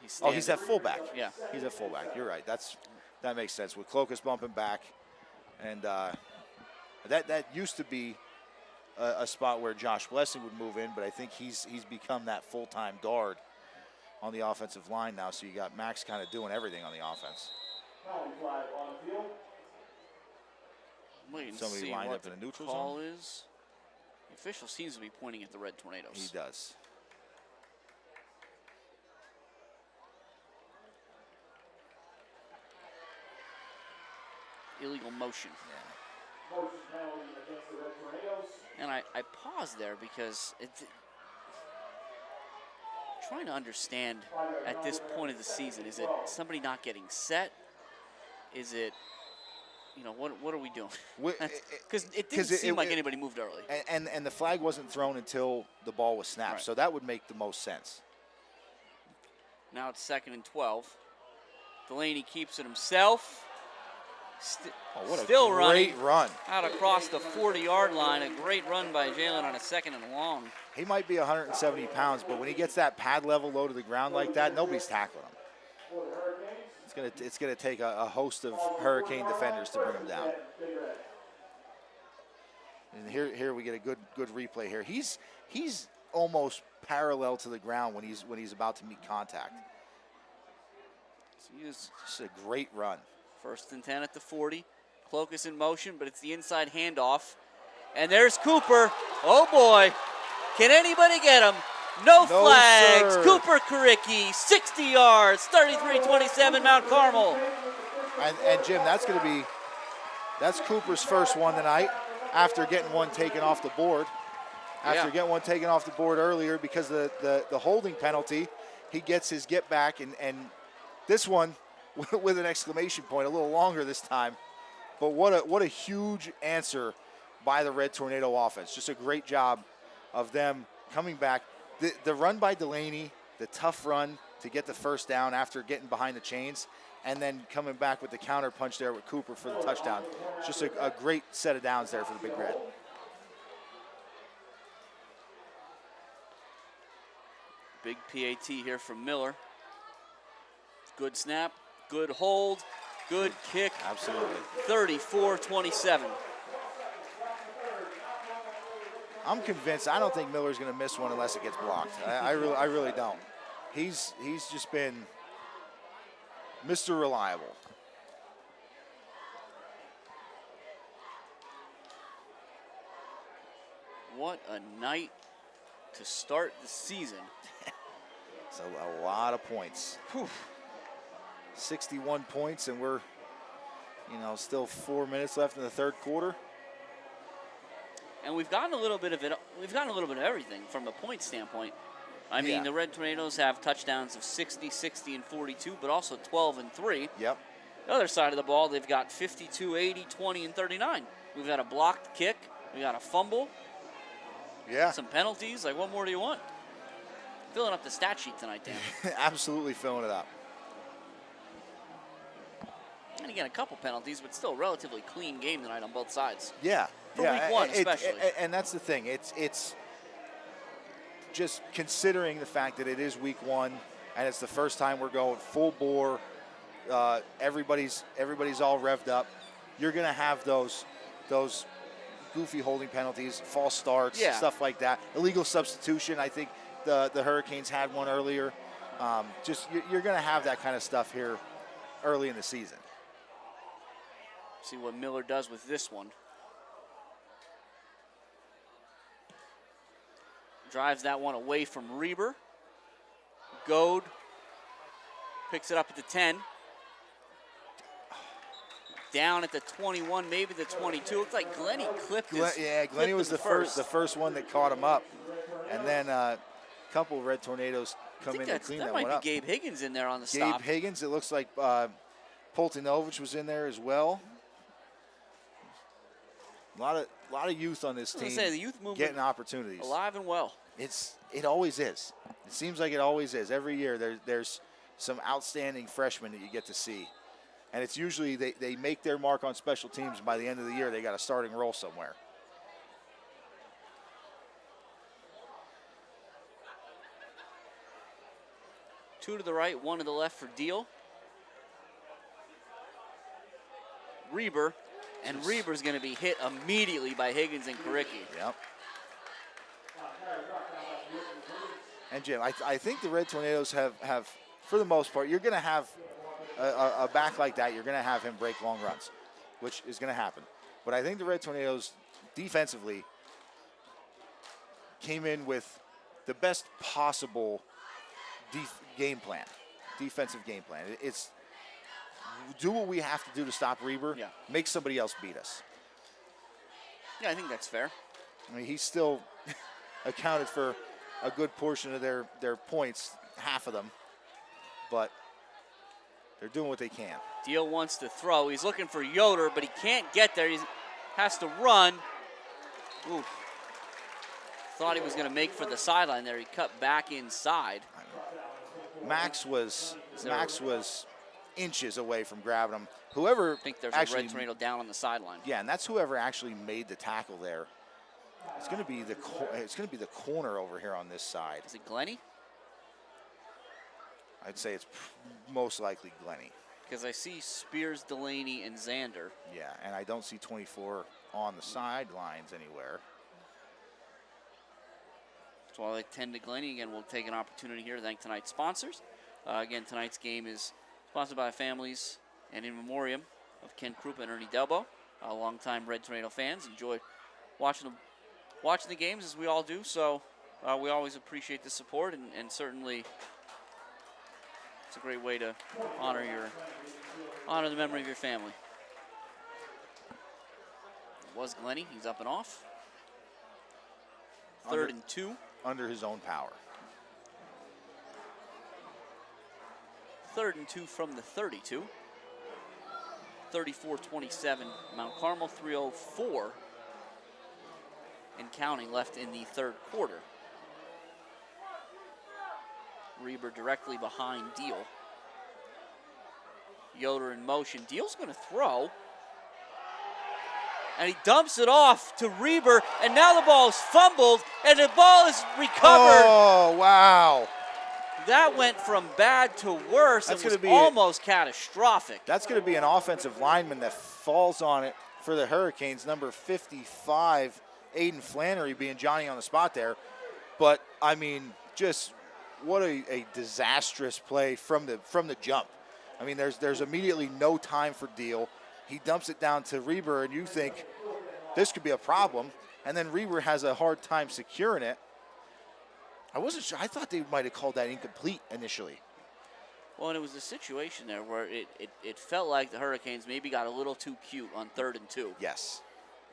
He's at fullback. Yeah. He's at fullback. You're right. That makes sense. With Clokus bumping back. And that used to be a spot where Josh Blessing would move in, but I think he's become that full-time guard on the offensive line now. So you got Max kind of doing everything on the offense. Somebody lined up in a neutral zone. Is. The official seems to be pointing at the Red Tornadoes. He does. Illegal motion. Yeah. And I paused there because trying to understand at this point of the season, is it somebody not getting set? Is it, what are we doing? Because it didn't seem like anybody moved early. And the flag wasn't thrown until the ball was snapped, right. So that would make the most sense. Now it's 2nd and 12. Delaney keeps it himself. What Still a great run. Out across the 40-yard line. A great run by Jalen on a 2nd and long. He might be 170 pounds, but when he gets that pad level low to the ground like that, nobody's tackling him. It's gonna take a host of Hurricane defenders to bring him down. And here we get a good replay here. He's almost parallel to the ground when he's about to meet contact. So it's just a great run. 1st and 10 at the 40. Clokus in motion, but it's the inside handoff. And there's Cooper. Oh, boy. Can anybody get him? No flags. Sir. Cooper Karicki, 60 yards, 33-27, Mount Carmel. And Jim, that's going to be That's Cooper's first one tonight after getting one taken off the board. After getting one taken off the board earlier because of the holding penalty, he gets his get back, and this one with an exclamation point, a little longer this time. But what a huge answer by the Red Tornado offense. Just a great job of them coming back. The run by Delaney, the tough run to get the first down after getting behind the chains, and then coming back with the counter punch there with Cooper for the touchdown. It's just a great set of downs there for the Big Red. Big PAT here from Miller. Good snap, good hold, good kick. Absolutely. 34-27. I'm convinced. I don't think Miller's going to miss one unless it gets blocked. I really don't. He's just been Mr. Reliable. What a night to start the season. It's a lot of points. Whew. 61 points, and we're, still 4 minutes left in the third quarter. And we've gotten a little bit of it. We've gotten a little bit of everything from the point standpoint. I mean, the Red Tornadoes have touchdowns of 60, 60, and 42, but also 12 and 3. Yep. The other side of the ball, they've got 52, 80, 20, and 39. We've got a blocked kick. We got a fumble. Yeah. Some penalties. Like, what more do you want? Filling up the stat sheet tonight, Dan. Absolutely filling it up. And again, a couple penalties, but still a relatively clean game tonight on both sides. Yeah. For week one, especially. And that's the thing. It's just considering the fact that it is week one and it's the first time we're going full bore. Everybody's all revved up. You're going to have those goofy holding penalties, false starts, stuff like that. Illegal substitution. I think the Hurricanes had one earlier. You're going to have that kind of stuff here early in the season. See what Miller does with this one. Drives that one away from Reber. Goad picks it up at the 10. Down at the 21, maybe the 22. Looks like Glennie clipped his. Yeah, Glennie was the first one that caught him up. And then a couple Red Tornadoes come in and clean that one up. That might be Gabe Higgins in there on the stop. Gabe Higgins, it looks like Poltinovich was in there as well. A lot of youth on this team. The youth movement getting opportunities. Alive and well. It always is. It seems like it always is. Every year there's some outstanding freshmen that you get to see. And it's usually they make their mark on special teams, and by the end of the year they got a starting role somewhere. Two to the right, one to the left for Deal. Reber. And Reber's going to be hit immediately by Higgins and Karicki. Yep. And Jim, I think the Red Tornadoes have, for the most part, you're going to have a back like that. You're going to have him break long runs, which is going to happen. But I think the Red Tornadoes defensively came in with the best possible defensive game plan. It's do what we have to do to stop Reber. Yeah. Make somebody else beat us. Yeah, I think that's fair. I mean, he's still accounted for a good portion of their points, half of them, but they're doing what they can. Deal wants to throw. He's looking for Yoder, but he can't get there. He has to run. Ooh. Thought he was going to make for the sideline there. He cut back inside. Max was inches away from grabbing him. Whoever I think there's actually, a Red Tornado down on the sideline. Yeah, and that's whoever actually made the tackle there. It's going to be the corner over here on this side. Is it Glennie? I'd say it's most likely Glennie. Because I see Spears, Delaney, and Xander. Yeah, and I don't see 24 on the sidelines anywhere. So while I tend to Glennie, again, we'll take an opportunity here to thank tonight's sponsors. Again, tonight's game is sponsored by families and in memoriam of Ken Krupa and Ernie Delbo. Longtime Red Tornado fans enjoy watching the games, as we all do. So we always appreciate the support, and certainly it's a great way to honor the memory of your family. was Glennie. He's up and off. Third and 2. Under his own power. Third and 2 from the 32. 34-27 Mount Carmel, 3:04 and counting left in the third quarter. Reber directly behind Deal. Yoder in motion. Deal's going to throw. And he dumps it off to Reber, and now the ball is fumbled, and the ball is recovered. Oh, wow. That went from bad to worse. That's it was gonna be almost catastrophic. That's going to be an offensive lineman that falls on it for the Hurricanes. Number 55, Aiden Flannery, being Johnny on the spot there. But, I mean, just what a disastrous play from the jump. I mean, there's immediately no time for Deal. He dumps it down to Reber, and you think this could be a problem. And then Reber has a hard time securing it. I wasn't sure. I thought they might have called that incomplete initially. Well, and it was a situation there where it felt like the Hurricanes maybe got a little too cute on 3rd and 2. Yes.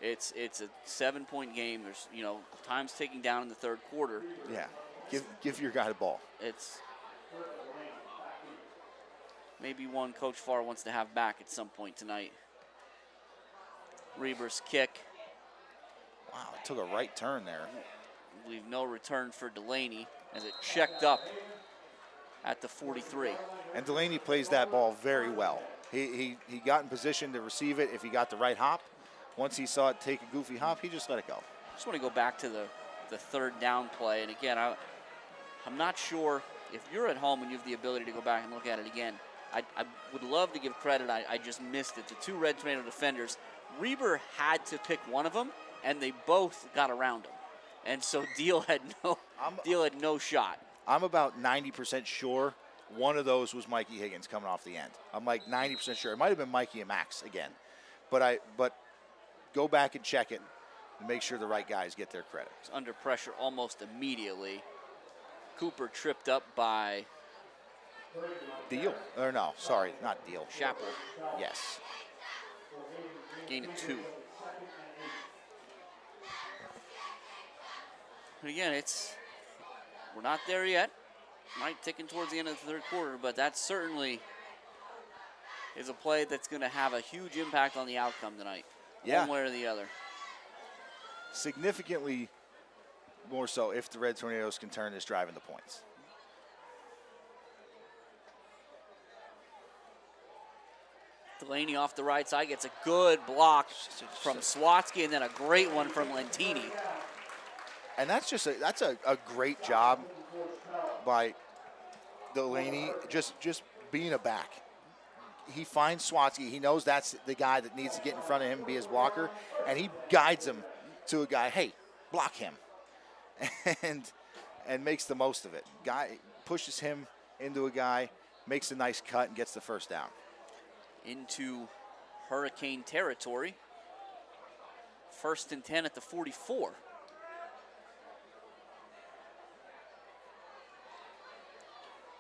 It's a 7-point game. There's, time's ticking down in the third quarter. Yeah. Give your guy the ball. It's maybe one Coach Farr wants to have back at some point tonight. Reber's kick. Wow, it took a right turn there. Leave no return for Delaney as it checked up at the 43. And Delaney plays that ball very well. He got in position to receive it if he got the right hop. Once he saw it take a goofy hop, he just let it go. Just want to go back to the third down play. And again, I'm not sure if you're at home and you have the ability to go back and look at it again. I would love to give credit. I just missed it. The two Red Tornado defenders, Reber had to pick one of them, and they both got around him. And so Deal had no shot. I'm about 90% sure one of those was Mikey Higgins coming off the end. I'm like 90% sure. It might have been Mikey and Max again. But go back and check it and make sure the right guys get their credit. It's under pressure almost immediately. Cooper tripped up by Deal. Or no, sorry, not Deal. Chappell. Yes. Gain of 2. And again, we're not there yet. Might ticking towards the end of the third quarter, but that certainly is a play that's going to have a huge impact on the outcome tonight, one way or the other. Significantly more so if the Red Tornadoes can turn this drive into points. Delaney off the right side gets a good block from Swatsky, and then a great one from Lentini. And that's a great job by Delaney, just being a back. He finds Swatsky. He knows that's the guy that needs to get in front of him and be his blocker, and he guides him to a guy, hey, block him, and makes the most of it. Guy pushes him into a guy, makes a nice cut, and gets the first down. Into Hurricane territory. 1st and 10 at the 44.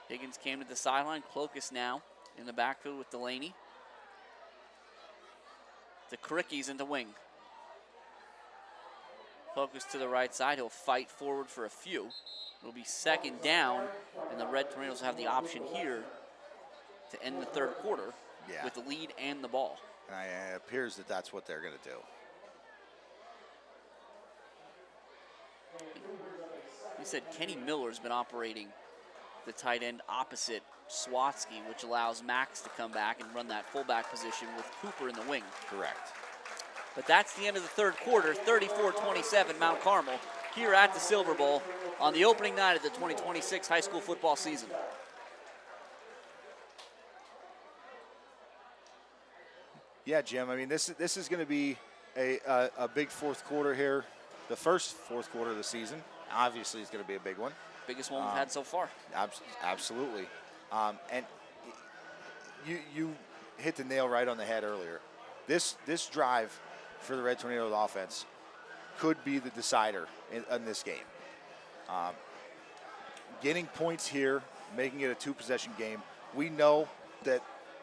Higgins came to the sideline. Clokus now in the backfield with Delaney. The Crickies in the wing. Clokus to the right side. He'll fight forward for a few. It'll be 2nd down, and the Red Tornadoes have the option here to end the third quarter with the lead and the ball. And it appears that that's what they're going to do. You said Kenny Miller's been operating the tight end opposite Swatsky, which allows Max to come back and run that fullback position with Cooper in the wing. Correct. But that's the end of the third quarter, 34-27 Mount Carmel, here at the Silver Bowl on the opening night of the 2026 high school football season. Yeah, Jim, I mean, this is going to be a big fourth quarter here. The first fourth quarter of the season, obviously, is going to be a big one. Biggest one we've had so far. Absolutely. And you hit the nail right on the head earlier. This drive for the Red Tornadoes offense could be the decider in this game. Getting points here, making it a 2-possession game. We know that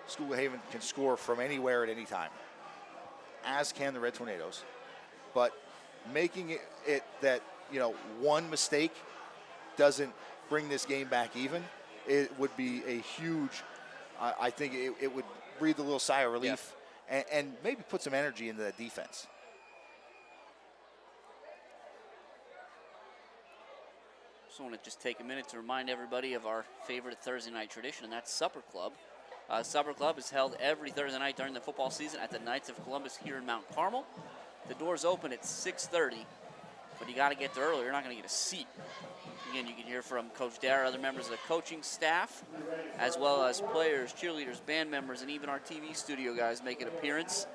Schuylkill Haven can score from anywhere at any time, as can the Red Tornadoes. but making it that, one mistake doesn't bring this game back even, it would be a huge, I think it would breathe a little sigh of relief and maybe put some energy into that defense. Just want to take a minute to remind everybody of our favorite Thursday night tradition, and that's Supper Club. Supper Club is held every Thursday night during the football season at the Knights of Columbus here in Mount Carmel. The doors open at 6:30, but you got to get there early. You're not going to get a seat. Again, you can hear from Coach Dara, other members of the coaching staff, as well as players, cheerleaders, band members, and even our TV studio guys make an appearance.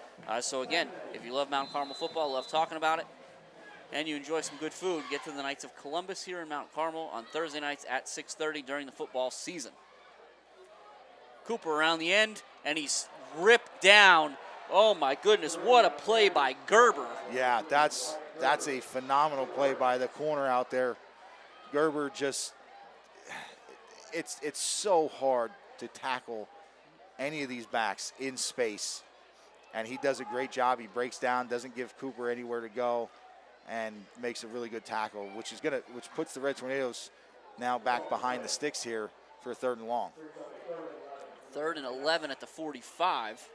So again, if you love Mount Carmel football, love talking about it, and you enjoy some good food, get to the Knights of Columbus here in Mount Carmel on Thursday nights at 6:30 during the football season. Cooper around the end, and he's ripped down. Oh my goodness, what a play by Gerber. Yeah, that's a phenomenal play by the corner out there. Gerber just, it's so hard to tackle any of these backs in space, and he does a great job. He breaks down, doesn't give Cooper anywhere to go, and makes a really good tackle, which puts the Red Tornadoes now back behind the sticks here for a 3rd and long. 3rd and 11 at the 45.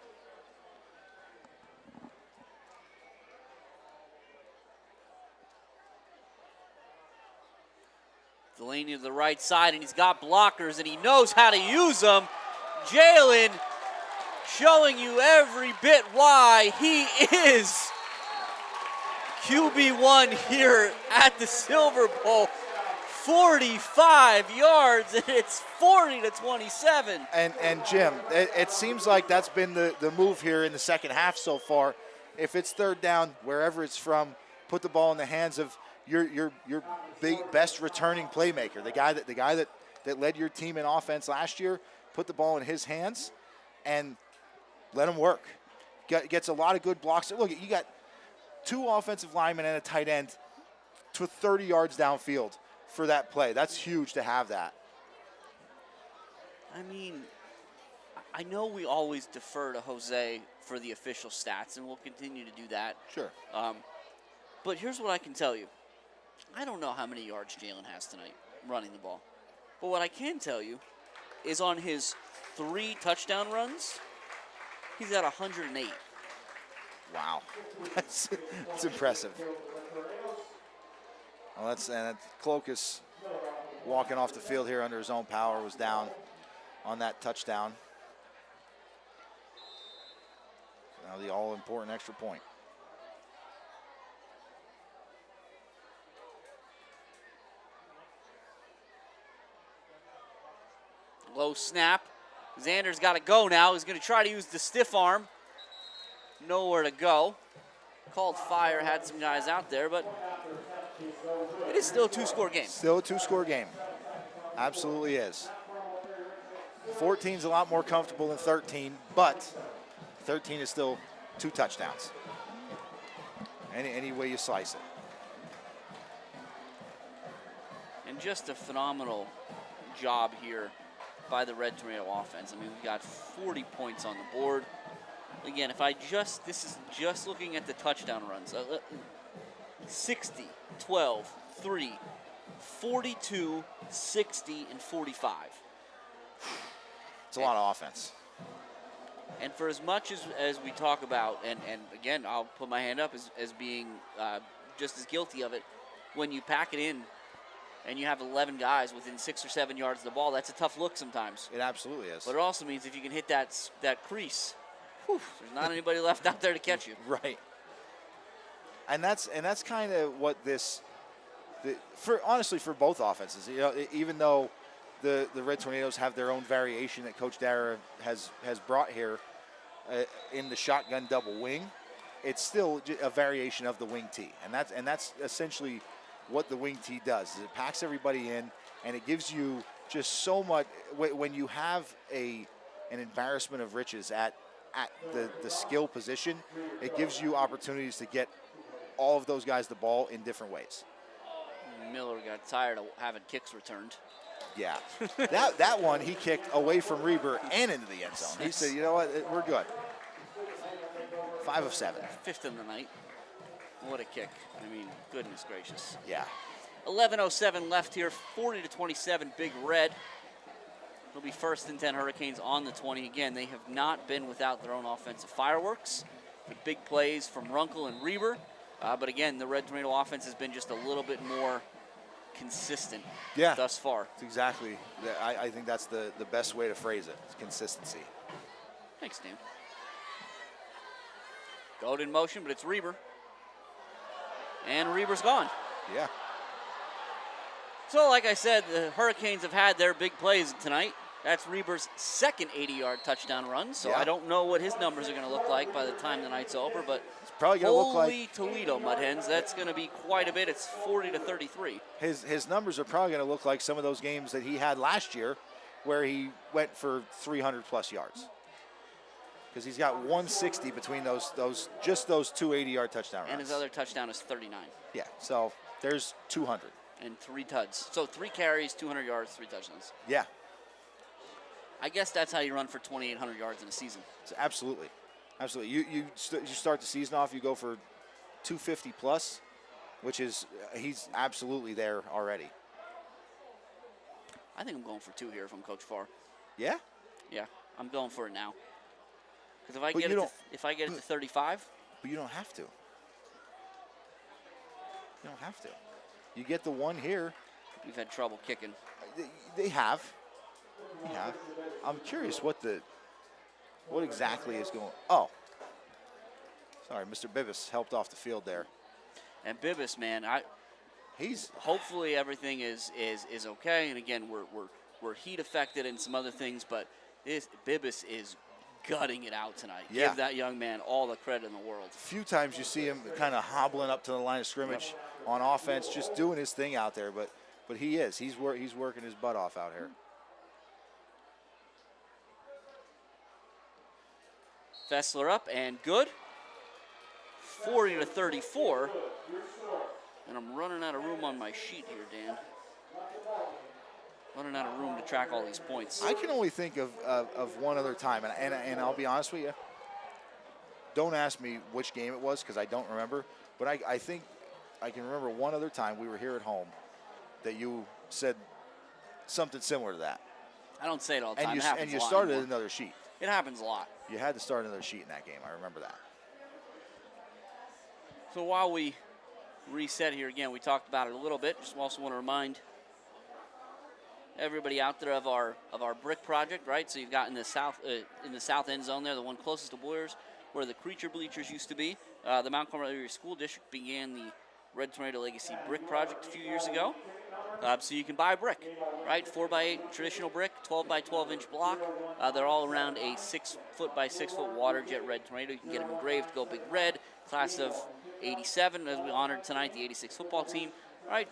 Delaney to the right side, and he's got blockers, and he knows how to use them. Jalen showing you every bit why he is QB1 here at the Silver Bowl. 45 yards, and it's 40-27. And Jim, it seems like that's been the move here in the second half so far. If it's 3rd down, wherever it's from, put the ball in the hands of your best returning playmaker, the guy that led your team in offense last year. Put the ball in his hands and let him work. Gets a lot of good blocks. Look, you got 2 offensive linemen and a tight end to 30 yards downfield for that play. That's huge to have that. I mean, I know we always defer to Jose for the official stats, and we'll continue to do that. Sure. But here's what I can tell you. I don't know how many yards Jalen has tonight running the ball. But what I can tell you is on his 3 touchdown runs, he's at 108. Wow. That's impressive. Well, that's Clokus walking off the field here under his own power, was down on that touchdown. Now the all-important extra point. Low snap. Xander's got to go now. He's going to try to use the stiff arm. Nowhere to go. Called fire, had some guys out there, but it is still a 2-score game. Still a 2-score game. Absolutely is. 14's a lot more comfortable than 13, but 13 is still 2 touchdowns. Any way you slice it. And just a phenomenal job here by the Red Tornado offense. I mean, we've got 40 points on the board. Again, this is just looking at the touchdown runs. 60, 12, 3, 42, 60, and 45. It's a lot of offense. And for as much as we talk about, and again, I'll put my hand up as being just as guilty of it, when you pack it in and you have 11 guys within 6 or 7 yards of the ball, that's a tough look sometimes. It absolutely is. But it also means if you can hit that crease, there's not anybody left out there to catch you. Right. And that's kind of what honestly for both offenses. You know, even though the Red Tornadoes have their own variation that Coach Dara has brought here in the shotgun double wing, it's still a variation of the wing tee, and that's essentially what the wing tee does. It packs everybody in, and it gives you just so much. When you have an embarrassment of riches at the skill position, it gives you opportunities to get all of those guys the ball in different ways. Miller got tired of having kicks returned. Yeah, that one he kicked away from Reber and into the end zone. He said, you know what, we're good. 5 of 7. 5th in the night. What a kick. I mean, goodness gracious. Yeah. 11:07 left here, 40-27, Big Red. It'll be 1st and 10 Hurricanes on the 20. Again, they have not been without their own offensive fireworks. The big plays from Runkle and Reber. But again, the Red Tornado offense has been just a little bit more consistent thus far. It's exactly. I think that's the best way to phrase it. It's consistency. Thanks, Dan. Goat in motion, but it's Reber. And Reber's gone. Yeah. So, like I said, the Hurricanes have had their big plays tonight. That's Reber's second 80-yard touchdown run, so I don't know what his numbers are going to look like by the time the night's over, but it's probably going to look like holy Toledo, Mudhens, that's going to be quite a bit. It's 40-33. His numbers are probably going to look like some of those games that he had last year where he went for 300-plus yards. Because he's got 160 between those two 80-yard touchdown runs. And his other touchdown is 39. Yeah, so there's 200. And 3 tuds. So 3 carries, 200 yards, 3 touchdowns. Yeah. I guess that's how you run for 2,800 yards in a season. Absolutely. Absolutely. You start the season off, you go for 250 plus, which is, he's absolutely there already. I think I'm going for 2 here from Coach Farr. Yeah? Yeah, I'm going for it now. Because if I get it to 35. But you don't have to. You don't have to. You get the 1 here. We've had trouble kicking. They have. Yeah, I'm curious what exactly is going. Oh, sorry, Mr. Bibas helped off the field there. And Bibas, man, he's hopefully everything is okay. And again, we're heat affected and some other things, but Bibas is gutting it out tonight. Yeah. Give that young man all the credit in the world. A few times you see him kind of hobbling up to the line of scrimmage on offense, just doing his thing out there. But he's working his butt off out here. Fessler up and good. 40-34. And I'm running out of room on my sheet here, Dan. Running out of room to track all these points. I can only think of one other time, and I'll be honest with you. Don't ask me which game it was because I don't remember. But I think I can remember one other time we were here at home that you said something similar to that. I don't say it all the time. And you started another sheet. It happens a lot. You had to start another sheet in that game. I remember that. So while we reset here again, we talked about it a little bit. Just also want to remind everybody out there of our brick project, right? So you've got in the south end zone there, the one closest to Boyers, where the creature bleachers used to be. The Mount Carmel Area School District began the Red Tornado Legacy Brick Project a few years ago. So you can buy a brick, right? 4x8 traditional brick, 12 by 12 inch block. They're all around a 6 foot by 6 foot water jet Red Tornado. You can get them engraved, go Big Red, class of 87, as we honored tonight, the 86 football team. All right,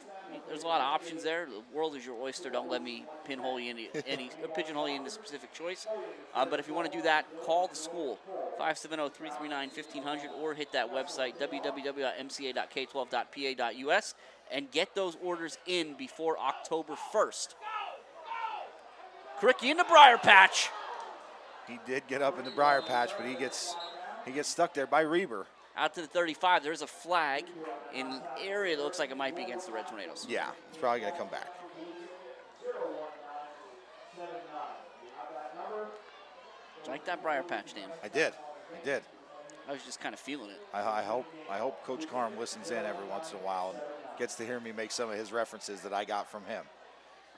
there's a lot of options there. The world is your oyster. Don't let me pigeonhole you into a specific choice. But if you want to do that, call the school, 570-339-1500, or hit that website, www.mca.k12.pa.us, and get those orders in before October 1st. Cricky in the briar patch. He did get up in the briar patch, but he gets stuck there by Reber. Out to the 35, there's a flag in an area that looks like it might be against the Red Tornadoes. Yeah, it's probably going to come back. Did you like that briar patch, Dan? I did. I was just kind of feeling it. I hope Coach Carm listens in every once in a while and gets to hear me make some of his references that I got from him.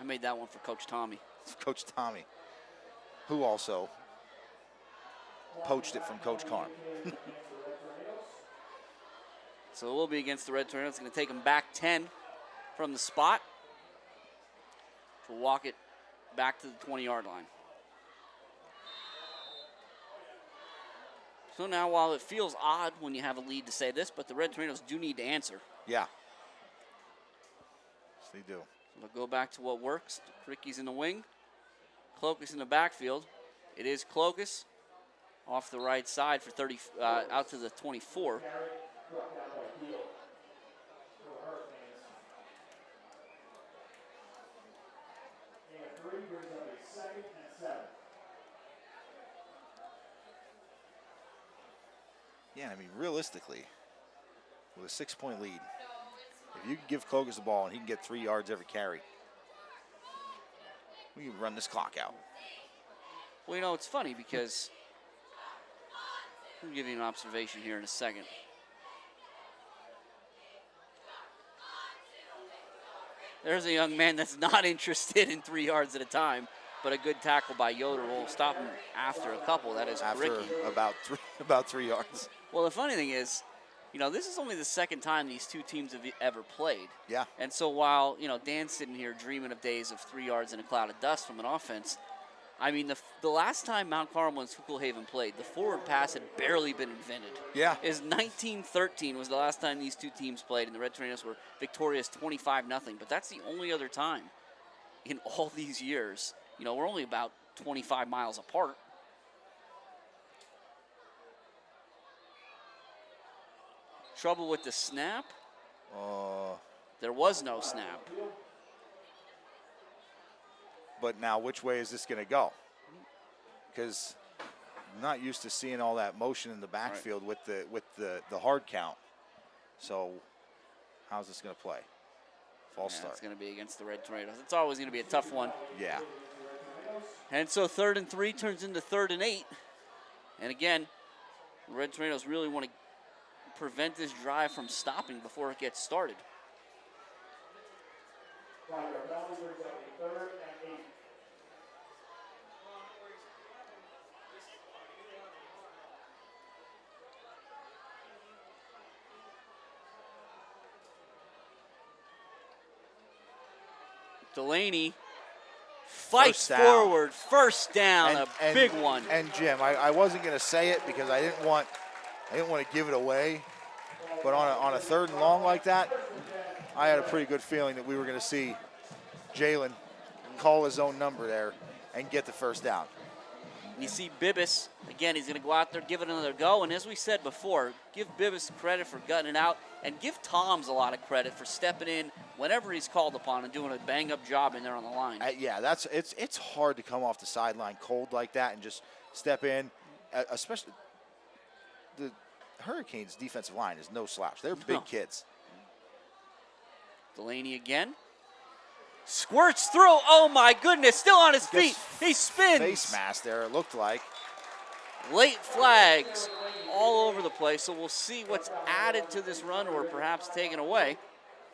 I made that one for Coach Tommy. Coach Tommy, who also poached it from Coach Carm. So it will be against the Red Tornadoes. It's going to take them back 10 from the spot. We'll walk it back to the 20-yard line. So now, while it feels odd when you have a lead to say this, but the Red Tornadoes do need to answer. Yeah. Yes, they do. So we'll go back to what works. Ricky's in the wing. Clokus in the backfield. It is Clokus off the right side for 30, out to the 24. Yeah, I mean, realistically, with a 6-point lead. If you can give Clovis the ball and he can get 3 yards every carry, we can run this clock out. Well, you know, it's funny because I'll give you an observation here in a second. There's a young man that's not interested in 3 yards at a time, but a good tackle by Yoder will stop him after a couple. That is after Ricky. about 3 yards. Well, the funny thing is, you know, this is only the second time these two teams have ever played. Yeah. And so while, you know, Dan's sitting here dreaming of days of 3 yards in a cloud of dust from an offense, I mean, the last time Mount Carmel and Schuylkill Haven played, the forward pass had barely been invented. Yeah. Is 1913 was the last time these two teams played, and the Red Tornadoes were victorious 25-0. But that's the only other time in all these years. You know, we're only about 25 miles apart. Trouble with the snap? There was no snap. But now, which way is this going to go? Because I'm not used to seeing all that motion in the backfield with the hard count. So, how's this going to play? False start. It's going to be against the Red Tornadoes. It's always going to be a tough one. Yeah. And so 3rd and 3 turns into 3rd and 8. And again, the Red Tornadoes really want to prevent this drive from stopping before it gets started. Delaney fights forward, first down, a big one. And Jim, I wasn't going to say it because I didn't want to give it away, but on a 3rd and long like that, I had a pretty good feeling that we were going to see Jalen call his own number there and get the first down. You see Bibas, again, he's going to go out there, give it another go. And as we said before, give Bibas credit for gutting it out and give Toms a lot of credit for stepping in whenever he's called upon and doing a bang-up job in there on the line. Yeah, it's hard to come off the sideline cold like that and just step in, especially the Hurricanes' defensive line is no slouch. They're big kids. Delaney again. Squirts through. Oh, my goodness. Still on his feet. He spins. Face mask there, it looked like. Late flags all over the place. So we'll see what's added to this run or perhaps taken away.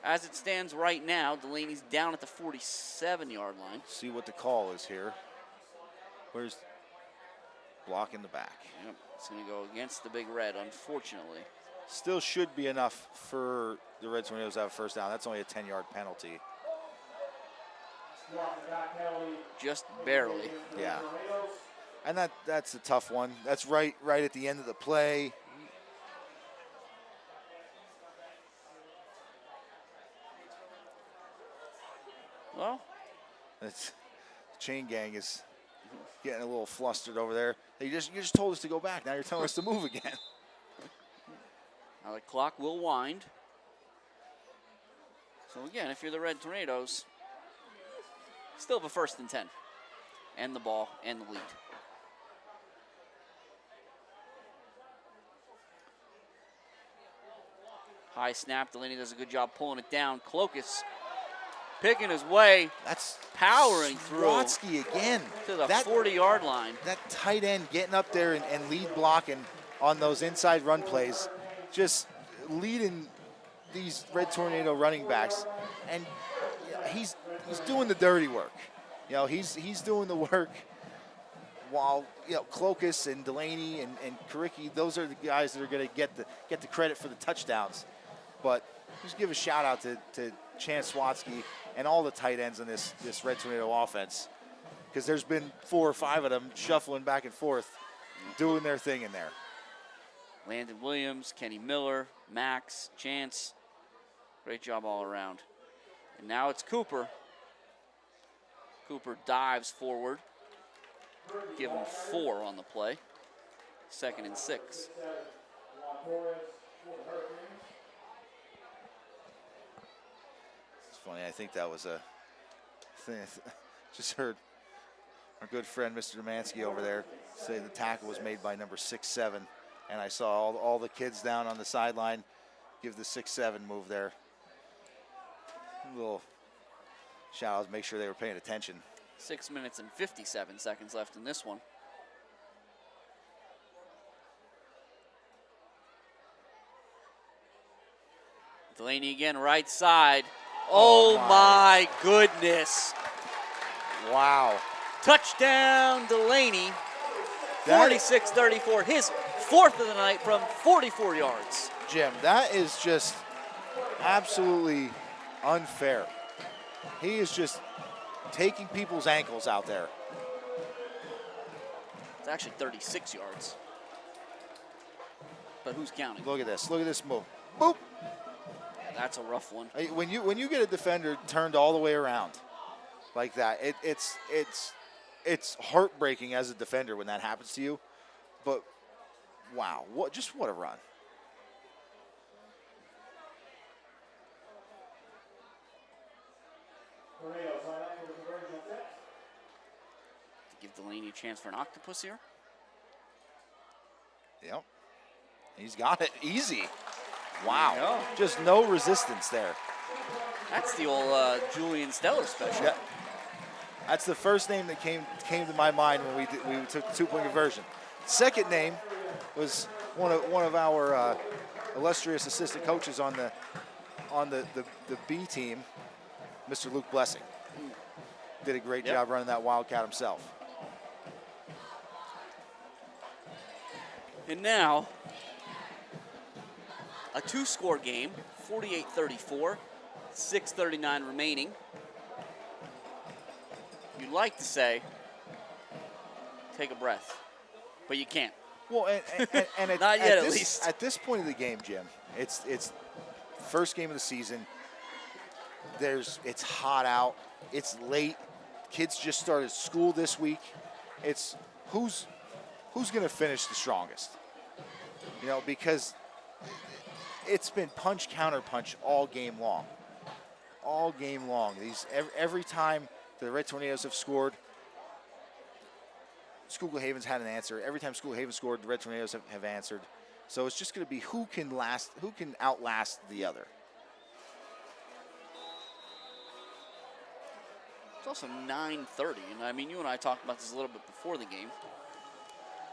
As it stands right now, Delaney's down at the 47-yard line. See what the call is here. Where's block in the back? Yep, it's going to go against the Big Red, unfortunately. Still should be enough for the Red Tornadoes to have a first down. That's only a 10-yard penalty. Just barely. Yeah. And that's a tough one. That's right at the end of the play. Well, it's chain gang is getting a little flustered over there. You just told us to go back. Now you're telling us to move again. Now the clock will wind. So again, if you're the Red Tornadoes, still have a 1st and 10. And the ball and the lead. High snap. Delaney does a good job pulling it down. Clovis picking his way. That's powering through. Swatsky again. To the 40-yard line. That tight end getting up there and lead blocking on those inside run plays. Just leading these Red Tornado running backs. And he's doing the dirty work. You know, he's doing the work while, you know, Clovis and Delaney and Karicki, those are the guys that are going to get the credit for the touchdowns. But just give a shout out to Chance Swatsky and all the tight ends in this Red Tornado offense, because there's been 4 or 5 of them shuffling back and forth, doing their thing in there. Landon Williams, Kenny Miller, Max, Chance. Great job all around. And now it's Cooper. Cooper dives forward. Give him 4 on the play. 2nd and 6. It's funny, I think that was a thing. Just heard our good friend Mr. Domansky over there say the tackle was made by number 6'7", and I saw all the kids down on the sideline give the 6-7 move there. A little shout out, make sure they were paying attention. 6 minutes and 57 seconds left in this one. Delaney again, right side. Oh my goodness. Wow. Touchdown, Delaney. 46-34, his 4th of the night from 44 yards. Jim, that is just absolutely unfair. He is just taking people's ankles out there. It's actually 36 yards. But who's counting? Look at this move. Boop. Yeah, that's a rough one. When you get a defender turned all the way around like that, it's heartbreaking as a defender when that happens to you. But wow, what a run. Give Delaney a chance for an octopus here. Yep. He's got it easy. Wow. Just no resistance there. That's the old Julian Stellar special. Yeah. That's the first name that came to my mind when we took the 2-point conversion. Second name was one of our illustrious assistant coaches on the B team, Mr. Luke Blessing. Did a great job running that Wildcat himself. And now, a 2-score game, 48-34, 6:39 remaining. You'd like to say, take a breath, but you can't. Well, and Not yet, at least. At this point of the game, Jim, it's first game of the season. It's hot out. It's late. Kids just started school this week. It's who's going to finish the strongest? You know, because it's been punch counter punch all game long. All game long. Every time the Red Tornadoes have scored, Schuylkill Haven's had an answer. Every time Schuylkill Haven scored, the Red Tornadoes have answered. So it's just going to be who can outlast the other. It's also 9:30, and I mean, you and I talked about this a little bit before the game.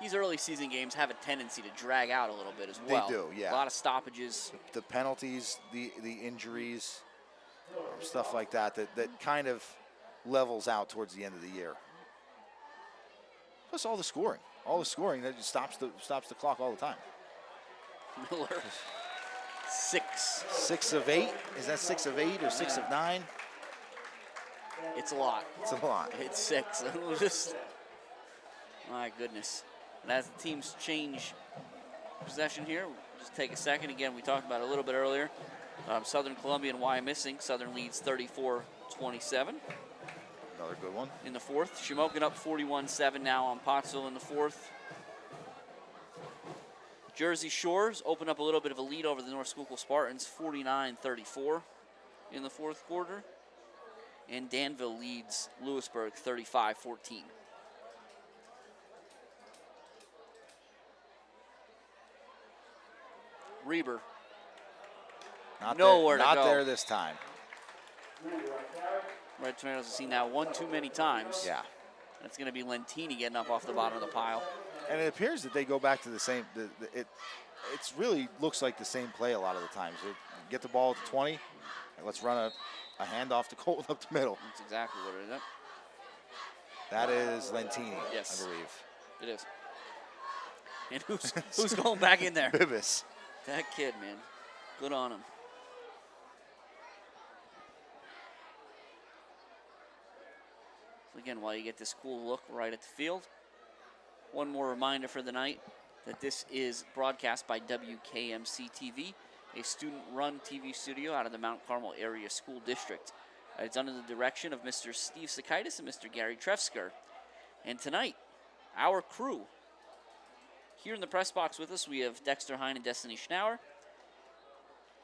These early season games have a tendency to drag out a little bit as well. They do, yeah. A lot of stoppages. The penalties, the injuries, stuff like that kind of levels out towards the end of the year. Plus all the scoring that just stops the clock all the time. Miller, 6. 6 of 8. Is that 6 of 8 or 6 of 9? It's a lot. It's a lot. It's 6. Just, my goodness. And as the teams change possession here, we'll just take a second. Again, we talked about it a little bit earlier. Southern Columbia and Wyomissing. Southern leads 34-27. Another good one. In the 4th. Shamokin up 41-7 now on Pottsville in the 4th. Jersey Shores open up a little bit of a lead over the North Schuylkill Spartans, 49-34 in the 4th quarter. And Danville leads Lewisburg 35-14. Reber. Nowhere to go. Not there this time. Red Tornadoes have seen that one too many times. Yeah. That's going to be Lentini getting up off the bottom of the pile. And it appears that they go back to the same. It really looks like the same play a lot of the times. They get the ball at the 20, and let's run a handoff to Colton up the middle. That's exactly what it is. That is Lentini, yes, I believe. It is. And who's going back in there? Bibis. That kid, man. Good on him. So again, while you get this cool look right at the field, one more reminder for the night that this is broadcast by WKMC TV, a student-run TV studio out of the Mount Carmel Area School District. It's under the direction of Mr. Steve Sakaitis and Mr. Gary Trefsker. And tonight, our crew. Here in the press box with us, we have Dexter Hine and Destiny Schnauer.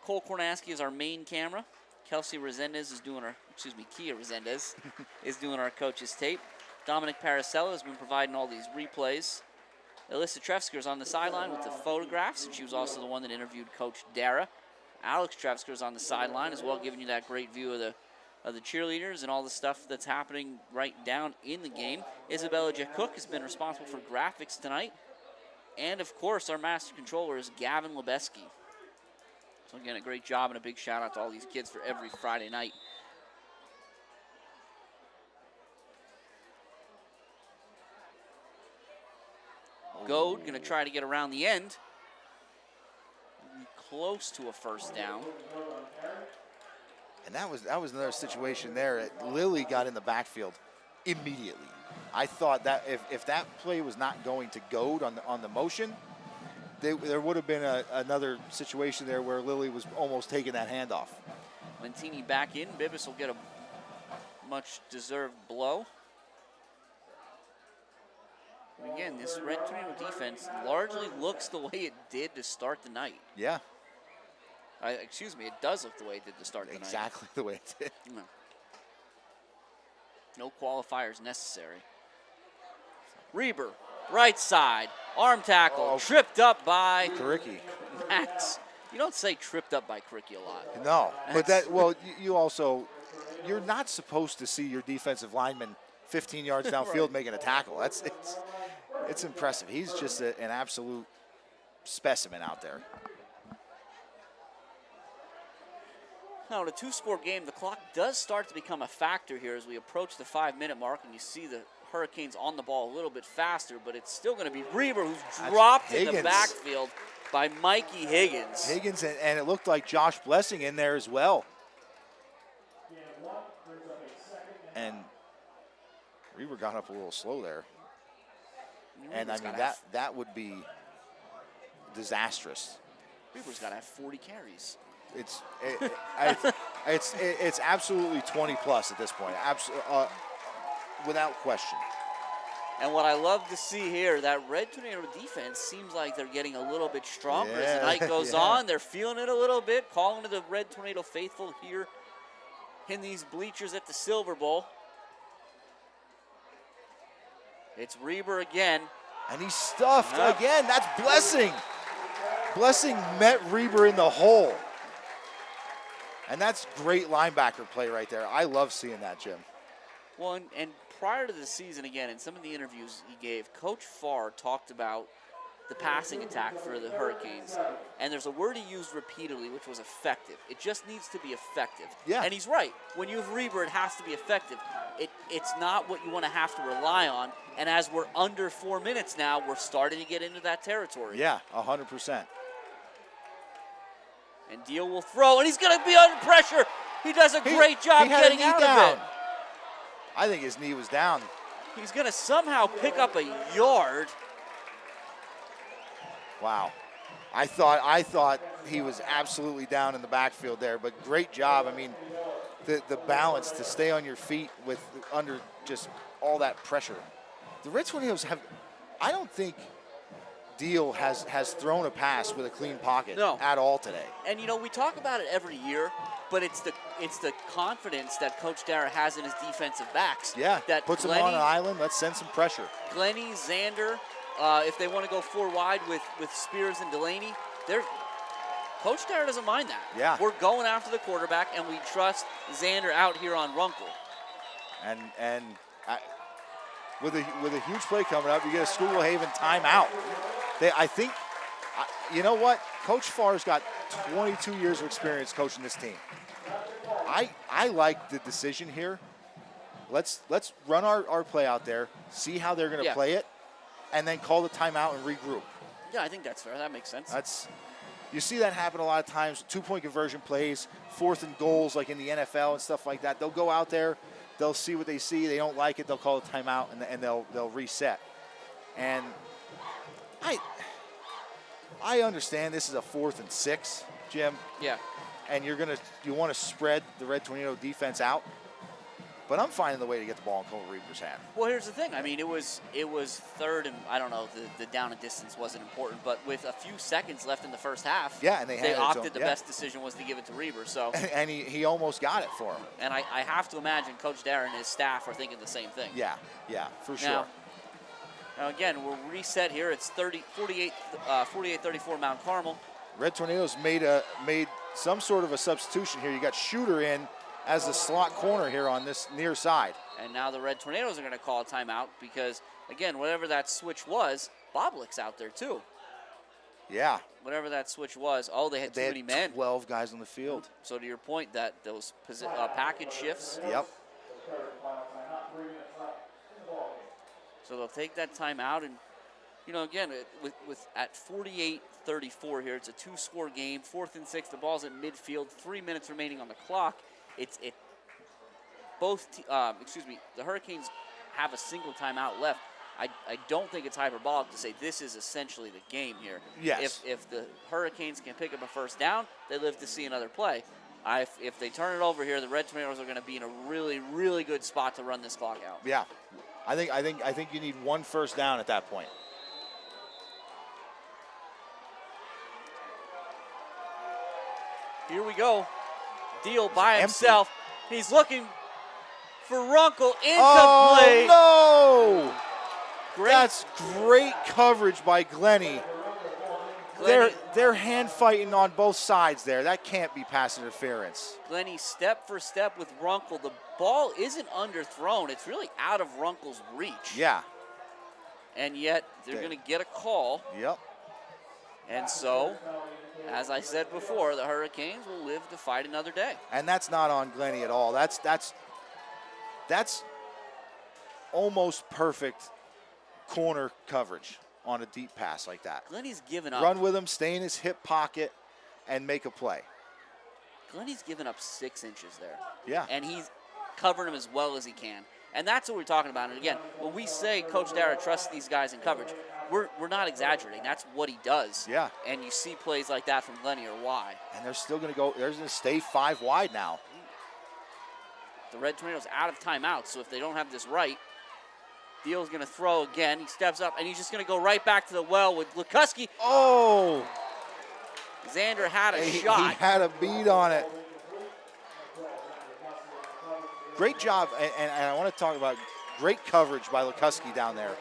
Cole Kornaski is our main camera. Kelsey Resendez is doing Kia Resendez is doing our coach's tape. Dominic Paracella has been providing all these replays. Alyssa Trefsker is on the sideline with the photographs, and she was also the one that interviewed Coach Dara Alex Trevsker's on the sideline as well, giving you that great view of the cheerleaders and all the stuff that's happening right down in the game. Isabella J. Cook has been responsible for graphics tonight. And, of course, our master controller is Gavin Lebeski. So, again, a great job and a big shout-out to all these kids for every Friday night. Goad going to try to get around the end. Close to a first down. And that was another situation there. Lilly got in the backfield immediately. I thought that if that play was not going to Goad on the motion, there would have been another situation there where Lilly was almost taking that handoff. Lentini back in. Bibas will get a much-deserved blow. And again, this Red Tornado defense largely looks the way it did to start the night. Yeah. Excuse me, it does look the way it did to start the night. Exactly the way it did. No qualifiers necessary. Reber, right side, arm tackle, tripped up by Karicki. Max. You don't say tripped up by Karicki a lot. No, but you're not supposed to see your defensive lineman 15 yards downfield making a tackle. It's impressive. He's just an absolute specimen out there. Now, in a two-score game, the clock does start to become a factor here as we approach the 5-minute mark, and you see the Hurricanes on the ball a little bit faster, but it's still going to be Reber who's dropped in the backfield by Mikey Higgins. And it looked like Josh Blessing in there as well. And Reber got up a little slow there. And I mean, that would be disastrous. Reber's got to have 40 carries. It's absolutely 20 plus at this point, without question. And what I love to see here, that Red Tornado defense seems like they're getting a little bit stronger as the night goes on. They're feeling it a little bit, calling to the Red Tornado faithful here in these bleachers at the Silver Bowl. It's Reber again. And he's stuffed again. That's Blessing. Blessing met Reber in the hole. And that's great linebacker play right there. I love seeing that, Jim. Well, and prior to the season, again, in some of the interviews he gave, Coach Farr talked about the passing attack for the Hurricanes. And there's a word he used repeatedly, which was effective. It just needs to be effective. Yeah. And he's right. When you have Reber, it has to be effective. It's not what you want to have to rely on. And as we're under 4 minutes now, we're starting to get into that territory. Yeah, 100%. And Deal will throw, and he's going to be under pressure. He does a great job getting out of it. I think his knee was down. He's going to somehow pick up a yard. Wow. I thought he was absolutely down in the backfield there, but great job. I mean, the balance to stay on your feet with under just all that pressure. The Red Tornadoes I don't think Deal has thrown a pass with a clean pocket at all today. And we talk about it every year, but it's the confidence that Coach Dara has in his defensive backs. Yeah, that puts them on an island. Let's send some pressure. Glennie, Xander, if they want to go 4 wide with Spears and Delaney, Coach Dara doesn't mind that. Yeah. We're going after the quarterback, and we trust Xander out here on Runkle. And with a huge play coming up, you get a Schuylkill Haven timeout. I think, you know what? Coach Farr's got 22 years of experience coaching this team. I like the decision here. Let's run our play out there, see how they're going to play it, and then call the timeout and regroup. Yeah, I think that's fair. That makes sense. You see that happen a lot of times, 2-point conversion plays, 4th and goals like in the NFL and stuff like that. They'll go out there, they'll see what they see, they don't like it, they'll call a timeout, and they'll reset. And I understand this is a 4th and 6, Jim. Yeah. And you want to spread the Red Tornado defense out. But I'm finding the way to get the ball in Cole Reber's hand. Well, here's the thing. I mean, it was 3rd, and I don't know, the down and distance wasn't important, but with a few seconds left in the first half, and they opted. The best decision was to give it to Reber. So, and he almost got it for him. And I have to imagine Coach Darren and his staff are thinking the same thing. Yeah, for sure. Now again, we're reset here. It's 48-34 Mount Carmel. Red Tornadoes made some sort of a substitution here. You got Shooter in as the slot corner here on this near side. And now the Red Tornadoes are going to call a timeout because, again, whatever that switch was, Boblik's out there too. Yeah. Whatever that switch was. Oh, they had too many men. 12 guys on the field. So to your point, that those package shifts. Yep. So they'll take that timeout, and again, with at 48-34 here, it's a 2-score game, 4th and 6. The ball's at midfield, 3 minutes remaining on the clock. The Hurricanes have a single timeout left. I don't think it's hyperbolic to say this is essentially the game here. Yes. If the Hurricanes can pick up a first down, they live to see another play. If they turn it over here, the Red Tornadoes are going to be in a really, really good spot to run this clock out. Yeah. I think you need one first down at that point. Here we go. Deal by himself. He's looking for Runkle. Incomplete. Oh, no! That's great coverage by Glennie. They're hand fighting on both sides there. That can't be pass interference. Glennie step for step with Runkle. The ball isn't underthrown. It's really out of Runkle's reach. Yeah. And yet they're going to get a call. Yep. And so, as I said before, the Hurricanes will live to fight another day. And that's not on Glennie at all. That's almost perfect corner coverage on a deep pass like that. Glennie's given up. Run with him, stay in his hip pocket, and make a play. Glennie's given up 6 inches there. Yeah. And he's covering him as well as he can. And that's what we're talking about. And again, when we say Coach Dara trusts these guys in coverage, we're not exaggerating. That's what he does. Yeah. And you see plays like that from Glennie or why. And they're still going to go, they're going to stay 5 wide now. The Red Tornadoes out of timeout, so if they don't have this right, Deal's going to throw again. He steps up, and he's just going to go right back to the well with Lukuski. Oh! Xander had a shot. He had a beat on it. Great job, and I want to talk about great coverage by Lukuski down there.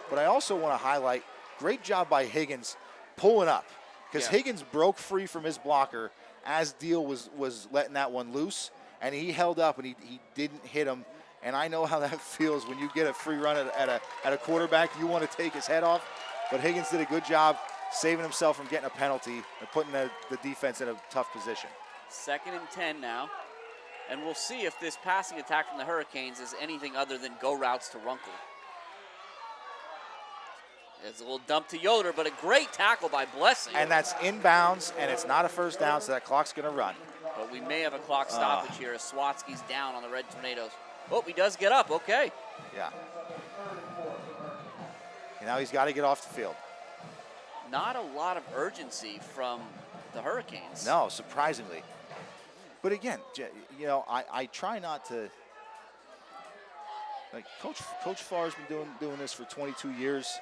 But I also want to highlight great job by Higgins pulling up. Because Higgins broke free from his blocker as Deal was letting that one loose. And he held up, and he didn't hit him. And I know how that feels when you get a free run at a quarterback. You want to take his head off. But Higgins did a good job saving himself from getting a penalty and putting the defense in a tough position. 2nd and 10 now. And we'll see if this passing attack from the Hurricanes is anything other than go routes to Runkle. It's a little dump to Yoder, but a great tackle by Blessing. And that's inbounds, and it's not a first down, so that clock's going to run. But we may have a clock stoppage here as Swatsky's down on the Red Tornadoes. Oh, he does get up. Okay. Yeah. And now he's got to get off the field. Not a lot of urgency from the Hurricanes. No, surprisingly. But again, I try not to. Like Coach Farr's been doing this for 22 years.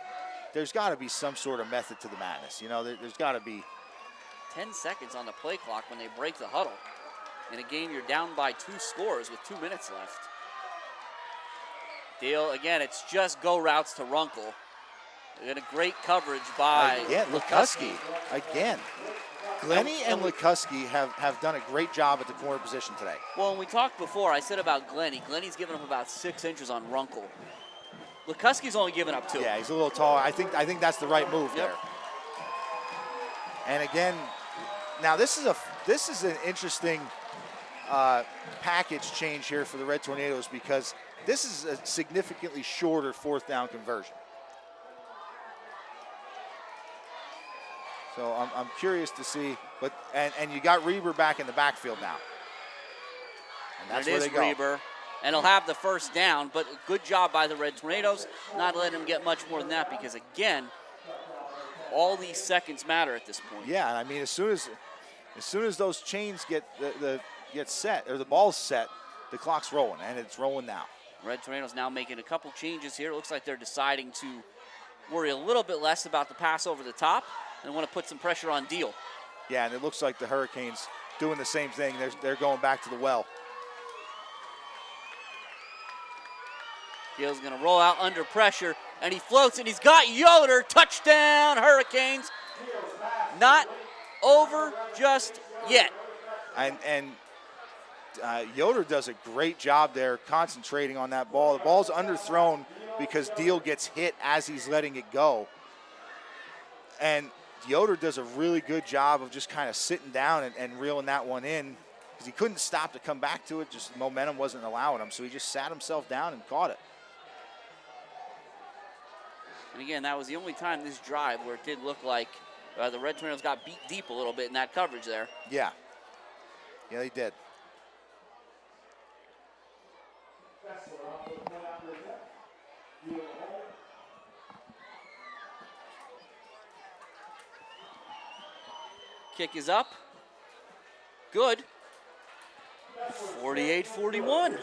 There's got to be some sort of method to the madness. There's got to be. 10 seconds on the play clock when they break the huddle. In a game, you're down by 2 scores with 2 minutes left. Deal, again, it's just go routes to Runkle. They got a great coverage by Lukuski. Again. Glennie and Lukuski have done a great job at the corner position today. Well, when we talked before, I said about Glennie. Glennie's given up about 6 inches on Runkle. Lukuski's only given up 2. Yeah, he's a little tall. I think that's the right move there. And again, now this is an interesting package change here for the Red Tornadoes because this is a significantly shorter 4th down conversion. So I'm curious to see, but and you got Reber back in the backfield now. And that's where they go. Reber, and he'll have the first down, but good job by the Red Tornadoes, not letting him get much more than that because, again, all these seconds matter at this point. Yeah, and I mean, as soon as those chains get set, or the ball's set, the clock's rolling, and it's rolling now. Red Tornadoes now making a couple changes here. It looks like they're deciding to worry a little bit less about the pass over the top and want to put some pressure on Deal. Yeah, and it looks like the Hurricanes doing the same thing. They're going back to the well. Deal's going to roll out under pressure, and he floats, and he's got Yoder. Touchdown, Hurricanes. Not over just yet. And Yoder does a great job there concentrating on that ball. The ball's underthrown because Deal gets hit as he's letting it go. And Yoder does a really good job of just kind of sitting down and reeling that one in because he couldn't stop to come back to it. Just momentum wasn't allowing him, so he just sat himself down and caught it. And again, that was the only time this drive where it did look like the Red Tornadoes got beat deep a little bit in that coverage there. Yeah. Yeah, they did. Kick is up. Good. 48-41.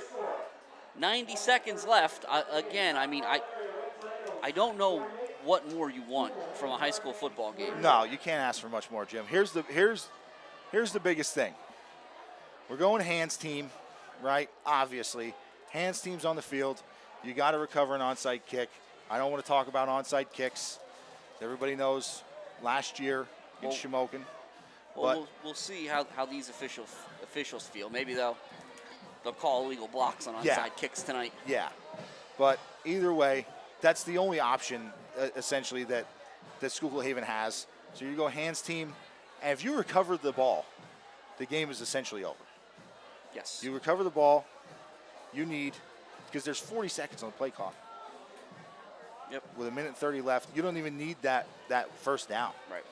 90 seconds left. Again, I mean, I don't know what more you want from a high school football game. No, you can't ask for much more, Jim. Here's the biggest thing. We're going hands team, right? Obviously. Hands team's on the field. You got to recover an onside kick. I don't want to talk about onside kicks. Everybody knows last year in Shamokin. Well, we'll see how these officials feel. Maybe they'll call illegal blocks on onside kicks tonight. Yeah, but either way, that's the only option essentially that Schuylkill Haven has. So you go hands team, and if you recover the ball, the game is essentially over. Yes. You recover the ball, because there's 40 seconds on the play clock. Yep. With 1:30 left, you don't even need that first down. Right.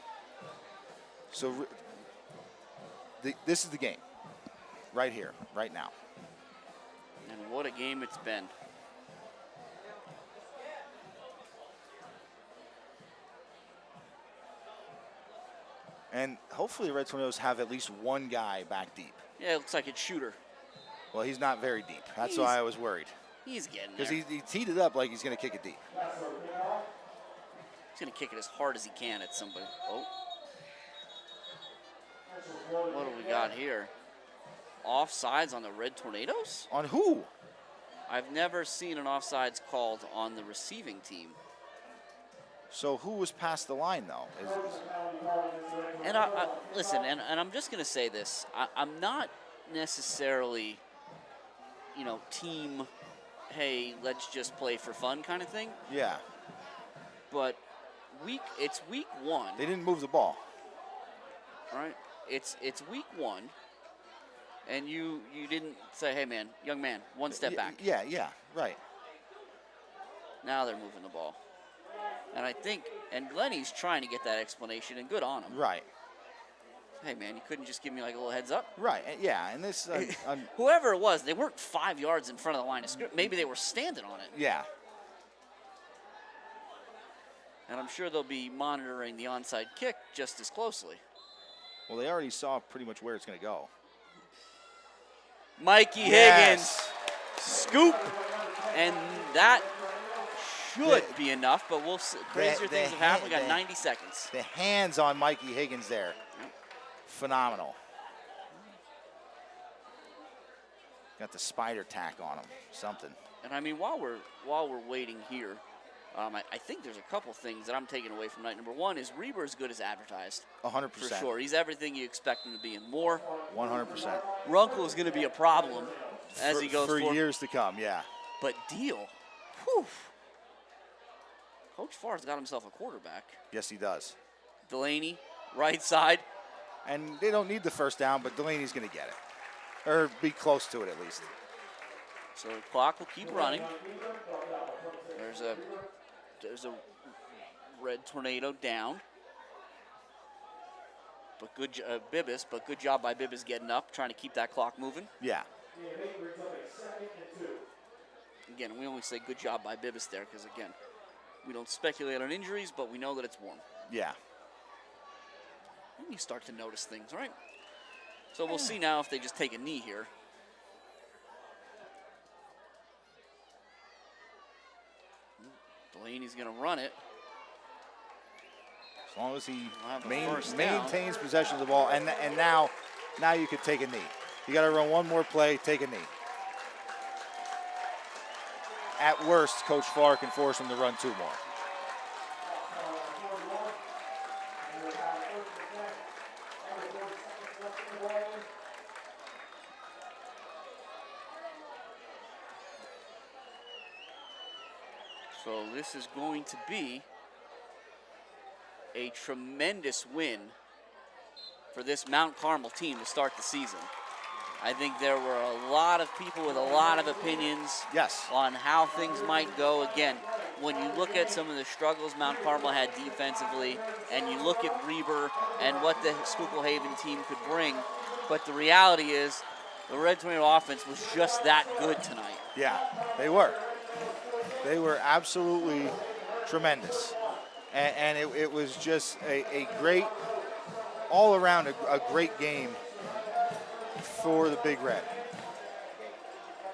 So this is the game, right here, right now. And what a game it's been. And hopefully the Red Tornadoes have at least one guy back deep. Yeah, it looks like it's Shooter. Well, he's not very deep. That's why I was worried. He's getting there. Because he teed it up like he's going to kick it deep. He's going to kick it as hard as he can at somebody. Oh. What do we got here? Offsides on the Red Tornadoes? On who? I've never seen an offsides called on the receiving team. So who was past the line, though? And listen, and I'm just going to say this. I'm not necessarily, team, hey, let's just play for fun kind of thing. Yeah. But it's week one. They didn't move the ball. Right? It's week one, and you didn't say, hey, man, young man, one step back. Yeah, right. Now they're moving the ball. And I think, and Glennie's trying to get that explanation, and good on him. Right. Hey, man, you couldn't just give me like a little heads up? Right, yeah, and this... whoever it was, they weren't 5 yards in front of the line of scrimmage. Maybe they were standing on it. Yeah. And I'm sure they'll be monitoring the onside kick just as closely. Well, they already saw pretty much where it's going to go. Mikey Higgins, scoop, and that should be enough, but we'll see. Crazier things have happened. We got 90 seconds. The hands on Mikey Higgins there. Yep. Phenomenal. Got the spider tack on him, something. And I mean, while we're waiting here, I think there's a couple things that I'm taking away from night. Number one is Reber as good as advertised. 100%. For sure. He's everything you expect him to be and more. 100%. Runkle is going to be a problem as he goes for years to come, yeah. But Deal, whew. Coach Farr's got himself a quarterback. Yes, he does. Delaney, right side. And they don't need the first down, but Delaney's going to get it. Or be close to it at least. So the clock will keep running. There's a Red Tornado down. But good Bibbis, but good job by Bibbis getting up, trying to keep that clock moving. Yeah. Again, we only say good job by Bibbis there because, again, we don't speculate on injuries, but we know that it's warm. Yeah. And you start to notice things, right? So we'll see now if they just take a knee here. Delaney's going to run it. As long as he maintains maintains possession of the ball. And now you could take a knee. You got to run one more play, take a knee. At worst, Coach Farr can force him to run two more. So this is going to be a tremendous win for this Mount Carmel team to start the season. I think there were a lot of people with a lot of opinions on how things might go. Again, when you look at some of the struggles Mount Carmel had defensively, and you look at Reber and what the Schuylkill Haven team could bring, but the reality is the Red Tornado offense was just that good tonight. Yeah, they were. They were absolutely tremendous. And it was just a great, all around a great game for the Big Red.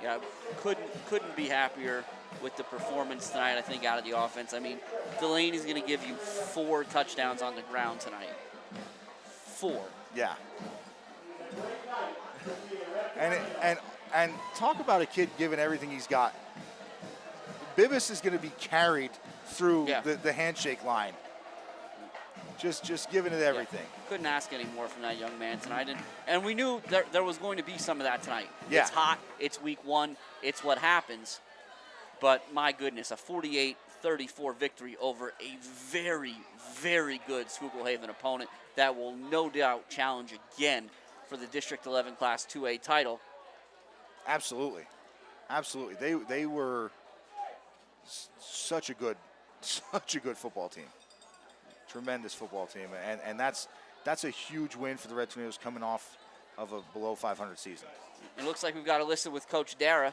Yeah, couldn't be happier with the performance tonight, I think, out of the offense. I mean, Delaney's going to give you 4 touchdowns on the ground tonight. 4. Yeah. And talk about a kid giving everything he's got. Bibas is going to be carried through the handshake line. Just giving it everything. Yeah. Couldn't ask any more from that young man tonight. And we knew there was going to be some of that tonight. Yeah. It's hot. It's week 1. It's what happens. But my goodness, a 48-34 victory over a very, very good Schuylkill Haven opponent that will no doubt challenge again for the District 11 Class 2A title. Absolutely. Absolutely. They were such a good football team. Tremendous football team. And that's a huge win for the Red Tornadoes coming off of a below 500 season. It looks like we've got a listen with Coach Dara.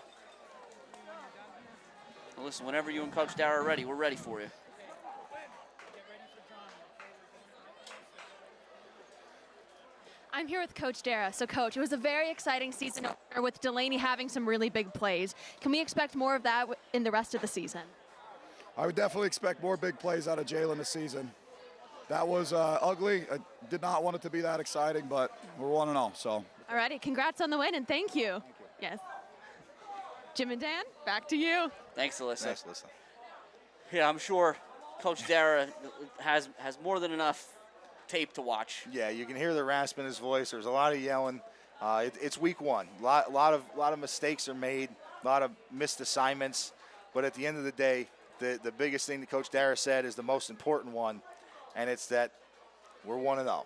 Well, listen, whenever you and Coach Dara are ready, we're ready for you. I'm here with Coach Dara. So, Coach, it was a very exciting season opener with Delaney having some really big plays. Can we expect more of that in the rest of the season? I would definitely expect more big plays out of Jalen this season. That was ugly. I did not want it to be that exciting, but we're 1-0, so. All righty, congrats on the win, and thank you. Thank you. Yes. Jim and Dan, back to you. Thanks, Alyssa. Thanks, Alyssa. Yeah, I'm sure Coach Dara has more than enough tape to watch. Yeah, you can hear the rasp in his voice. There's a lot of yelling. It's week 1. Lot of mistakes are made, a lot of missed assignments. But at the end of the day, the biggest thing that Coach Dara said is the most important one, and it's that we're 1-0.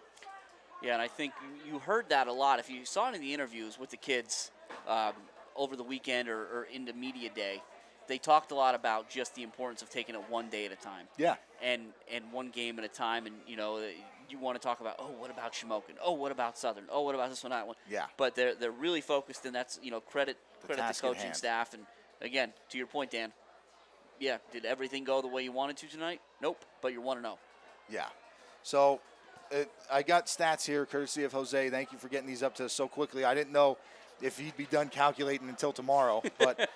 Yeah, and I think you heard that a lot. If you saw it in the interviews with the kids over the weekend or into media day, they talked a lot about just the importance of taking it one day at a time. Yeah. And one game at a time. And, you know, you want to talk about, oh, what about Shamokin? Oh, what about Southern? Oh, what about this one, that one? Yeah. But they're really focused, and that's, you know, credit the coaching staff. And, again, to your point, Dan, yeah, did everything go the way you wanted to tonight? Nope, but you're 1-0. Yeah. So I got stats here, courtesy of Jose. Thank you for getting these up to us so quickly. I didn't know if he'd be done calculating until tomorrow. But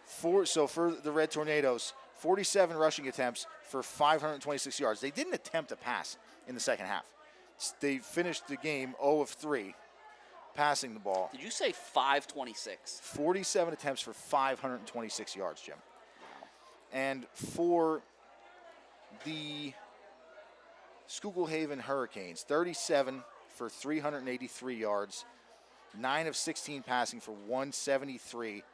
for the Red Tornadoes, 47 rushing attempts for 526 yards. They didn't attempt a pass in the second half. They finished the game 0 of 3 passing the ball. Did you say 526? 47 attempts for 526 yards, Jim. And for the Schuylkill Haven Hurricanes, 37 for 383 yards, 9 of 16 passing for 173.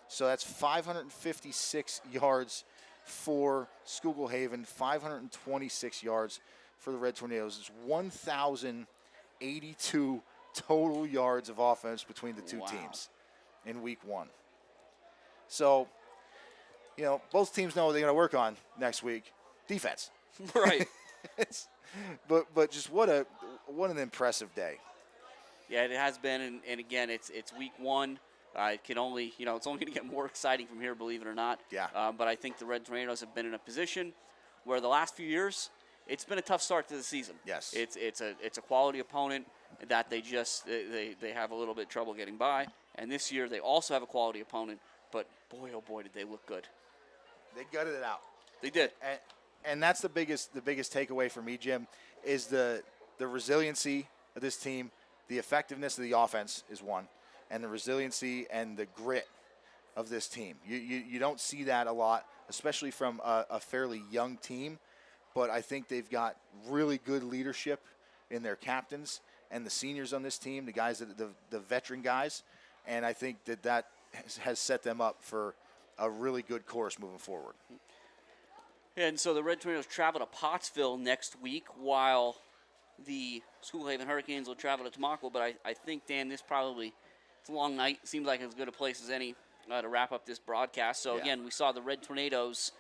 So that's 556 yards for Schuylkill Haven, 526 yards for the Red Tornadoes. It's 1,082 total yards of offense between the two teams in week 1. So, you know, both teams know what they're going to work on next week. Defense. Right. But just what an impressive day. Yeah, it has been, and again, it's week 1. It can only, you know, it's only going to get more exciting from here, believe it or not. Yeah. But I think the Red Tornadoes have been in a position where the last few years, it's been a tough start to the season. Yes. It's a quality opponent that they have a little bit of trouble getting by, and this year they also have a quality opponent. But boy, oh boy, did they look good. They gutted it out. They did. And that's the biggest takeaway for me, Jim, is the resiliency of this team. The effectiveness of the offense is one, and the resiliency and the grit of this team. You don't see that a lot, especially from a fairly young team, but I think they've got really good leadership in their captains and the seniors on this team, the guys, the veteran guys, and I think that has set them up for a really good course moving forward. And so the Red Tornadoes travel to Pottsville next week, while the School Haven Hurricanes will travel to Tamako. But I think, Dan, it's a long night. Seems like as good a place as any to wrap up this broadcast. So, again, we saw the Red Tornadoes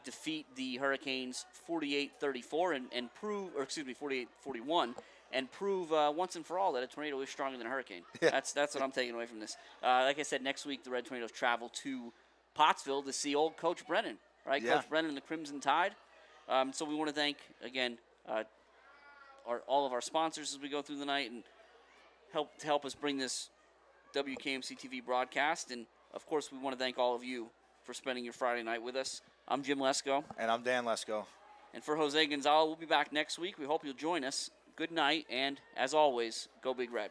defeat the Hurricanes 48-34 and prove, or excuse me, 48-41, and prove once and for all that a tornado is stronger than a hurricane. Yeah. That's what I'm taking away from this. Like I said, next week the Red Tornadoes travel to Pottsville to see old Coach Brennan, right? Yeah. Coach Brennan and the Crimson Tide. So we want to thank, again, all of our sponsors as we go through the night and help us bring this WKMC TV broadcast. And, of course, we want to thank all of you for spending your Friday night with us. I'm Jim Lesko. And I'm Dan Lesko. And for Jose Gonzalez, we'll be back next week. We hope you'll join us. Good night, and as always, go Big Red.